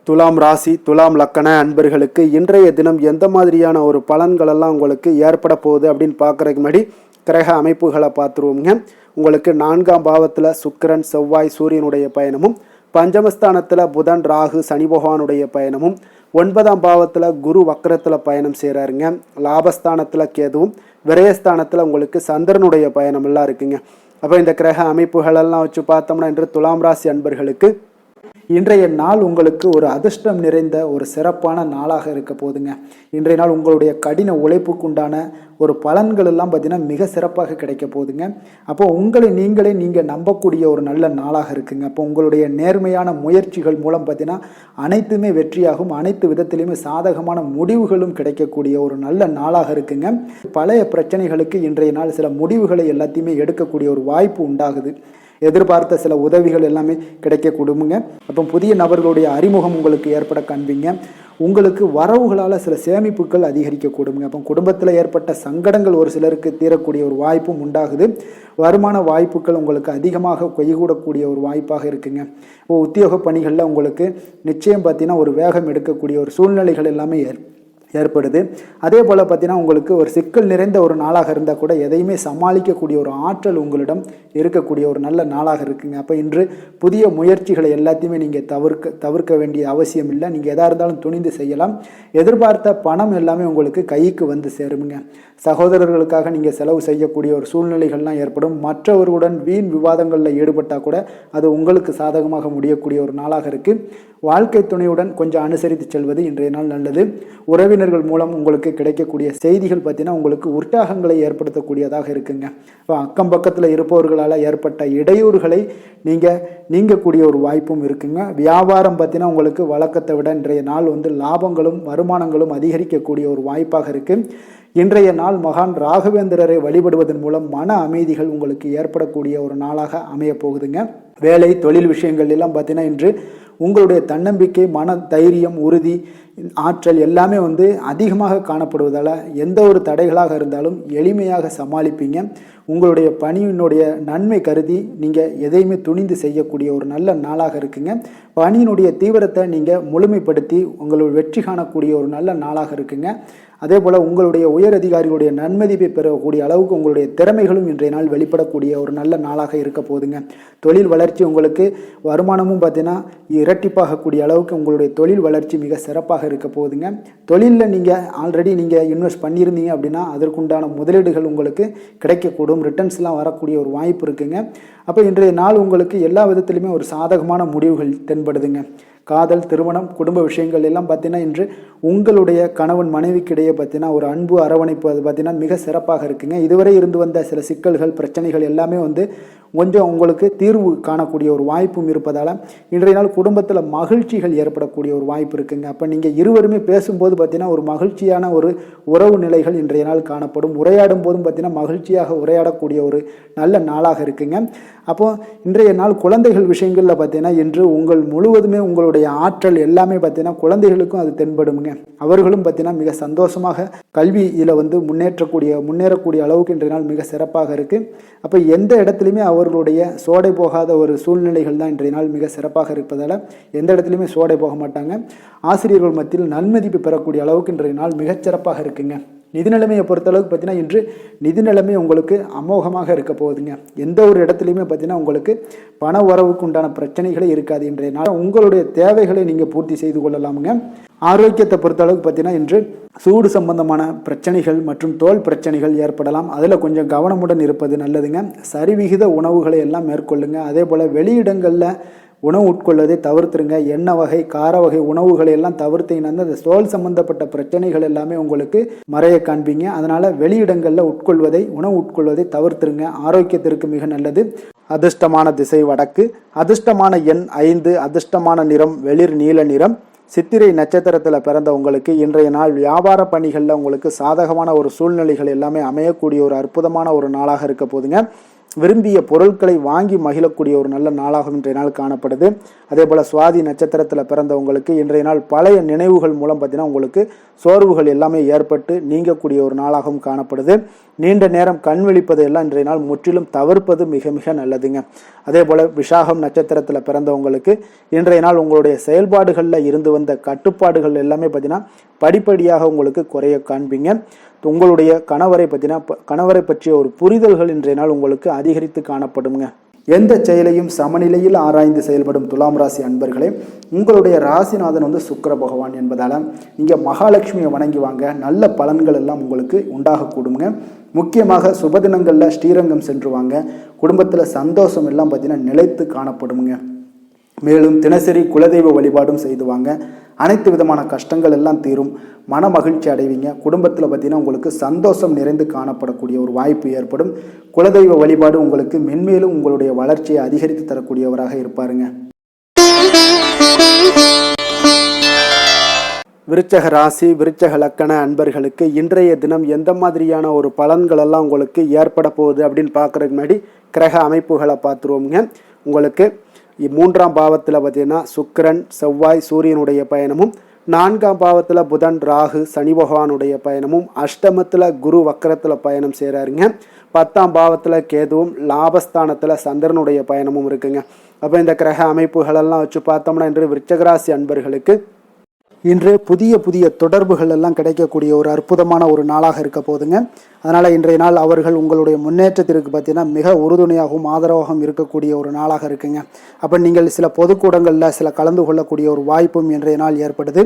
துலாம் ராசி துலாம் லக்கண அன்பர்களுக்கு இன்றைய தினம் எந்த மாதிரியான ஒரு பலன்கள் எல்லாம் உங்களுக்கு ஏற்பட போகுது அப்படின்னு பார்க்குறதுக்கு முன்னாடி கிரக அமைப்புகளை பார்த்துருவோங்க. உங்களுக்கு 4ஆம் பாவத்தில் சுக்கிரன் செவ்வாய் சூரியனுடைய பயணமும், பஞ்சமஸ்தானத்தில் புதன் ராகு சனி பகவானுடைய பயணமும், 9ஆம் பாவத்தில் குரு வக்கரத்தில் பயணம் செய்கிறாருங்க. லாபஸ்தானத்தில் கேதுவும், விரயஸ்தானத்தில் உங்களுக்கு சந்திரனுடைய பயணம் எல்லாம் இருக்குங்க. அப்போ இந்த கிரக அமைப்புகளெல்லாம் வச்சு பார்த்தோம்னா இன்று துலாம் ராசி அன்பர்களுக்கு இன்றைய நாள் உங்களுக்கு ஒரு அதிர்ஷ்டம் நிறைந்த ஒரு சிறப்பான நாளாக இருக்க போதுங்க. இன்றைய நாள் உங்களுடைய கடின உழைப்புக்குண்டான ஒரு பலன்கள் எல்லாம் பார்த்தீங்கன்னா மிக சிறப்பாக கிடைக்க போகுதுங்க. அப்போ உங்களை நீங்கள் நம்பக்கூடிய ஒரு நல்ல நாளாக இருக்குங்க. அப்போ உங்களுடைய நேர்மையான முயற்சிகள் மூலம் பார்த்தீங்கன்னா அனைத்துமே வெற்றியாகும், அனைத்து விதத்திலையுமே சாதகமான முடிவுகளும் கிடைக்கக்கூடிய ஒரு நல்ல நாளாக இருக்குங்க. பழைய பிரச்சனைகளுக்கு இன்றைய நாள் சில முடிவுகளை எல்லாத்தையுமே எடுக்கக்கூடிய ஒரு வாய்ப்பு உண்டாகுது. எதிர்பார்த்த சில உதவிகள் எல்லாமே கிடைக்க கொடுங்க. அப்போ புதிய நபர்களுடைய அறிமுகம் உங்களுக்கு ஏற்பட காண்பீங்க. உங்களுக்கு வரவுகளால் சில சேமிப்புகள் அதிகரிக்க கொடுங்க. அப்போ குடும்பத்தில் ஏற்பட்ட சங்கடங்கள் ஒரு சிலருக்கு தீரக்கூடிய ஒரு வாய்ப்பும் உண்டாகுது. வருமான வாய்ப்புகள் உங்களுக்கு அதிகமாக கைகூடக்கூடிய ஒரு வாய்ப்பாக இருக்குங்க. இப்போ உத்தியோக பணிகளில் உங்களுக்கு நிச்சயம் பார்த்தீங்கன்னா ஒரு வேகம் எடுக்கக்கூடிய ஒரு சூழ்நிலைகள் எல்லாமே ஏற்படுது. அதே போல் பார்த்தீங்கன்னா உங்களுக்கு ஒரு சிக்கல் நிறைந்த ஒரு நாளாக இருந்தால் கூட எதையுமே சமாளிக்கக்கூடிய ஒரு ஆற்றல் உங்களிடம் இருக்கக்கூடிய ஒரு நல்ல நாளாக இருக்குங்க. அப்போ இன்று புதிய முயற்சிகளை எல்லாத்தையுமே நீங்கள் தவிர்க்க வேண்டிய அவசியம் இல்லை. நீங்கள் எதாக இருந்தாலும் துணிந்து செய்யலாம். எதிர்பார்த்த பணம் எல்லாமே உங்களுக்கு கைக்கு வந்து சேருங்க. சகோதரர்களுக்காக நீங்கள் செலவு செய்யக்கூடிய ஒரு சூழ்நிலைகள்லாம் ஏற்படும். மற்றவர்களுடன் வீண் விவாதங்களில் ஈடுபட்டால் கூட அது உங்களுக்கு சாதகமாக முடியக்கூடிய ஒரு நாளாக இருக்குது. வாழ்க்கை துணையுடன் கொஞ்சம் அனுசரித்து செல்வது இன்றைய நாள் நல்லது. உறவினர்கள் மூலம் உங்களுக்கு கிடைக்கக்கூடிய செய்திகள் பார்த்தீங்கன்னா உங்களுக்கு உற்சாகங்களை ஏற்படுத்தக்கூடியதாக இருக்குங்க. இப்போ அக்கம் பக்கத்தில் இருப்பவர்களால் ஏற்பட்ட இடையூறுகளை நீங்கக்கூடிய ஒரு வாய்ப்பும் இருக்குங்க. வியாபாரம் பார்த்தீங்கன்னா உங்களுக்கு வழக்கத்தை விட இன்றைய நாள் லாபங்களும் வருமானங்களும் அதிகரிக்கக்கூடிய ஒரு வாய்ப்பாக இருக்குது. இன்றைய நாள் மகான் ராகவேந்திரரை வழிபடுவதன் மூலம் மன அமைதிகள் உங்களுக்கு ஏற்படக்கூடிய ஒரு நாளாக அமைய போகுதுங்க. வேலை தொழில் விஷயங்கள் எல்லாம் பார்த்தீங்கன்னா இன்று உங்களுடைய தன்னம்பிக்கை, மன தைரியம், உறுதி, ஆற்றல் எல்லாமே அதிகமாக காணப்படுவதால் எந்த ஒரு தடைகளாக இருந்தாலும் எளிமையாக சமாளிப்பீங்க. உங்களுடைய பணியினுடைய நன்மை கருதி நீங்கள் எதையுமே துணிந்து செய்யக்கூடிய ஒரு நல்ல நாளாக இருக்குங்க. பணியினுடைய தீவிரத்தை நீங்கள் முழுமைப்படுத்தி உங்களுடைய வெற்றி காணக்கூடிய ஒரு நல்ல நாளாக இருக்குங்க. அதே போல் உங்களுடைய உயர் அதிகாரிகளுடைய நன்மதிப்பை பெறக்கூடிய அளவுக்கு உங்களுடைய திறமைகளும் இன்றைய நாள் வெளிப்படக்கூடிய ஒரு நல்ல நாளாக இருக்க போதுங்க. தொழில் வளர்ச்சி உங்களுக்கு வருமானமும் பார்த்தீங்கன்னா இரட்டிப்பாகக்கூடிய அளவுக்கு உங்களுடைய தொழில் வளர்ச்சி மிக சிறப்பாக இருக்க போகுதுங்க. தொழிலில் நீங்கள் ஆல்ரெடி இன்வெஸ்ட் பண்ணியிருந்தீங்க அப்படின்னா அதற்குண்டான முதலீடுகள் உங்களுக்கு கிடைக்கக்கூடும். ரிட்டர்ன்ஸ்லாம் வரக்கூடிய ஒரு வாய்ப்பு இருக்குங்க. அப்போ இன்றைய நாள் உங்களுக்கு எல்லா விதத்திலுமே ஒரு சாதகமான முடிவுகள் தென்படுதுங்க. காதல், திருமணம், குடும்ப விஷயங்கள் எல்லாம் பார்த்தீங்கன்னா இன்று உங்களுடைய கணவன் மனைவிக்கிடையே பார்த்தீங்கன்னா ஒரு அன்பு அரவணைப்பு அது பார்த்தீங்கன்னா மிக சிறப்பாக இருக்குங்க. இதுவரை இருந்து வந்த சில சிக்கல்கள் பிரச்சனைகள் எல்லாமே கொஞ்சம் உங்களுக்கு தீர்வு காணக்கூடிய ஒரு வாய்ப்பும் இருப்பதால் இன்றைய நாள் குடும்பத்தில் மகிழ்ச்சிகள் ஏற்படக்கூடிய ஒரு வாய்ப்பு இருக்குங்க. அப்போ நீங்கள் இருவருமே பேசும்போது பார்த்தீங்கன்னா ஒரு மகிழ்ச்சியான ஒரு உறவு நிலைகள் இன்றைய நாள் காணப்படும். உரையாடும் போதும் பார்த்தீங்கன்னா மகிழ்ச்சியாக உரையாடக்கூடிய ஒரு நல்ல நாளாக இருக்குங்க. அப்போது இன்றைய நாள் குழந்தைகள் விஷயங்களில் பார்த்தீங்கன்னா இன்று முழுவதுமே உங்களுடைய ஆற்றல் எல்லாமே பார்த்தீங்கன்னா குழந்தைகளுக்கும் அது தென்படுங்க. அவர்களும் பார்த்தீங்கன்னா மிக சந்தோஷமாக கல்வியில் முன்னேறக்கூடிய அளவுக்கு இன்றைய நாள் மிக சிறப்பாக இருக்குது. அப்போ எந்த இடத்துலையுமே அவர்களுடைய சோடை போகாத ஒரு சூழ்நிலைகள் தான் இன்றைய நாள் மிக சிறப்பாக இருப்பதால் எந்த இடத்துலையுமே சோடை போக மாட்டாங்க. ஆசிரியர்கள் மத்தியில் நன்மதிப்பு பெறக்கூடிய அளவுக்கு இன்றைய நாள் மிகச்சிறப்பாக இருக்குங்க. நிதி நிலைமையை பொறுத்தளவுக்கு பார்த்தீங்கன்னா இன்று நிதி நிலைமை உங்களுக்கு அமோகமாக இருக்க போகுதுங்க. எந்த ஒரு இடத்துலையுமே பார்த்தீங்கன்னா உங்களுக்கு பண வரவுக்கு உண்டான பிரச்சனைகளே இருக்காது. இன்றைய நாள் உங்களுடைய தேவைகளை நீங்கள் பூர்த்தி செய்து கொள்ளலாமுங்க. ஆரோக்கியத்தை பொறுத்தளவுக்கு பார்த்தீங்கன்னா இன்று சூடு சம்பந்தமான பிரச்சனைகள் மற்றும் தோல் பிரச்சனைகள் ஏற்படலாம். அதில் கொஞ்சம் கவனமுடன் இருப்பது நல்லதுங்க. சரிவிகித உணவுகளை எல்லாம் மேற்கொள்ளுங்க. அதே போல் வெளியிடங்களில் உணவு உட்கொள்வதை தவிர்த்துருங்க. எண்ணெய் வகை, கார வகை உணவுகளை எல்லாம் தவிர்த்தீங்கன்னா அந்த தோல் சம்பந்தப்பட்ட பிரச்சனைகள் எல்லாமே உங்களுக்கு மறைய காண்பீங்க. அதனால் வெளியிடங்களில் உணவு உட்கொள்வதை தவிர்த்துருங்க. ஆரோக்கியத்திற்கு மிக நல்லது. அதிர்ஷ்டமான திசை வடக்கு, அதிர்ஷ்டமான எண் 5, அதிர்ஷ்டமான நிறம் வெளிர் நீல நிறம். சித்திரை நட்சத்திரத்தில் பிறந்த உங்களுக்கு இன்றைய நாள் வியாபார பணிகளில் உங்களுக்கு சாதகமான ஒரு சூழ்நிலைகள் எல்லாமே அமையக்கூடிய ஒரு அற்புதமான ஒரு நாளாக இருக்க போதுங்க. விரும்பிய பொருட்களை வாங்கி மகிழக்கூடிய ஒரு நல்ல நாளாகவும் இன்றைய நாள் காணப்படுது. அதே போல் சுவாதி நட்சத்திரத்தில் பிறந்தவங்களுக்கு இன்றைய நாள் பழைய நினைவுகள் மூலம் பார்த்தீங்கன்னா உங்களுக்கு சோர்வுகள் எல்லாமே ஏற்பட்டு நீங்கக்கூடிய ஒரு நாளாகவும் காணப்படுது. நீண்ட நேரம் கண் விழிப்பது எல்லாம் இன்றைய நாள் முற்றிலும் தவிர்ப்பது மிக மிக நல்லதுங்க. அதே போல் விசாகம் நட்சத்திரத்தில் பிறந்தவங்களுக்கு இன்றைய நாள் உங்களுடைய செயல்பாடுகளில் இருந்து வந்த கட்டுப்பாடுகள் எல்லாமே பார்த்தீங்கன்னா படிப்படியாக உங்களுக்கு குறைய காண்பீங்க. உங்களுடைய கணவரை பற்றிய ஒரு புரிதல்கள் இன்றைய நாள் உங்களுக்கு அதிகரித்து காணப்படுங்க. எந்த செயலையும் சமநிலையில் ஆராய்ந்து செயல்படும் துலாம் ராசி அன்பர்களே, உங்களுடைய ராசிநாதன் வந்து சுக்கிர பகவான் என்பதால் நீங்கள் மகாலட்சுமியை வணங்கி வாங்க, நல்ல பலன்கள் எல்லாம் உங்களுக்கு உண்டாகக்கூடுங்க. முக்கியமாக சுபதினங்களில் ஸ்ரீரங்கம் சென்று வாங்க, குடும்பத்தில் சந்தோஷம் எல்லாம் பார்த்தீங்கன்னா நிலைத்து காணப்படுங்க. மேலும் தினசரி குலதெய்வ வழிபாடும் செய்து வாங்க, அனைத்து விதமான கஷ்டங்கள் எல்லாம் தீரும், மன மகிழ்ச்சி அடைவீங்க. குடும்பத்தில் பார்த்தீங்கன்னா உங்களுக்கு சந்தோஷம் நிறைந்து காணப்படக்கூடிய ஒரு வாய்ப்பு ஏற்படும். குலதெய்வ வழிபாடு உங்களுக்கு மென்மேலும் உங்களுடைய வளர்ச்சியை அதிகரித்து தரக்கூடியவராக இருப்பாருங்க. விருச்சக ராசி விருச்சக லக்கண அன்பர்களுக்கு இன்றைய தினம் எந்த மாதிரியான ஒரு பலன்கள் எல்லாம் உங்களுக்கு ஏற்பட போகுது அப்படின்னு பார்க்குறதுக்கு முன்னாடி கிரக அமைப்புகளை பார்த்துருவோங்க. உங்களுக்கு 3ஆம் பாவத்தில் பார்த்தீங்கன்னா சுக்கிரன் செவ்வாய் சூரியனுடைய பயணமும், 4ஆம் பாவத்தில் புதன் ராகு சனி பகவானுடைய பயணமும், அஷ்டமத்தில் குரு வக்கரத்தில் பயணம் செய்கிறாருங்க. 10ஆம் பாவத்தில் கேதுவும், லாபஸ்தானத்தில் சந்திரனுடைய பயணமும் இருக்குங்க. அப்போ இந்த கிரக அமைப்புகளெல்லாம் வச்சு பார்த்தோம்னா இன்று விருச்சகராசி அன்பர்களுக்கு இன்று புதிய தொடர்புகள் எல்லாம் கிடைக்கக்கூடிய ஒரு அற்புதமான ஒரு நாளாக இருக்க போதுங்க. அதனால் இன்றைய நாள் அவர்கள் உங்களுடைய முன்னேற்றத்திற்கு பார்த்தீங்கன்னா மிக உறுதுணையாகவும் ஆதரவாகவும் இருக்கக்கூடிய ஒரு நாளாக இருக்குங்க. அப்போ நீங்கள் சில பொதுக்கூடங்களில் சில கலந்து கொள்ளக்கூடிய ஒரு வாய்ப்பும் இன்றைய நாள் ஏற்படுது.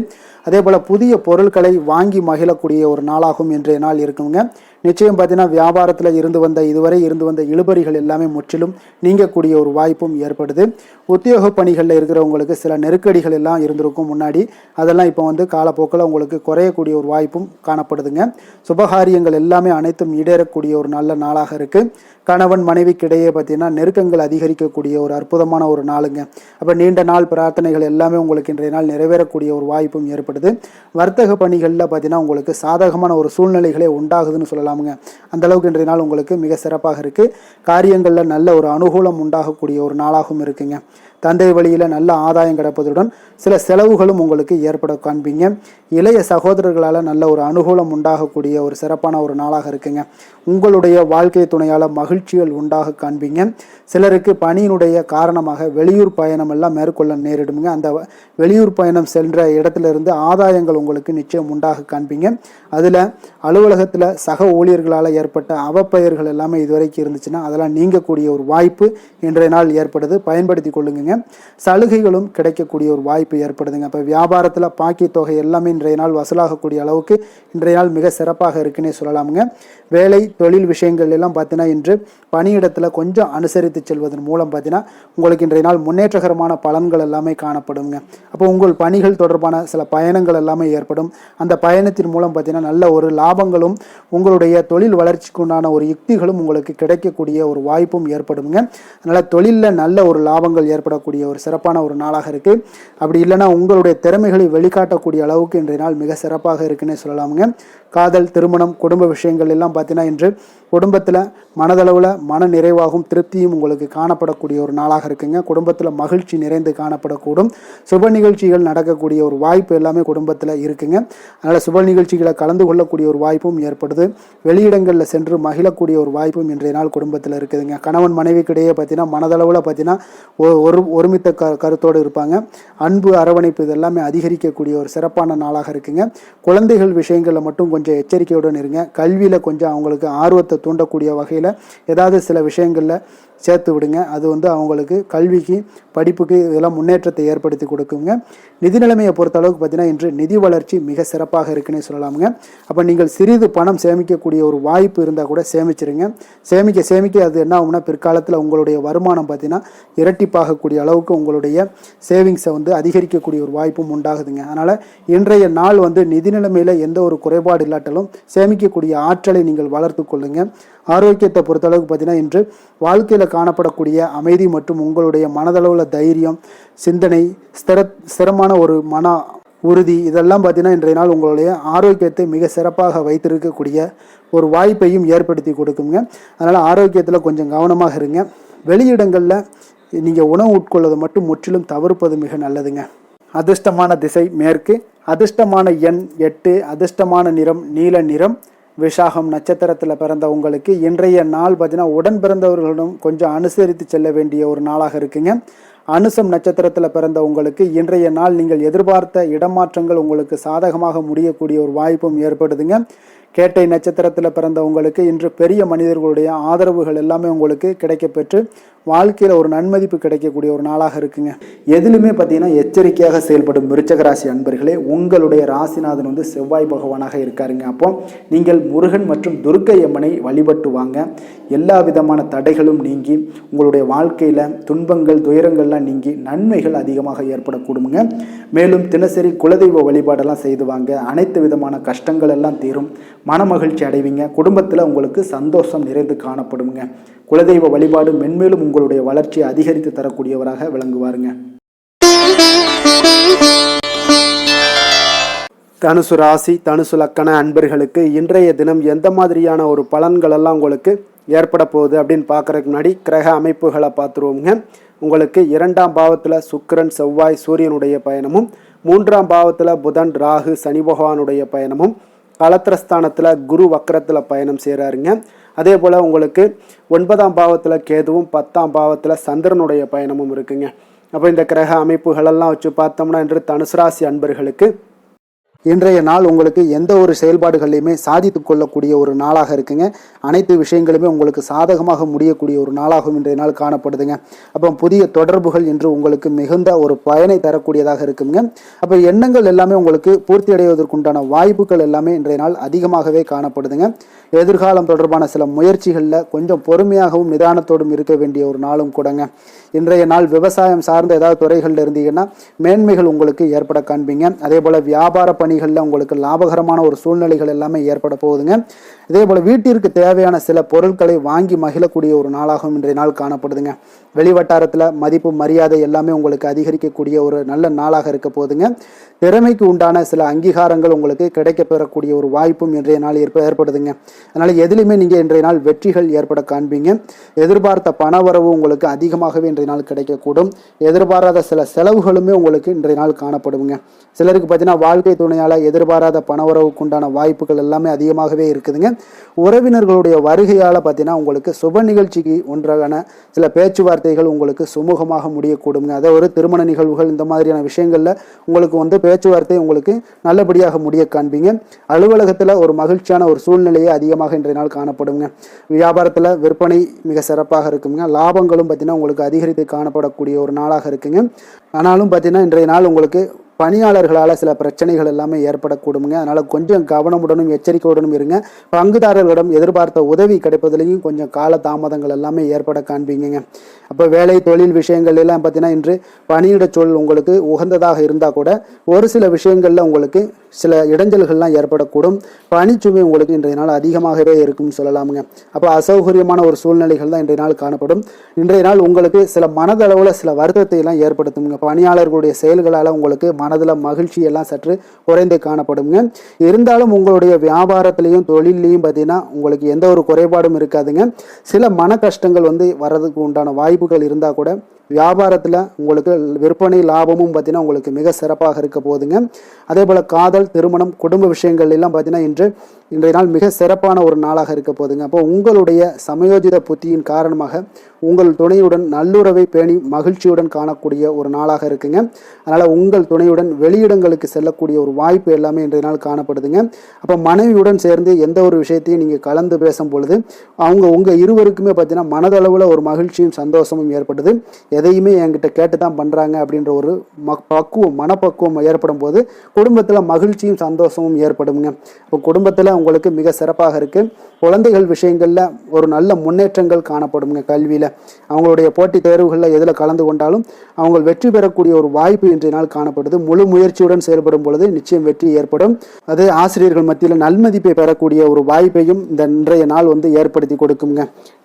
அதே போல் புதிய பொருட்களை வாங்கி மகிழக்கூடிய ஒரு நாளாகவும் இன்றைய நாள் இருக்குங்க. நிச்சயம் பார்த்தீங்கன்னா வியாபாரத்தில் இதுவரை இருந்து வந்த இழுபறிகள் எல்லாமே முற்றிலும் நீங்கக்கூடிய ஒரு வாய்ப்பும் ஏற்படுது. உத்தியோக பணிகளில் இருக்கிறவங்களுக்கு சில நெருக்கடிகள் எல்லாம் இருந்திருக்கும் முன்னாடி, அதெல்லாம் இப்போ வந்து காலப்போக்கில் உங்களுக்கு குறையக்கூடிய ஒரு வாய்ப்பும் காணப்படுதுங்க. சுபகாரியங்கள் எல்லாமே அனைத்தும் ஈடேறக்கூடிய ஒரு நல்ல நாளாக இருக்குது. கணவன் மனைவிக்கிடையே பார்த்தீங்கன்னா நெருக்கங்கள் அதிகரிக்கக்கூடிய ஒரு அற்புதமான ஒரு நாளுங்க. அப்போ நீண்ட நாள் பிரார்த்தனைகள் எல்லாமே உங்களுக்கு இன்றைய நாள் நிறைவேறக்கூடிய ஒரு வாய்ப்பும் ஏற்படுது. வர்த்தக பணிகளில் பார்த்தீங்கன்னா உங்களுக்கு சாதகமான ஒரு சூழ்நிலைகளே உண்டாகுதுன்னு சொல்லலாமுங்க. அந்த அளவுக்கு இன்றைய நாள் உங்களுக்கு மிக சிறப்பாக இருக்குது. காரியங்களில் நல்ல ஒரு அனுகூலம் உண்டாகக்கூடிய ஒரு நாளாகவும் இருக்குங்க. தந்தை வழியில் நல்ல ஆதாயம் கிடைப்பதுடன் சில செலவுகளும் உங்களுக்கு ஏற்பட காண்பீங்க. இளைய சகோதரர்களால் நல்ல ஒரு அனுகூலம் உண்டாகக்கூடிய ஒரு சிறப்பான ஒரு நாளாக இருக்குங்க. உங்களுடைய வாழ்க்கை துணையால் மகிழ்ச்சிகள் உண்டாக காண்பீங்க. சிலருக்கு பணியினுடைய காரணமாக வெளியூர் பயணம் எல்லாம் மேற்கொள்ள நேரிடுங்க. அந்த வெளியூர் பயணம் சென்ற இடத்துல இருந்து ஆதாயங்கள் உங்களுக்கு நிச்சயம் உண்டாக காண்பீங்க. அதில் அலுவலகத்தில் சக ஊழியர்களால் ஏற்பட்ட அவப்பெயர்கள் எல்லாமே இதுவரைக்கும் இருந்துச்சுன்னா அதெல்லாம் நீங்கக்கூடிய ஒரு வாய்ப்பு இன்றைய நாள் ஏற்படுது. பயன்படுத்தி கொள்ளுங்க. சலுகைகளும் கிடைக்கக்கூடிய ஒரு வாய்ப்பு ஏற்படுதுங்க. இப்போ வியாபாரத்தில் பாக்கி தொகை எல்லாமே இன்றைய நாள் வசூலாகக்கூடிய அளவுக்கு இன்றைய நாள் மிக சிறப்பாக இருக்குன்னே சொல்லலாமுங்க. வேலை தொழில் விஷயங்கள் எல்லாம் பார்த்தீங்கன்னா இன்று பணியிடத்தில் கொஞ்சம் அனுசரித்து செல்வதன் மூலம் பார்த்தீங்கன்னா உங்களுக்கு இன்றைய நாள் முன்னேற்றகரமான பலன்கள் எல்லாமே காணப்படுங்க. அப்போ உங்கள் பணிகள் தொடர்பான சில பயணங்கள் எல்லாமே ஏற்படும். அந்த பயணத்தின் மூலம் பார்த்தீங்கன்னா நல்ல ஒரு லாபங்களும் உங்களுடைய தொழில் வளர்ச்சிக்கு உண்டான ஒரு யுக்திகளும் உங்களுக்கு கிடைக்கக்கூடிய ஒரு வாய்ப்பும் ஏற்படுங்க. அதனால் தொழிலில் நல்ல ஒரு லாபங்கள் ஏற்படக்கூடிய ஒரு சிறப்பான ஒரு நாளாக இருக்குது. அப்படி இல்லைன்னா உங்களுடைய திறமைகளை வெளிக்காட்டக்கூடிய அளவுக்கு இன்றைய நாள் மிக சிறப்பாக இருக்குன்னே சொல்லலாமுங்க. காதல் திருமணம் குடும்ப விஷயங்கள் எல்லாம் பார்த்தீங்கன்னா இன்று குடும்பத்தில் மனதளவில் மன நிறைவாகவும் திருப்தியும் உங்களுக்கு காணப்படக்கூடிய ஒரு நாளாக இருக்குங்க. குடும்பத்தில் மகிழ்ச்சி நிறைந்து காணப்படக்கூடும். சுப நிகழ்ச்சிகள் நடக்கக்கூடிய ஒரு வாய்ப்பு எல்லாமே குடும்பத்தில் இருக்குங்க. அதனால் சுப நிகழ்ச்சிகளை கலந்து கொள்ளக்கூடிய ஒரு வாய்ப்பும் ஏற்படுது. வெளியிடங்களில் சென்று மகிழக்கூடிய ஒரு வாய்ப்பும் இன்றைய நாள் குடும்பத்தில் இருக்குதுங்க. கணவன் மனைவிக்கிடையே பார்த்தீங்கன்னா மனதளவில் பார்த்தீங்கன்னா ஒருமித்த கருத்தோடு இருப்பாங்க. அன்பு அரவணைப்பு இதெல்லாமே அதிகரிக்கக்கூடிய ஒரு சிறப்பான நாளாக இருக்குங்க. குழந்தைகள் விஷயங்களில் மட்டும் கொஞ்சம் எச்சரிக்கையுடன் இருங்க. கல்வியில் கொஞ்சம் அவங்களுக்கு ஆர்வத்தை தூண்டக்கூடிய வகையில் ஏதாவது சில விஷயங்களில் சேர்த்து விடுங்க. அது வந்து அவங்களுக்கு கல்விக்கு படிப்புக்கு இதெல்லாம் முன்னேற்றத்தை ஏற்படுத்தி கொடுக்குங்க. நிதி நிலைமையை பொறுத்த அளவுக்கு பார்த்தீங்கன்னா இன்று நிதி வளர்ச்சி மிக சிறப்பாக இருக்குன்னே சொல்லலாமுங்க. அப்போ நீங்கள் சிறிது பணம் சேமிக்கக்கூடிய ஒரு வாய்ப்பு இருந்தால் கூட சேமிச்சிருங்க. சேமிக்க அது என்ன ஆகும்னா பிற்காலத்தில் உங்களுடைய வருமானம் பார்த்தீங்கன்னா இரட்டிப்பாகக்கூடிய அளவுக்கு உங்களுடைய சேவிங்ஸை வந்து அதிகரிக்கக்கூடிய ஒரு வாய்ப்பும் உண்டாகுதுங்க. அதனால் இன்றைய நாள் வந்து நிதி நிலைமையில் எந்த ஒரு குறைபாடு இல்லாட்டாலும் சேமிக்கக்கூடிய ஆற்றலை நீங்கள் வளர்த்து கொள்ளுங்க. ஆரோக்கியத்தை பொறுத்தளவுக்கு பார்த்தீங்கன்னா இன்று வாழ்க்கையில் காணப்படக்கூடிய அமைதி மற்றும் உங்களுடைய மனதளவில் தைரியம் சிந்தனை ஸ்திரமான ஒரு மன உறுதி இதெல்லாம் பார்த்தீங்கன்னா இன்றைய நாள் உங்களுடைய ஆரோக்கியத்தை மிக சிறப்பாக வைத்திருக்கக்கூடிய ஒரு வாய்ப்பையும் ஏற்படுத்தி கொடுக்குங்க. அதனால் ஆரோக்கியத்தில் கொஞ்சம் கவனமாக இருங்க. வெளியிடங்களில் நீங்கள் உணவு உட்கொள்வதை மட்டும் முற்றிலும் தவிர்ப்பது மிக நல்லதுங்க. அதிர்ஷ்டமான திசை மேற்கு, அதிர்ஷ்டமான எண் 8, அதிர்ஷ்டமான நிறம் நீல நிறம். விசாகம் நட்சத்திரத்தில் பிறந்த உங்களுக்கு இன்றைய நாள் பார்த்தீங்கன்னா உடன் பிறந்தவர்களிடம் கொஞ்சம் அனுசரித்து செல்ல வேண்டிய ஒரு நாளாக இருக்குங்க. அனுசம் நட்சத்திரத்தில் பிறந்த உங்களுக்கு இன்றைய நாள் நீங்கள் எதிர்பார்த்த இடமாற்றங்கள் உங்களுக்கு சாதகமாக முடியக்கூடிய ஒரு வாய்ப்பும் ஏற்படுதுங்க. கேட்டை நட்சத்திரத்தில் பிறந்த உங்களுக்கு இன்று பெரிய மனிதர்களுடைய ஆதரவுகள் எல்லாமே உங்களுக்கு கிடைக்கப்பெற்று வாழ்க்கையில் ஒரு நன்மதிப்பு கிடைக்கக்கூடிய ஒரு நாளாக இருக்குங்க. எதிலுமே பார்த்தீங்கன்னா எச்சரிக்கையாக செயல்படும் விருச்சக ராசி அன்பர்களே, உங்களுடைய ராசிநாதன் வந்து செவ்வாய் பகவானாக இருக்காருங்க. அப்போ நீங்கள் முருகன் மற்றும் துர்க்கை அம்மனை வழிபட்டு வாங்க. எல்லா விதமான தடைகளும் நீங்கி உங்களுடைய வாழ்க்கையில் துன்பங்கள் துயரங்கள்லாம் நீங்கி நன்மைகள் அதிகமாக ஏற்படக்கூடுங்க. மேலும் தினசரி குலதெய்வ வழிபாடெல்லாம் செய்து வாங்க. அனைத்து விதமான கஷ்டங்கள் எல்லாம் தீரும். மன மகிழ்ச்சி அடைவீங்க. குடும்பத்தில் உங்களுக்கு சந்தோஷம் நிறைந்து காணப்படுங்க. குலதெய்வ வழிபாடு மென்மேலும் உங்களுடைய வளர்ச்சியை அதிகரித்து தரக்கூடியவராக விளங்குவாருங்க. தனுசு ராசி தனுசு லக்கண அன்பர்களுக்கு இன்றைய தினம் எந்த மாதிரியான ஒரு பலன்கள் எல்லாம் உங்களுக்கு ஏற்பட போகுது அப்படின்னு பார்க்கறதுக்கு முன்னாடி கிரக அமைப்புகளை பார்த்துருவோங்க. உங்களுக்கு 2ஆம் பாவத்தில் சுக்கிரன் செவ்வாய் சூரியனுடைய பயணமும், 3ஆம் பாவத்தில் புதன் ராகு சனி பகவானுடைய பயணமும், கலத்திரஸ்தானத்தில் குரு வக்கரத்தில் பயணம் செய்கிறாருங்க. அதே போல் உங்களுக்கு 9ஆம் பாவத்தில் கேதுவும் 10ஆம் பாவத்தில் சந்திரனுடைய பயணமும் இருக்குங்க. அப்போ இந்த கிரக அமைப்புகளெல்லாம் வச்சு பார்த்தோம்னா இன்று தனுசு ராசி அன்பர்களுக்கு இன்றைய நாள் உங்களுக்கு எந்த ஒரு செயல்பாடுகளையுமே சாதித்து கொள்ளக்கூடிய ஒரு நாளாக இருக்குங்க. அனைத்து விஷயங்களுமே உங்களுக்கு சாதகமாக முடியக்கூடிய ஒரு நாளாகவும் இன்றைய நாள் காணப்படுதுங்க. அப்போ புதிய தொடர்புகள் இன்று உங்களுக்கு மிகுந்த ஒரு பயனை தரக்கூடியதாக இருக்குங்க. அப்போ எண்ணங்கள் எல்லாமே உங்களுக்கு பூர்த்தி அடைவதற்குண்டான வாய்ப்புகள் எல்லாமே இன்றைய நாள் அதிகமாகவே காணப்படுதுங்க. எதிர்காலம் தொடர்பான சில முயற்சிகளில் கொஞ்சம் பொறுமையாகவும் நிதானத்தோடும் இருக்க வேண்டிய ஒரு நாளும் கூடங்க. இன்றைய நாள் விவசாயம் சார்ந்த ஏதாவது துறைகளில் இருந்தீங்கன்னா மேன்மைகள் உங்களுக்கு ஏற்பட காண்பீங்க. அதே போல் வியாபார பணிகளில் உங்களுக்கு லாபகரமான ஒரு சூழ்நிலைகள் எல்லாமே ஏற்பட போகுதுங்க. இதே போல் வீட்டிற்கு தேவையான சில பொருட்களை வாங்கி மகிழக்கூடிய ஒரு நாளாகவும் இன்றைய நாள் காணப்படுதுங்க. வெளிவட்டாரத்தில் மதிப்பு மரியாதை எல்லாமே உங்களுக்கு அதிகரிக்கக்கூடிய ஒரு நல்ல நாளாக இருக்க போகுதுங்க. திறமைக்கு உண்டான சில அங்கீகாரங்கள் உங்களுக்கு கிடைக்கப்பெறக்கூடிய ஒரு வாய்ப்பும் இன்றைய நாள் ஏற்படுதுங்க. அதனால் எதிலுமே நீங்கள் இன்றைய நாள் வெற்றிகள் ஏற்பட காண்பீங்க. எதிர்பார்த்த பணவரவு உங்களுக்கு அதிகமாகவே இன்றைய நாள் கிடைக்கக்கூடும். எதிர்பாராத சில செலவுகளுமே உங்களுக்கு இன்றைய நாள் காணப்படுங்க. சிலருக்கு பார்த்தீங்கன்னா வாழ்க்கை துணையால் எதிர்பாராத பணவரவுக்கு உண்டான வாய்ப்புகள் எல்லாமே அதிகமாகவே இருக்குதுங்க. உறவினர்களுடைய வருகையால் பார்த்தீங்கன்னா உங்களுக்கு சுப நிகழ்ச்சிக்கு ஒன்றான சில பேச்சுவார்த்தைகள் உங்களுக்கு சுமூகமாக முடியக்கூடுங்க. அதை ஒரு திருமண நிகழ்வுகள் இந்த மாதிரியான விஷயங்களில் உங்களுக்கு வந்து பேச்சுவார்த்தை உங்களுக்கு நல்லபடியாக முடிய காண்பீங்க. அலுவலகத்தில் ஒரு மகிழ்ச்சியான ஒரு சூழ்நிலையே அதிகமாக இன்றைய நாள் காணப்படுங்க. வியாபாரத்தில் விற்பனை மிக சிறப்பாக இருக்குங்க. லாபங்களும் பார்த்தீங்கன்னா உங்களுக்கு அதிகரித்து காணப்படக்கூடிய ஒரு நாளாக இருக்குங்க. ஆனாலும் பார்த்தீங்கன்னா இன்றைய நாள் உங்களுக்கு பணியாளர்களால் சில பிரச்சனைகள் எல்லாமே ஏற்படக்கூடுங்க. அதனால் கொஞ்சம் கவனமுடனும் எச்சரிக்கையுடனும் இருங்க. பங்குதாரர்களிடம் எதிர்பார்த்த உதவி கிடைப்பதிலையும் கொஞ்சம் கால தாமதங்கள் எல்லாமே ஏற்பட காண்பீங்க. அப்போ வேலை தொழில் விஷயங்கள் எல்லாம் பார்த்தீங்கன்னா இன்று பணியிட சூழல் உங்களுக்கு உகந்ததாக இருந்தால் கூட ஒரு சில விஷயங்களில் உங்களுக்கு சில இடைஞ்சல்கள்லாம் ஏற்படக்கூடும். பணிச்சுமை உங்களுக்கு இன்றைய நாள் அதிகமாகவே இருக்கும்னு சொல்லலாமுங்க. அப்போ அசௌகரியமான ஒரு சூழ்நிலைகள் தான் இன்றைய நாள் காணப்படும். இன்றைய நாள் உங்களுக்கு சில மனதளவில் சில வருத்தத்தை எல்லாம் ஏற்படுத்துங்க. பணியாளர்களுடைய செயல்களால் உங்களுக்கு மனதில் மகிழ்ச்சி எல்லாம் சற்று குறைந்து காணப்படுங்க. இருந்தாலும் உங்களுடைய வியாபாரத்திலையும் தொழிலையும் பார்த்தீங்கன்னா உங்களுக்கு எந்த ஒரு குறைபாடும் இருக்காதுங்க. சில மன கஷ்டங்கள் வந்து வர்றதுக்கு உண்டான வாய்ப்புகள் இருந்தால் கூட வியாபாரத்தில் உங்களுக்கு விற்பனை லாபமும் பார்த்தீங்கன்னா உங்களுக்கு மிக சிறப்பாக இருக்க போகுதுங்க. அதே போல் காதல் திருமணம் குடும்ப விஷயங்கள் எல்லாம் பார்த்தீங்கன்னா இன்றைய நாள் மிக சிறப்பான ஒரு நாளாக இருக்க போகுதுங்க. அப்போ உங்களுடைய சமயோஜித புத்தியின் காரணமாக உங்கள் துணையுடன் நல்லுறவை பேணி மகிழ்ச்சியுடன் காணக்கூடிய ஒரு நாளாக இருக்குங்க. அதனால் உங்கள் துணையுடன் வெளியிடங்களுக்கு செல்லக்கூடிய ஒரு வாய்ப்பு எல்லாமே இன்றைய நாள் காணப்படுதுங்க. அப்போ மனைவியுடன் சேர்ந்து எந்த ஒரு விஷயத்தையும் நீங்கள் கலந்து பேசும் பொழுது உங்கள் இருவருக்குமே பார்த்தீங்கன்னா மனதளவில் ஒரு மகிழ்ச்சியும் சந்தோஷமும் ஏற்படுது. எதையுமே என்கிட்ட கேட்டு தான் பண்ணுறாங்க அப்படின்ற ஒரு மனப்பக்குவம் ஏற்படும் போது குடும்பத்தில் மகிழ்ச்சியும் சந்தோஷமும் ஏற்படுங்க. இப்போ குடும்பத்தில் உங்களுக்கு மிக சிறப்பாக இருக்குது. குழந்தைகள் விஷயங்களில் ஒரு நல்ல முன்னேற்றங்கள் காணப்படுங்க. கல்வியில் அவங்களுடைய போட்டித் தேர்வுகளில் எதில் கலந்து கொண்டாலும் அவங்க வெற்றி பெறக்கூடிய ஒரு வாய்ப்பு இன்றைய நாள் காணப்படுது. முழு முயற்சியுடன் செயல்படும் பொழுது நிச்சயம் வெற்றி ஏற்படும். அது ஆசிரியர்கள் மத்தியில் நல்மதிப்பை பெறக்கூடிய ஒரு வாய்ப்பையும் இந்த இன்றைய நாள் வந்து ஏற்படுத்தி கொடுக்குங்க.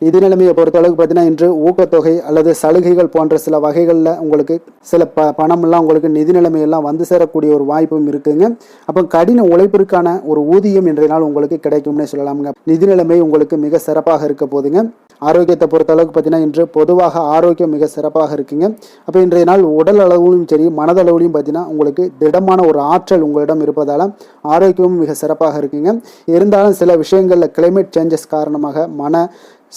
நிதி நிலைமையை பொறுத்தளவுக்கு பார்த்தீங்கன்னா இன்று ஊக்கத்தொகை அல்லது சலுகைகள் போன்ற சில வகைகளில் உங்களுக்கு சில பணமெல்லாம் உங்களுக்கு நிதி நிலைமையெல்லாம் வந்து சேரக்கூடிய ஒரு வாய்ப்பும் இருக்குங்க. அப்போ கடின உழைப்பிற்கான ஒரு ஊதியம் இன்றைய நாள் உங்களுக்கு கிடைக்கும்னே சொல்லலாமுங்க. நிதி நிலைமை உங்களுக்கு மிக சிறப்பாக இருக்க போதுங்க. ஆரோக்கியத்தை பொறுத்த அளவுக்கு பார்த்தீங்கன்னா இன்று பொதுவாக ஆரோக்கியம் மிக சிறப்பாக இருக்குங்க. அப்போ இன்றைய நாள் உடல் அளவிலும் சரி மனதளவிலும் பார்த்தீங்கன்னா உங்களுக்கு திடமான ஒரு ஆற்றல் உங்களிடம் இருப்பதால் ஆரோக்கியமும் மிக சிறப்பாக இருக்குங்க. இருந்தாலும் சில விஷயங்களில் கிளைமேட் சேஞ்சஸ் காரணமாக மன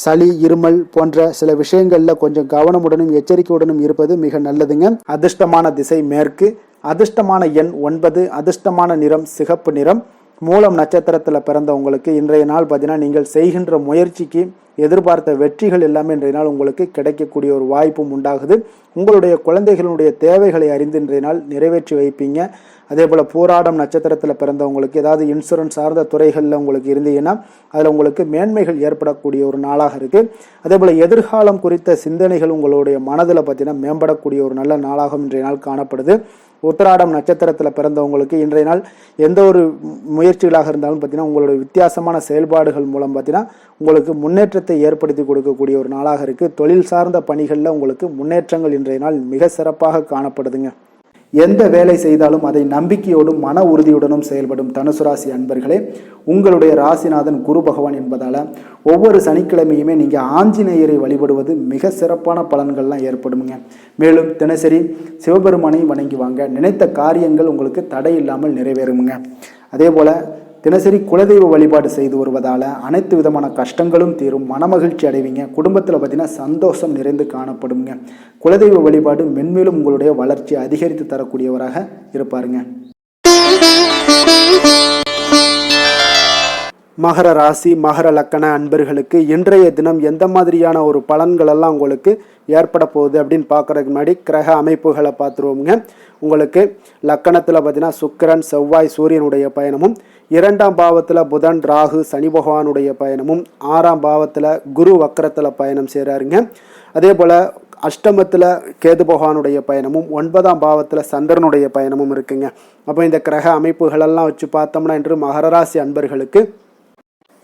சளி, இருமல் போன்ற சில விஷயங்களில் கொஞ்சம் கவனமுடனும் எச்சரிக்கையுடனும் இருப்பது மிக நல்லதுங்க. அதிர்ஷ்டமான திசை மேற்கு, அதிர்ஷ்டமான எண் 9, அதிர்ஷ்டமான நிறம் சிகப்பு நிறம். மூலம் நட்சத்திரத்தில் பிறந்தவங்களுக்கு இன்றைய நாள் பார்த்தீங்கன்னா நீங்கள் செய்கின்ற முயற்சிக்கு எதிர்பார்த்த வெற்றிகள் எல்லாமே இன்றைய நாள் உங்களுக்கு கிடைக்கக்கூடிய ஒரு வாய்ப்பும் உண்டாகுது. உங்களுடைய குழந்தைகளுடைய தேவைகளை அறிந்து இன்றைய நாள் நிறைவேற்றி வைப்பீங்க. அதே போல் பூராடம் நட்சத்திரத்தில் பிறந்தவங்களுக்கு ஏதாவது இன்சூரன்ஸ் சார்ந்த துறைகளில் உங்களுக்கு இருந்தீங்கன்னா அதில் உங்களுக்கு மேன்மைகள் ஏற்படக்கூடிய ஒரு நாளாக இருக்குது. அதே போல் எதிர்காலம் குறித்த சிந்தனைகள் உங்களுடைய மனதில் பார்த்தீங்கன்னா மேம்படக்கூடிய ஒரு நல்ல நாளாகவும் இன்றைய நாள் காணப்படுது. உத்திராடம் நட்சத்திரத்தில் பிறந்தவங்களுக்கு இன்றைய நாள் எந்த ஒரு முயற்சிகளாக இருந்தாலும் பார்த்தீங்கன்னா உங்களுடைய வித்தியாசமான செயல்பாடுகள் மூலம் பார்த்தீங்கன்னா உங்களுக்கு முன்னேற்றத்தை ஏற்படுத்தி கொடுக்கக்கூடிய ஒரு நாளாக இருக்குது. தொழில் சார்ந்த பணிகளில் உங்களுக்கு முன்னேற்றங்கள் இன்றைய நாள் மிக சிறப்பாக காணப்படுதுங்க. எந்த வேலை செய்தாலும் அதை நம்பிக்கையோடும் மன உறுதியுடனும் செயல்படும் தனுசு ராசி அன்பர்களே, உங்களுடைய ராசிநாதன் குரு பகவான் என்பதால் ஒவ்வொரு சனிக்கிழமையுமே நீங்கள் ஆஞ்சநேயரை வழிபடுவது மிக சிறப்பான பலன்கள்லாம் ஏற்படுங்க. மேலும் தினசரி சிவபெருமானை வணங்கி வாங்க, நினைத்த காரியங்கள் உங்களுக்கு தடை இல்லாமல் நிறைவேறுங்க. அதே போல் தினசரி குலதெய்வ வழிபாடு செய்து வருவதால் அனைத்து விதமான கஷ்டங்களும் தீரும், மனமகிழ்ச்சி அடைவீங்க. குடும்பத்தில் பார்த்தீங்கன்னா சந்தோஷம் நிறைந்து காணப்படுங்க. குலதெய்வ வழிபாடு மென்மேலும் உங்களுடைய வளர்ச்சியை அதிகரித்து தரக்கூடியவராக இருப்பாருங்க. மகர ராசி மகர லக்கண அன்பர்களுக்கு இன்றைய தினம் எந்த மாதிரியான ஒரு பலன்கள் எல்லாம் உங்களுக்கு ஏற்பட போகுது அப்படின்னு பார்க்கறதுக்கு முன்னாடி கிரக அமைப்புகளை பார்த்துருவோங்க. உங்களுக்கு லக்கணத்தில் பார்த்தீங்கன்னா சுக்கிரன், செவ்வாய், சூரியனுடைய பயணமும், 2ஆம் பாவத்தில் புதன், ராகு, சனி பகவானுடைய பயணமும், 6ஆம் பாவத்தில் குரு வக்கரத்தில் பயணம் செய்கிறாருங்க. அதே போல் அஷ்டமத்தில் கேது பகவானுடைய பயணமும், 9ஆம் பாவத்தில் சந்திரனுடைய பயணமும் இருக்குங்க. அப்போ இந்த கிரக அமைப்புகளெல்லாம் வச்சு பார்த்தோம்னா இன்று மகர ராசி அன்பர்களுக்கு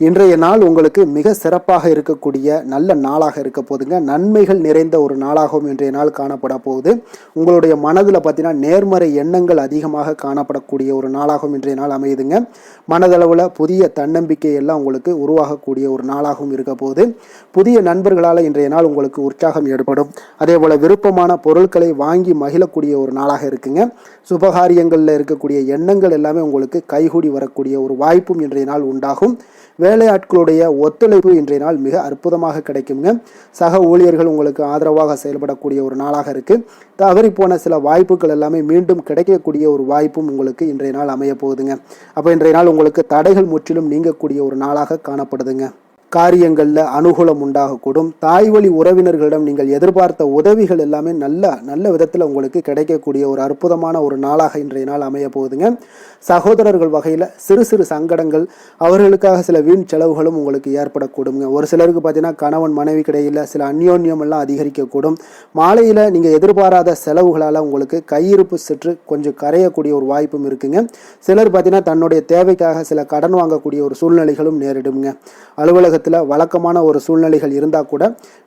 இன்றைய நாள் உங்களுக்கு மிக சிறப்பாக இருக்கக்கூடிய நல்ல நாளாக இருக்க போகுதுங்க. நன்மைகள் நிறைந்த ஒரு நாளாகவும் இன்றைய நாள் காணப்பட போகுது. உங்களுடைய மனதில் பார்த்தீங்கன்னா நேர்மறை எண்ணங்கள் அதிகமாக காணப்படக்கூடிய ஒரு நாளாகவும் இன்றைய நாள் அமையுதுங்க. மனதளவில் புதிய தன்னம்பிக்கை எல்லாம் உங்களுக்கு உருவாகக்கூடிய ஒரு நாளாகவும் இருக்க போகுது. புதிய நண்பர்களால் இன்றைய நாள் உங்களுக்கு உற்சாகம் ஏற்படும். அதே போல் விருப்பமான பொருட்களை வாங்கி மகிழக்கூடிய ஒரு நாளாக இருக்குங்க. சுபகாரியங்களில் இருக்கக்கூடிய எண்ணங்கள் எல்லாமே உங்களுக்கு கைகூடி வரக்கூடிய ஒரு வாய்ப்பும் இன்றைய நாள் உண்டாகும். வேலையாட்களுடைய ஒத்துழைப்பு இன்றைய நாள் மிக அற்புதமாக கிடைக்குங்க. சக ஊழியர்கள் உங்களுக்கு ஆதரவாக செயல்படக்கூடிய ஒரு நாளாக இருக்கு. தவறி போன சில வாய்ப்புகள் எல்லாமே மீண்டும் கிடைக்கக்கூடிய ஒரு வாய்ப்பும் உங்களுக்கு இன்றைய நாள் அமைய போகுதுங்க. அப்போ இன்றைய நாள் உங்களுக்கு தடைகள் முற்றிலும் நீங்கக்கூடிய ஒரு நாளாக காணப்படுதுங்க. காரியங்களில் அனுகூலம் உண்டாகக்கூடும். தாய் வழி உறவினர்களிடம் நீங்கள் எதிர்பார்த்த உதவிகள் எல்லாமே நல்ல விதத்தில் உங்களுக்கு கிடைக்கக்கூடிய ஒரு அற்புதமான ஒரு நாளாக இன்றைய நாள் அமைய போகுதுங்க. சகோதரர்கள் வகையில் சிறு சிறு சங்கடங்கள், அவர்களுக்காக சில வீண் செலவுகளும் உங்களுக்கு ஏற்படக்கூடுங்க. ஒரு சிலருக்கு பார்த்தீங்கன்னா கணவன் மனைவி கிடையில் சில அந்யோன்யம் எல்லாம் அதிகரிக்கக்கூடும். மாலையில் நீங்கள் எதிர்பாராத செலவுகளால் உங்களுக்கு கையிருப்பு சற்று கொஞ்சம் கரையக்கூடிய ஒரு வாய்ப்பும் இருக்குங்க. சிலர் பார்த்தீங்கன்னா தன்னுடைய தேவைக்காக சில கடன் வாங்கக்கூடிய ஒரு சூழ்நிலைகளும் நேரிடுங்க. அலுவலகத்தில் வழக்கமான ஒரு சூழ்நிலைகள் இருந்தால் கூட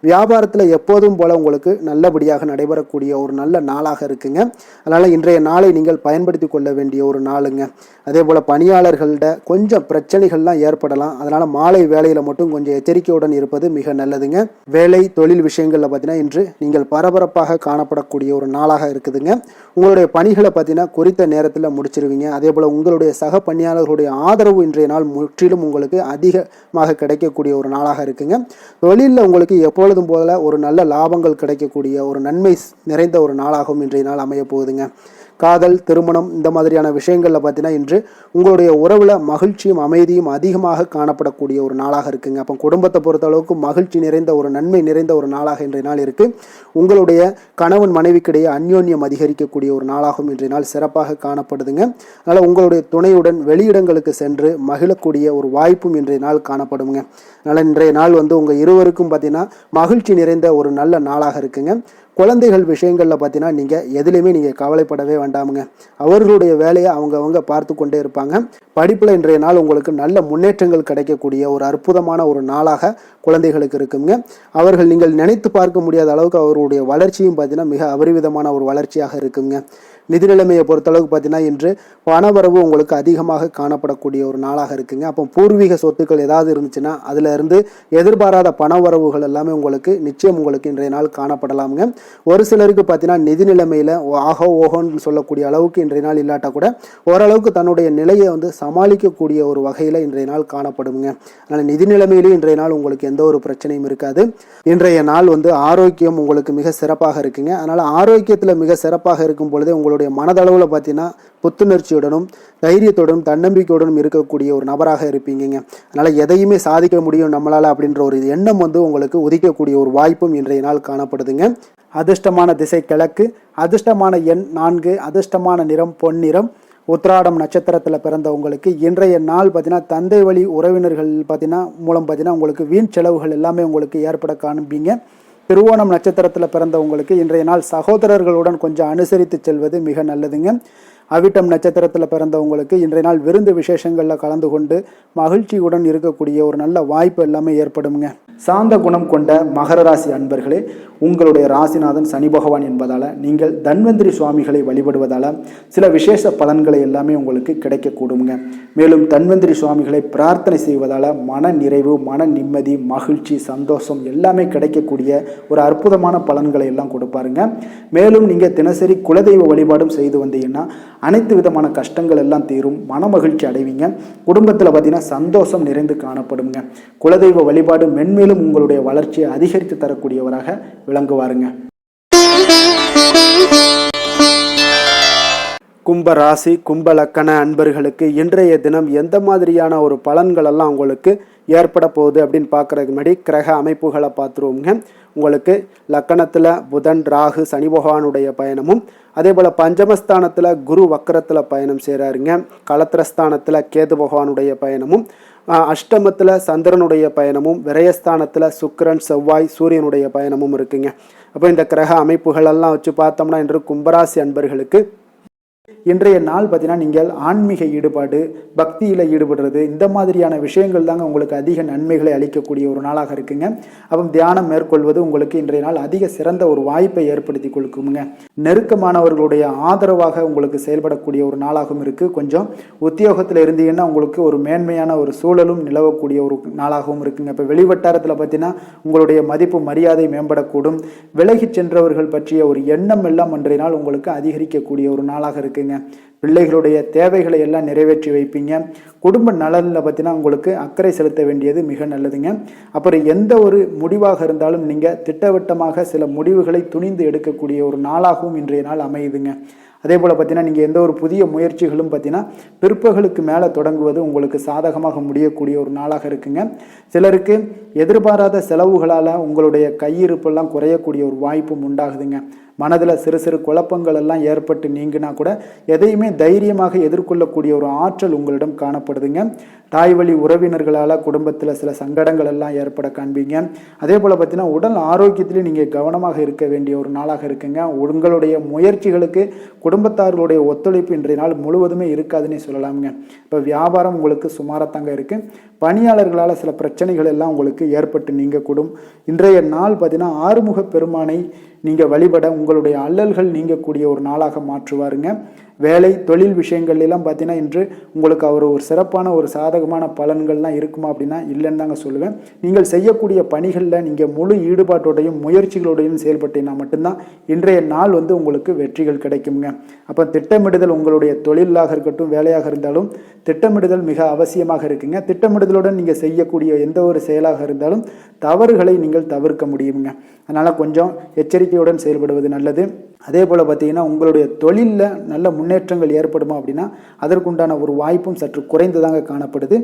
வியாபாரத்தில் எப்போதும் போல உங்களுக்கு நல்லபடியாக நடைபெறக்கூடிய ஒரு நல்ல நாளாக இருக்குங்க. அதனால் இன்றைய நாளை நீங்கள் பயன்படுத்தி கொள்ள வேண்டிய ஒரு நாளுங்க. அதே போல் பணியாளர்கள்ட கொஞ்சம் பிரச்சனைகள்லாம் ஏற்படலாம். அதனால் மாலை வேலையில் மட்டும் கொஞ்சம் எச்சரிக்கையுடன் இருப்பது மிக நல்லதுங்க. வேலை தொழில் விஷயங்களில் பார்த்தீங்கன்னா இன்று நீங்கள் பரபரப்பாக காணப்படக்கூடிய ஒரு நாளாக இருக்குதுங்க. உங்களுடைய பணிகளை பார்த்தீங்கன்னா குறித்த நேரத்தில் முடிச்சிருவீங்க. அதே போல் உங்களுடைய சக பணியாளர்களுடைய ஆதரவு இன்றைய நாள் முற்றிலும் உங்களுக்கு அதிகமாக கிடைக்கக்கூடிய ஒரு நாளாக இருக்குங்க. தொழிலில் உங்களுக்கு எப்பொழுதும் போல ஒரு நல்ல லாபங்கள் கிடைக்கக்கூடிய ஒரு நன்மை நிறைந்த ஒரு நாளாகவும் இன்றைய நாள் அமைய போகுதுங்க. காதல், திருமணம் இந்த மாதிரியான விஷயங்களில் பார்த்தீங்கன்னா இன்று உங்களுடைய உறவில் மகிழ்ச்சியும் அமைதியும் அதிகமாக காணப்படக்கூடிய ஒரு நாளாக இருக்குங்க. அப்போ குடும்பத்தை பொறுத்தளவுக்கு மகிழ்ச்சி நிறைந்த ஒரு நன்மை நிறைந்த ஒரு நாளாக இன்றைய நாள் இருக்குது. உங்களுடைய கணவன் மனைவிக்கிடையே அந்யோன்யம் அதிகரிக்கக்கூடிய ஒரு நாளாகவும் இன்றைய நாள் சிறப்பாக காணப்படுதுங்க. அதனால் உங்களுடைய துணையுடன் வெளியிடங்களுக்கு சென்று மகிழக்கூடிய ஒரு வாய்ப்பும் இன்றைய நாள் காணப்படுங்க. அதனால் இன்றைய நாள் உங்கள் இருவருக்கும் பார்த்தீங்கன்னா மகிழ்ச்சி நிறைந்த ஒரு நல்ல நாளாக இருக்குங்க. குழந்தைகள் விஷயங்களில் பார்த்தீங்கன்னா நீங்கள் எதுலேயுமே நீங்கள் கவலைப்படவே வேண்டாமுங்க. அவர்களுடைய வேலையை அவங்க பார்த்து கொண்டே இருப்பாங்க. படிப்பில் இன்றைய நாள் உங்களுக்கு நல்ல முன்னேற்றங்கள் கிடைக்கக்கூடிய ஒரு அற்புதமான ஒரு நாளாக குழந்தைகளுக்கு இருக்குங்க. அவர்கள் நீங்கள் நினைத்து பார்க்க முடியாத அளவுக்கு அவருடைய வளர்ச்சியும் பார்த்தீங்கன்னா மிக அபரிவிதமான ஒரு வளர்ச்சியாக இருக்குங்க. நிதி நிலைமையை பொறுத்தளவுக்கு பார்த்தீங்கன்னா இன்று பணவரவு உங்களுக்கு அதிகமாக காணப்படக்கூடிய ஒரு நாளாக இருக்குங்க. அப்போ பூர்வீக சொத்துக்கள் ஏதாவது இருந்துச்சுன்னா அதுல இருந்து எதிர்பாராத பணவரவுகள் எல்லாமே உங்களுக்கு நிச்சயம் உங்களுக்கு இன்றைய நாள் காணப்படலாமுங்க. ஒரு சிலருக்கு பார்த்தீங்கன்னா நிதி நிலைமையில ஆகோ ஓஹோன்னு சொல்லக்கூடிய அளவுக்கு இன்றைய நாள் இல்லாட்டா கூட ஓரளவுக்கு தன்னுடைய நிலையை சமாளிக்கக்கூடிய ஒரு வகையில இன்றைய நாள் காணப்படுங்க. அதனால நிதி நிலைமையிலும் இன்றைய நாள் உங்களுக்கு எந்த ஒரு பிரச்சனையும் இருக்காது. இன்றைய நாள் ஆரோக்கியம் உங்களுக்கு மிக சிறப்பாக இருக்குங்க. அதனால ஆரோக்கியத்துல மிக சிறப்பாக இருக்கும் பொழுதே உங்களுடைய மனதளவுல பார்த்தீங்கன்னா புத்துணர்ச்சியுடனும் தைரியத்துடனும் தன்னம்பிக்கையுடனும் இருக்கக்கூடிய ஒரு நபராக இருப்பீங்க. அதனால எதையுமே சாதிக்க முடியும் நம்மளால அப்படின்ற ஒரு எண்ணம் உங்களுக்கு உதிக்கக்கூடிய ஒரு வாய்ப்பும் இன்றைய நாள் காணப்படுதுங்க. அதிர்ஷ்டமான திசை கிழக்கு, அதிர்ஷ்டமான எண் 4, அதிர்ஷ்டமான நிறம் பொன்னிறம். உத்திராடம் நட்சத்திரத்தில் பிறந்தவங்களுக்கு இன்றைய நாள் பார்த்தீங்கன்னா தந்தை வழி உறவினர்கள் மூலம் உங்களுக்கு வீண் செலவுகள் எல்லாமே உங்களுக்கு ஏற்பட காண்பீங்க. திருவோணம் நட்சத்திரத்தில் பிறந்தவங்களுக்கு இன்றைய நாள் சகோதரர்களுடன் கொஞ்சம் அனுசரித்து செல்வது மிக நல்லதுங்க. அவிட்டம் நட்சத்திரத்தில் பிறந்தவங்களுக்கு இன்றைய நாள் விருந்து விசேஷங்களில் கலந்து கொண்டு மகிழ்ச்சியுடன் இருக்கக்கூடிய ஒரு நல்ல வாய்ப்பு எல்லாமே ஏற்படுங்க. சாந்த குணம் கொண்ட மகர ராசி அன்பர்களே, உங்களுடைய ராசிநாதன் சனி பகவான் என்பதால் நீங்கள் தன்வந்திரி சுவாமிகளை வழிபடுவதால் சில விசேஷ பலன்களை எல்லாமே உங்களுக்கு கிடைக்கக்கூடுங்க. மேலும் தன்வந்திரி சுவாமிகளை பிரார்த்தனை செய்வதால் மன நிறைவு, மன நிம்மதி, மகிழ்ச்சி, சந்தோஷம் எல்லாமே கிடைக்கக்கூடிய ஒரு அற்புதமான பலன்களை எல்லாம் கொடுப்பாருங்க. மேலும் நீங்கள் தினசரி குலதெய்வ வழிபாடும் செய்து வந்தீங்கன்னா அனைத்து விதமான கஷ்டங்கள் எல்லாம் தீரும், மன மகிழ்ச்சி அடைவீங்க. குடும்பத்தில் பார்த்தீங்கன்னா சந்தோஷம் நிறைந்து காணப்படுங்க. குலதெய்வ வழிபாடு மென்மேலும் உங்களுடைய வளர்ச்சியை அதிகரித்து தரக்கூடியவராக விளங்குவாருங்க. கும்ப ராசி கும்ப லக்கண அன்பர்களுக்கு இன்றைய தினம் எந்த மாதிரியான ஒரு பலன்கள் எல்லாம் உங்களுக்கு ஏற்பட போகுது அப்படின்னு பார்க்கறதுக்கு முன்னாடி கிரக அமைப்புகளை பார்த்துருவோங்க. உங்களுக்கு லக்கணத்தில் புதன், ராகு, சனி பகவானுடைய பயணமும், அதே போல் பஞ்சமஸ்தானத்தில் குரு வக்கரத்தில் பயணம் செய்கிறாருங்க. களத்திரஸ்தானத்தில் கேது பகவானுடைய பயணமும், அஷ்டமத்தில் சந்திரனுடைய பயணமும், விரயஸ்தானத்தில் சுக்கிரன், செவ்வாய், சூரியனுடைய பயணமும் இருக்குங்க. அப்போ இந்த கிரக அமைப்புகளெல்லாம் வச்சு பார்த்தோம்னா இன்று கும்பராசி அன்பர்களுக்கு இன்றைய நாள் பார்த்தீங்கன்னா நீங்கள் ஆன்மீக ஈடுபாடு, பக்தியில் ஈடுபடுறது, இந்த மாதிரியான விஷயங்கள் தாங்க உங்களுக்கு அதிக நன்மைகளை அளிக்கக்கூடிய ஒரு நாளாக இருக்குங்க. அப்போ தியானம் மேற்கொள்வது உங்களுக்கு இன்றைய நாள் அதிக சிறந்த ஒரு வாய்ப்பை ஏற்படுத்தி கொடுக்குங்க. நெருக்கமானவர்களுடைய ஆதரவாக உங்களுக்கு செயல்படக்கூடிய ஒரு நாளாகவும் இருக்குது. கொஞ்சம் உத்தியோகத்தில் இருந்தீங்கன்னா உங்களுக்கு ஒரு மேன்மையான ஒரு சூழலும் நிலவக்கூடிய ஒரு நாளாகவும் இருக்குங்க. இப்போ வெளிவட்டாரத்தில் பார்த்தீங்கன்னா உங்களுடைய மதிப்பு மரியாதை மேம்படக்கூடும். விலகி சென்றவர்கள் பற்றிய ஒரு எண்ணம் எல்லாம் இன்றைய நாள் உங்களுக்கு அதிகரிக்கக்கூடிய ஒரு நாளாக இருக்குங்க. பிள்ளைகளுடைய தேவைகளை எல்லாம் நிறைவேற்றி வைப்பீங்க. குடும்ப நலனில் பார்த்தீங்கன்னா உங்களுக்கு அக்கறை செலுத்த வேண்டியது மிக நல்லதுங்க. அப்புறம் எந்த ஒரு முடிவாக இருந்தாலும் நீங்கள் திட்டவட்டமாக சில முடிவுகளை துணிந்து எடுக்கக்கூடிய ஒரு நாளாகவும் இன்றைய நாள் அமையுதுங்க. அதே போல் பார்த்தீங்கன்னா நீங்கள் எந்த ஒரு புதிய முயற்சிகளும் பார்த்தீங்கன்னா பிற்பகலுக்கு மேலே தொடங்குவது உங்களுக்கு சாதகமாக முடியக்கூடிய ஒரு நாளாக இருக்குங்க. சிலருக்கு எதிர்பாராத செலவுகளால் உங்களுடைய கையிருப்பெல்லாம் குறையக்கூடிய ஒரு வாய்ப்பும் உண்டாகுதுங்க. மனதில் சிறு சிறு குழப்பங்கள் எல்லாம் ஏற்பட்டு நீங்கினா கூட எதையுமே தைரியமாக எதிர்கொள்ளக்கூடிய ஒரு ஆற்றல் உங்களிடம் காணப்படுதுங்க. தாய் வழி உறவினர்களால் குடும்பத்தில் சில சங்கடங்கள் எல்லாம் ஏற்பட காண்பீங்க. அதே போல் பார்த்தீங்கன்னா உடல் ஆரோக்கியத்திலையும் நீங்கள் கவனமாக இருக்க வேண்டிய ஒரு நாளாக இருக்குங்க. உங்களுடைய முயற்சிகளுக்கு குடும்பத்தார்களுடைய ஒத்துழைப்பு இன்றைய நாள் முழுவதுமே இருக்காதுன்னே சொல்லலாமுங்க. இப்போ வியாபாரம் உங்களுக்கு சுமாரத்தாங்க இருக்குது. பணியாளர்களால் சில பிரச்சனைகள் எல்லாம் உங்களுக்கு ஏற்பட்டு நீங்கக்கூடும். இன்றைய நாள் பார்த்தீங்கன்னா ஆறுமுக பெருமானை நீங்கள் வழிபட உங்களுடைய அல்லல்கள் நீங்கக்கூடிய ஒரு நாளாக மாற்றுவாருங்க. வேலை தொழில் விஷயங்கள் எல்லாம் பார்த்தீங்கன்னா இன்று உங்களுக்கு அவர் ஒரு சிறப்பான ஒரு சாதகமான பலன்கள்லாம் இருக்குமா அப்படின்னா இல்லைன்னு தாங்க சொல்லுவேன். நீங்கள் செய்யக்கூடிய பணிகளில் நீங்கள் முழு ஈடுபாட்டோடையும் முயற்சிகளோடையும் செயல்பட்டீங்கன்னா மட்டும்தான் இன்றைய நாள் உங்களுக்கு வெற்றிகள் கிடைக்குங்க. அப்போ திட்டமிடுதல் உங்களுடைய தொழிலாக இருக்கட்டும் வேலையாக இருந்தாலும் திட்டமிடுதல் மிக அவசியமாக இருக்குங்க. திட்டமிடுதலுடன் நீங்கள் செய்யக்கூடிய எந்த ஒரு செயலாக இருந்தாலும் தவறுகளை நீங்கள் தவிர்க்க முடியுங்க. அதனால் கொஞ்சம் எச்சரிக்கையுடன் செயல்படுவது நல்லது. அதே போல் பார்த்தீங்கன்னா உங்களுடைய தொழிலில் நல்ல முன்னேற்றங்கள் ஏற்படுமா அப்படின்னா அதற்குண்டான ஒரு வாய்ப்பும் சற்று குறைந்துதாங்க காணப்படுது.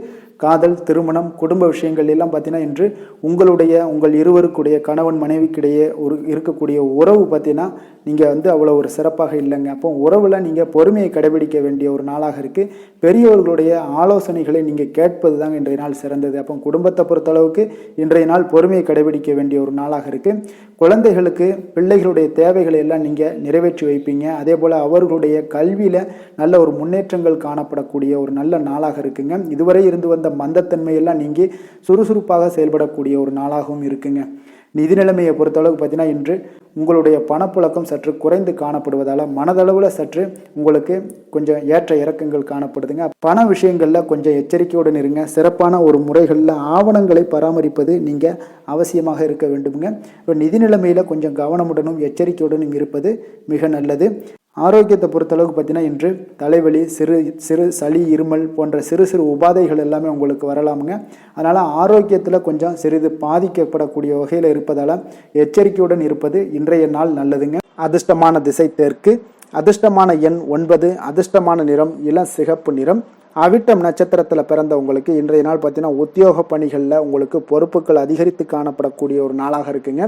காதல், திருமணம், குடும்ப விஷயங்கள் எல்லாம் பார்த்தீங்கன்னா இன்று உங்கள் இருவருக்குடைய கணவன் மனைவிக்கிடையே இருக்கக்கூடிய உறவு பார்த்தீங்கன்னா நீங்கள் அவ்வளோ ஒரு சிறப்பாக இல்லைங்க. அப்போ உறவில் நீங்கள் பொறுமையை கடைபிடிக்க வேண்டிய ஒரு நாளாக இருக்குது. பெரியவர்களுடைய ஆலோசனைகளை நீங்கள் கேட்பது தாங்க இன்றைய நாள் சிறந்தது. அப்போ குடும்பத்தை பொறுத்தளவுக்கு இன்றைய நாள் பொறுமையை கடைபிடிக்க வேண்டிய ஒரு நாளாக இருக்குது. குழந்தைகளுக்கு பிள்ளைகளுடைய தேவைகளை எல்லாம் நீங்கள் நிறைவேற்றி வைப்பீங்க. அதே போல் அவர்களுடைய கல்வியில் நல்ல ஒரு முன்னேற்றங்கள் காணப்படக்கூடிய ஒரு நல்ல நாளாக இருக்குங்க. இதுவரை இருந்து வந்த மந்தத்தன்மையெல்லாம் நீங்கி சுறுசுறுப்பாக செயல்படக்கூடிய ஒரு நாளாகவும் இருக்குங்க. நிதி நிலைமையை பொறுத்தளவுக்கு பார்த்தீங்கன்னா இன்று உங்களுடைய பணப்புழக்கம் சற்று குறைந்து காணப்படுவதால் மனதளவில் சற்று உங்களுக்கு கொஞ்சம் ஏற்ற இறக்கங்கள் காணப்படுதுங்க. பண விஷயங்களில் கொஞ்சம் எச்சரிக்கையுடன் இருங்க. சிறப்பான ஒரு முறைகளில் ஆவணங்களை பராமரிப்பது நீங்கள் அவசியமாக இருக்க வேண்டுங்க. இப்போ நிதி நிலைமையில் கொஞ்சம் கவனமுடனும் எச்சரிக்கையுடனும் இருப்பது மிக நல்லது. ஆரோக்கியத்தை பொறுத்தளவுக்கு பார்த்தீங்கன்னா இன்று தலைவலி, சிறு சளி, இருமல் போன்ற சிறு உபாதைகள் எல்லாமே உங்களுக்கு வரலாமுங்க. அதனால் ஆரோக்கியத்தில் கொஞ்சம் சிறிது பாதிக்கப்படக்கூடிய வகையில் இருப்பதால் எச்சரிக்கையுடன் இருப்பது இன்றைய நாள் நல்லதுங்க. அதிர்ஷ்டமான திசை தெற்கு, அதிர்ஷ்டமான எண் 9, அதிர்ஷ்டமான நிறம் இளம் சிகப்பு நிறம். அவிட்டம் நட்சத்திரத்தில் பிறந்தவங்களுக்கு இன்றைய நாள் பார்த்தீங்கன்னா உத்தியோக பணிகளில் உங்களுக்கு பொறுப்புகள் அதிகரித்து காணப்படக்கூடிய ஒரு நாளாக இருக்குங்க.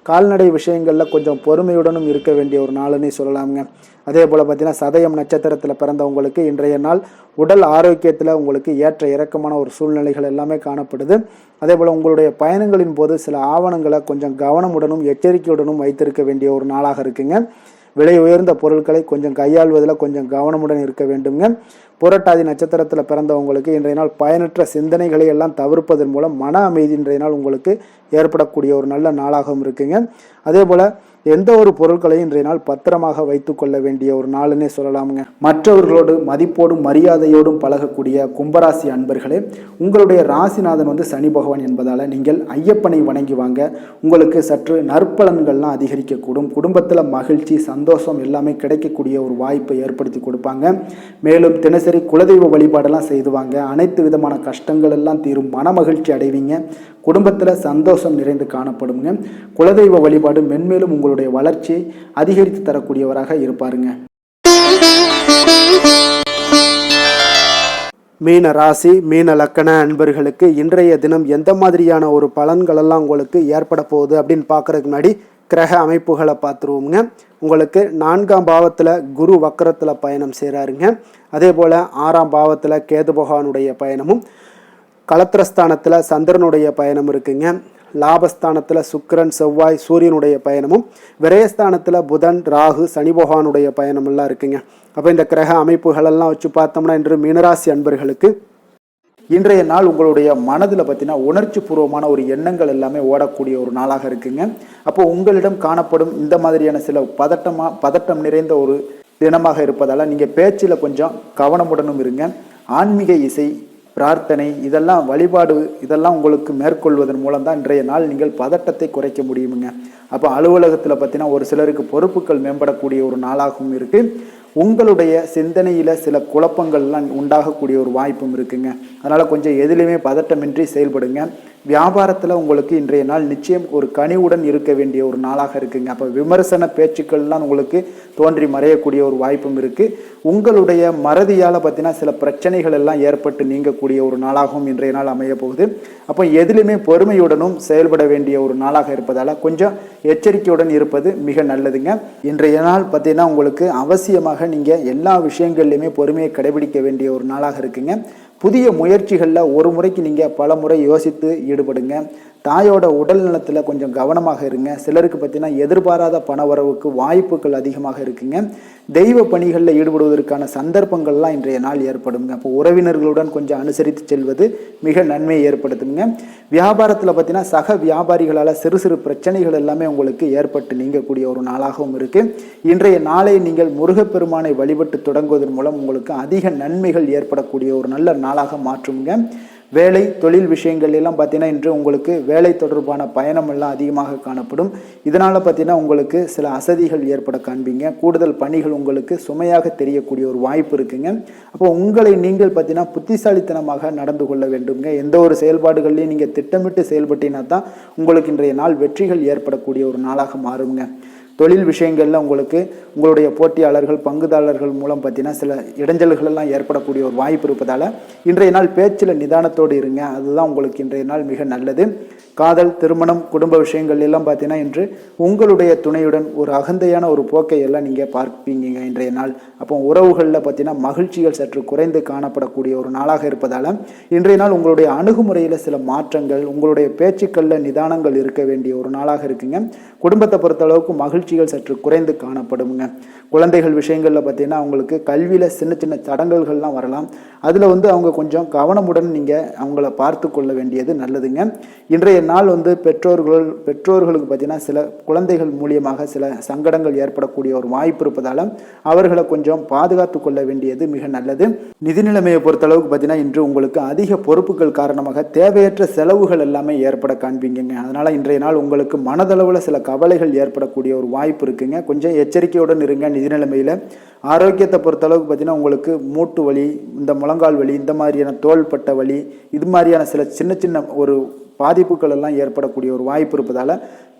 கால்நடை விஷயங்களில் கொஞ்சம் பொறுமையுடனும் இருக்க வேண்டிய ஒரு நாளுன்னே சொல்லலாமுங்க. அதே போல் பார்த்தீங்கன்னா சதயம் நட்சத்திரத்தில் பிறந்தவங்களுக்கு இன்றைய நாள் உடல் ஆரோக்கியத்தில் உங்களுக்கு ஏற்ற இறக்கமான ஒரு சூழ்நிலைகள் எல்லாமே காணப்படுது. அதே போல் உங்களுடைய பயணங்களின் போது சில ஆவணங்களை கொஞ்சம் கவனமுடனும் எச்சரிக்கையுடனும் வைத்திருக்க வேண்டிய ஒரு நாளாக இருக்குங்க. விலை உயர்ந்த பொருட்களை கொஞ்சம் கையாள்வதில் கொஞ்சம் கவனமுடன் இருக்க வேண்டுங்க. புரட்டாதி நட்சத்திரத்தில் பிறந்தவங்களுக்கு இன்றைய நாள் பயனற்ற சிந்தனைகளை எல்லாம் தவிர்ப்பதன் மூலம் மன அமைதி இன்றைய நாள் உங்களுக்கு ஏற்படக்கூடிய ஒரு நல்ல நாளாகவும் இருக்குங்க. அதே போல் எந்த ஒரு பொருட்களையும் இன்றைய நாள் பத்திரமாக வைத்து கொள்ள வேண்டிய ஒரு நாளுன்னே சொல்லலாமுங்க. மற்றவர்களோடு மதிப்போடும் மரியாதையோடும் பழகக்கூடிய கும்பராசி அன்பர்களே, உங்களுடைய ராசிநாதன் சனி பகவான் என்பதால் நீங்கள் ஐயப்பனை வணங்கி வாங்க. உங்களுக்கு சற்று நற்பலன்கள்லாம் அதிகரிக்கக்கூடும். குடும்பத்தில் மகிழ்ச்சி, சந்தோஷம் எல்லாமே கிடைக்கக்கூடிய ஒரு வாய்ப்பை ஏற்படுத்தி கொடுப்பாங்க. மேலும் தினசரி குலதெய்வ வழிபாடெல்லாம் செய்துவாங்க. அனைத்து விதமான கஷ்டங்கள் எல்லாம் தீரும். மன மகிழ்ச்சி அடைவீங்க. குடும்பத்தில் சந்தோஷம் நிறைந்து காணப்படுங்க. குலதெய்வ வழிபாடு மென்மேலும் உங்களுடைய வளர்ச்சியை அதிகரித்து தரக்கூடியவராக இருப்பாருங்க. மீன ராசி, மீன லக்கண அன்பர்களுக்கு இன்றைய தினம் எந்த மாதிரியான ஒரு பலன்களெல்லாம் உங்களுக்கு ஏற்பட போகுது அப்படின்னு பார்க்கறதுக்கு முன்னாடி கிரக அமைப்புகளை பார்த்துருவோங்க. உங்களுக்கு 4ஆம் பாவத்தில் குரு வக்கரத்தில் பயணம் செய்கிறாருங்க. அதே போல் 6ஆம் பாவத்தில் கேது பகவானுடைய பயணமும், களத்திரஸ்தானத்தில் சந்திரனுடைய பயணம் இருக்குங்க. லாபஸ்தானத்தில் சுக்கிரன், செவ்வாய், சூரியனுடைய பயணமும், விரயஸ்தானத்தில் புதன், ராகு, சனி பகவானுடைய பயணம் எல்லாம் இருக்குங்க. அப்போ இந்த கிரக அமைப்புகளெல்லாம் வச்சு பார்த்தோம்னா இன்று மீனராசி அன்பர்களுக்கு இன்றைய நாள் உங்களுடைய மனதில் பார்த்தீங்கன்னா உணர்ச்சி பூர்வமான ஒரு எண்ணங்கள் எல்லாமே ஓடக்கூடிய ஒரு நாளாக இருக்குங்க. அப்போ உங்களிடம் காணப்படும் இந்த மாதிரியான சில பதட்டம் நிறைந்த ஒரு தினமாக இருப்பதால் நீங்கள் பேச்சில் கொஞ்சம் கவனமுடனும் இருங்க. ஆன்மீக இசை, பிரார்த்தனை, இதெல்லாம் வழிபாடு, இதெல்லாம் உங்களுக்கு மேற்கொள்வதன் மூலம் தான் இன்றைய நாள் நீங்கள் பதட்டத்தை குறைக்க முடியுமுங்க. அப்போ அலுவலகத்தில் பார்த்தீங்கன்னா ஒரு சிலருக்கு பொறுப்புகள் மேம்படக்கூடிய ஒரு நாளாகவும் இருக்குது. உங்களுடைய சிந்தனையில் சில குழப்பங்கள்லாம் உண்டாகக்கூடிய ஒரு வாய்ப்பும் இருக்குங்க. அதனால் கொஞ்சம் எதிலுமே பதட்டமின்றி செயல்படுங்க. வியாபாரத்தில் உங்களுக்கு இன்றைய நாள் நிச்சயம் ஒரு கனிவுடன் இருக்க வேண்டிய ஒரு நாளாக இருக்குங்க. அப்போ விமர்சன பேச்சுக்கள்லாம் உங்களுக்கு தோன்றி மறையக்கூடிய ஒரு வாய்ப்பும் இருக்குது. உங்களுடைய மறதியால் பார்த்தீங்கன்னா சில பிரச்சனைகள் எல்லாம் ஏற்பட்டு நீங்கக்கூடிய ஒரு நாளாகவும் இன்றைய நாள் அமைய போகுது. அப்போ எதிலுமே பொறுமையுடனும் செயல்பட வேண்டிய ஒரு நாளாக இருப்பதால் கொஞ்சம் எச்சரிக்கையுடன் இருப்பது மிக நல்லதுங்க. இன்றைய நாள் பார்த்தீங்கன்னா உங்களுக்கு அவசியமாக நீங்கள் எல்லா விஷயங்கள்லையுமே பொறுமையை கடைபிடிக்க வேண்டிய ஒரு நாளாக இருக்குங்க. புதிய முயற்சிகளில் ஒரு முறைக்கு நீங்கள் பல முறை யோசித்து ஈடுபடுங்க. தாயோட உடல் நலத்தில் கொஞ்சம் கவனமாக இருங்க. சிலருக்கு பார்த்தீங்கன்னா எதிர்பாராத பண வரவுக்கு வாய்ப்புகள் அதிகமாக இருக்குங்க. தெய்வ பணிகளில் ஈடுபடுவதற்கான சந்தர்ப்பங்கள்லாம் இன்றைய நாள் ஏற்படுங்க. அப்போ உறவினர்களுடன் கொஞ்சம் அனுசரித்து செல்வது மிக நன்மையை ஏற்படுத்துங்க. வியாபாரத்தில் பார்த்தீங்கன்னா சக வியாபாரிகளால் சிறு பிரச்சனைகள் எல்லாமே உங்களுக்கு ஏற்பட்டு நீங்கக்கூடிய ஒரு நாளாகவும் இருக்குது. இன்றைய நாளை நீங்கள் முருகப்பெருமானை வழிபட்டு தொடங்குவதன் மூலம் உங்களுக்கு அதிக நன்மைகள் ஏற்படக்கூடிய ஒரு நல்ல நாளாக மாற்றுங்க. வேலை தொழில் விஷயங்கள் எல்லாம் பார்த்தீங்கன்னா இன்று உங்களுக்கு வேலை தொடர்பான பயணம் எல்லாம் அதிகமாக காணப்படும். இதனால் பார்த்தீங்கன்னா உங்களுக்கு சில அசதிகள் ஏற்பட காண்பீங்க. கூடுதல் பணிகள் உங்களுக்கு சுமையாக தெரியக்கூடிய ஒரு வாய்ப்பு இருக்குங்க. அப்போ உங்களை நீங்கள் பார்த்தீங்கன்னா புத்திசாலித்தனமாக நடந்து கொள்ள வேண்டுங்க. எந்த ஒரு செயல்பாடுகள்லையும் நீங்கள் திட்டமிட்டு செயல்பட்டீங்கன்னா தான் உங்களுக்கு இன்றைய நாள் வெற்றிகள் ஏற்படக்கூடிய ஒரு நாளாக மாறுங்க. தொழில் விஷயங்களில் உங்களுக்கு உங்களுடைய போட்டியாளர்கள், பங்குதாரர்கள் மூலம் பார்த்தீங்கன்னா சில இடைஞ்சல்கள் எல்லாம் ஏற்படக்கூடிய ஒரு வாய்ப்பு இருப்பதால் இன்றைய நாள் பேச்சில் நிதானத்தோடு இருங்க. அதுதான் உங்களுக்கு இன்றைய நாள் மிக நல்லது. காதல், திருமணம், குடும்ப விஷயங்கள் எல்லாம் பார்த்தீங்கன்னா இன்று உங்களுடைய துணையுடன் ஒரு அகந்தையான ஒரு போக்கை எல்லாம் நீங்கள் பார்ப்பீங்க இன்றைய நாள். அப்போ உறவுகளில் பார்த்தீங்கன்னா மகிழ்ச்சிகள் சற்று குறைந்து காணப்படக்கூடிய ஒரு நாளாக இருப்பதால் இன்றைய நாள் உங்களுடைய அணுகுமுறையில் சில மாற்றங்கள், உங்களுடைய பேச்சுக்களில் நிதானங்கள் இருக்க வேண்டிய ஒரு நாளாக இருக்குங்க. குடும்பத்தை பொறுத்தளவுக்கு மகிழ்ச்சிகள் சற்று குறைந்து காணப்படுங்க. குழந்தைகள் விஷயங்களில் பார்த்தீங்கன்னா அவங்களுக்கு கல்வியில் சின்ன சின்ன தடங்கல்கள்லாம் வரலாம். அதில் அவங்க கொஞ்சம் கவனமுடன் நீங்கள் அவங்கள பார்த்து கொள்ள வேண்டியது நல்லதுங்க. இன்றைய நாள் பெற்றோர்களுக்கு பார்த்தீங்கன்னா சில குழந்தைகள் மூலியமாக சில சங்கடங்கள் ஏற்படக்கூடிய ஒரு வாய்ப்பு இருப்பதால் அவர்களை கொஞ்சம் பாதுகாத்து கொள்ள வேண்டியது மிக நல்லது. நிதி நிலைமையை பொறுத்தளவுக்கு பார்த்தீங்கன்னா இன்று உங்களுக்கு அதிக பொறுப்புகள் காரணமாக தேவையற்ற செலவுகள் எல்லாமே ஏற்பட காண்பீங்க. அதனால் இன்றைய நாள் உங்களுக்கு மனதளவில் சில கவலைகள் ஏற்படக்கூடிய ஒரு வாய்ப்பு இருக்குங்க. கொஞ்சம் எச்சரிக்கையுடன் இருங்க. நிதி நிலைமையில் ஆரோக்கியத்தை பொறுத்தளவுக்கு பார்த்தீங்கன்னா உங்களுக்கு மூட்டு வலி, இந்த முழங்கால் வலி, இந்த மாதிரியான தோள்பட்ட வலி, இது மாதிரியான சில சின்ன சின்ன ஒரு பாதிப்புகள் எல்லாம் ஏற்படக்கூடிய ஒரு வாய்ப்பு இருப்பதால்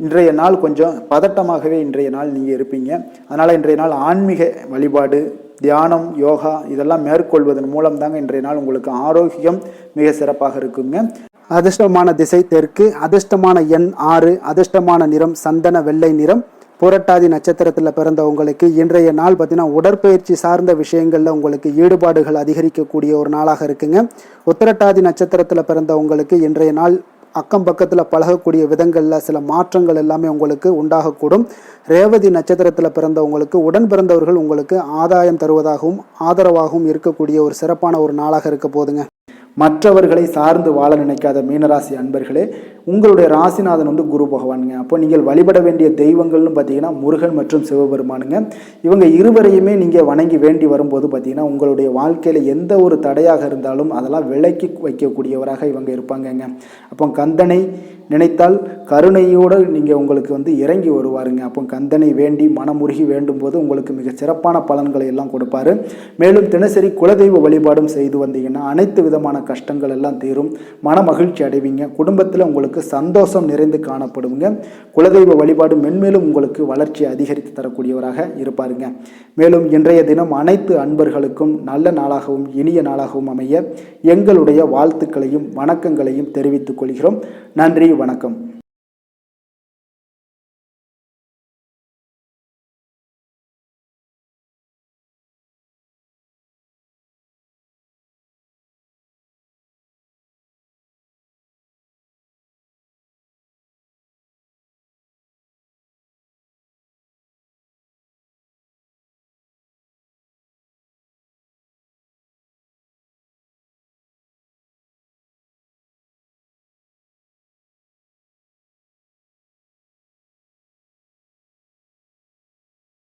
இன்றைய நாள் கொஞ்சம் பதட்டமாகவே இன்றைய நாள் நீங்கள் இருப்பீங்க. அதனால் இன்றைய நாள் ஆன்மீக வழிபாடு, தியானம், யோகா இதெல்லாம் மேற்கொள்வதன் மூலம் தாங்க இன்றைய நாள் உங்களுக்கு ஆரோக்கியம் மிக சிறப்பாக இருக்குங்க. அதிர்ஷ்டமான திசை தெற்கு, அதிர்ஷ்டமான எண் 6, அதிர்ஷ்டமான நிறம் சந்தன வெள்ளை நிறம். புரட்டாதி நட்சத்திரத்தில் பிறந்தவங்களுக்கு இன்றைய நாள் பார்த்தீங்கன்னா உடற்பயிற்சி சார்ந்த விஷயங்களில் உங்களுக்கு ஈடுபாடுகள் அதிகரிக்கக்கூடிய ஒரு நாளாக இருக்குங்க. உத்திரட்டாதி நட்சத்திரத்தில் பிறந்தவங்களுக்கு இன்றைய நாள் அக்கம் பக்கத்தில் பழகக்கூடிய விதங்களில் சில மாற்றங்கள் எல்லாமே உங்களுக்கு உண்டாகக்கூடும். ரேவதி நட்சத்திரத்தில் பிறந்தவங்களுக்கு உடன் பிறந்தவர்கள் உங்களுக்கு ஆதாயம் தருவதாகவும் ஆதரவாகவும் இருக்கக்கூடிய ஒரு சிறப்பான ஒரு நாளாக இருக்க போதுங்க. மற்றவர்களை சார்ந்து வாழ நினைக்காத மீனராசி அன்பர்களே, உங்களுடைய ராசிநாதன் குரு பகவானுங்க. அப்போ நீங்கள் வழிபட வேண்டிய தெய்வங்கள்னு பார்த்தீங்கன்னா முருகன் மற்றும் சிவபெருமானுங்க. இவங்க இருவரையுமே நீங்கள் வணங்கி வேண்டி வரும்போது பார்த்தீங்கன்னா உங்களுடைய வாழ்க்கையில் எந்த ஒரு தடையாக இருந்தாலும் அதெல்லாம் விலக்கி வைக்கக்கூடியவராக இவங்க இருப்பாங்கங்க. அப்போ கந்தனை நினைத்தால் கருணையோடு நீங்கள் உங்களுக்கு இறங்கி வருவாருங்க. அப்போ கந்தனை வேண்டி மனமுருகி வேண்டும் போது உங்களுக்கு மிக சிறப்பான பலன்களை எல்லாம் கொடுப்பாரு. மேலும் தினசரி குலதெய்வ வழிபாடும் செய்து வந்தீங்கன்னா அனைத்து விதமான கஷ்டங்கள் எல்லாம் தீரும், மன மகிழ்ச்சி அடைவீங்க. குடும்பத்தில் உங்களுக்கு சந்தோஷம் நிறைந்து காணப்படுங்க. குலதெய்வ வழிபாடு மென்மேலும் உங்களுக்கு வளர்ச்சி அதிகரித்து தரக்கூடியவராக இருப்பாருங்க. மேலும் இன்றைய தினம் அனைத்து அன்பர்களுக்கும் நல்ல நாளாகவும் இனிய நாளாகவும் அமைய எங்களுடைய வாழ்த்துக்களையும் வணக்கங்களையும் தெரிவித்துக் கொள்கிறோம். நன்றி, வணக்கம்.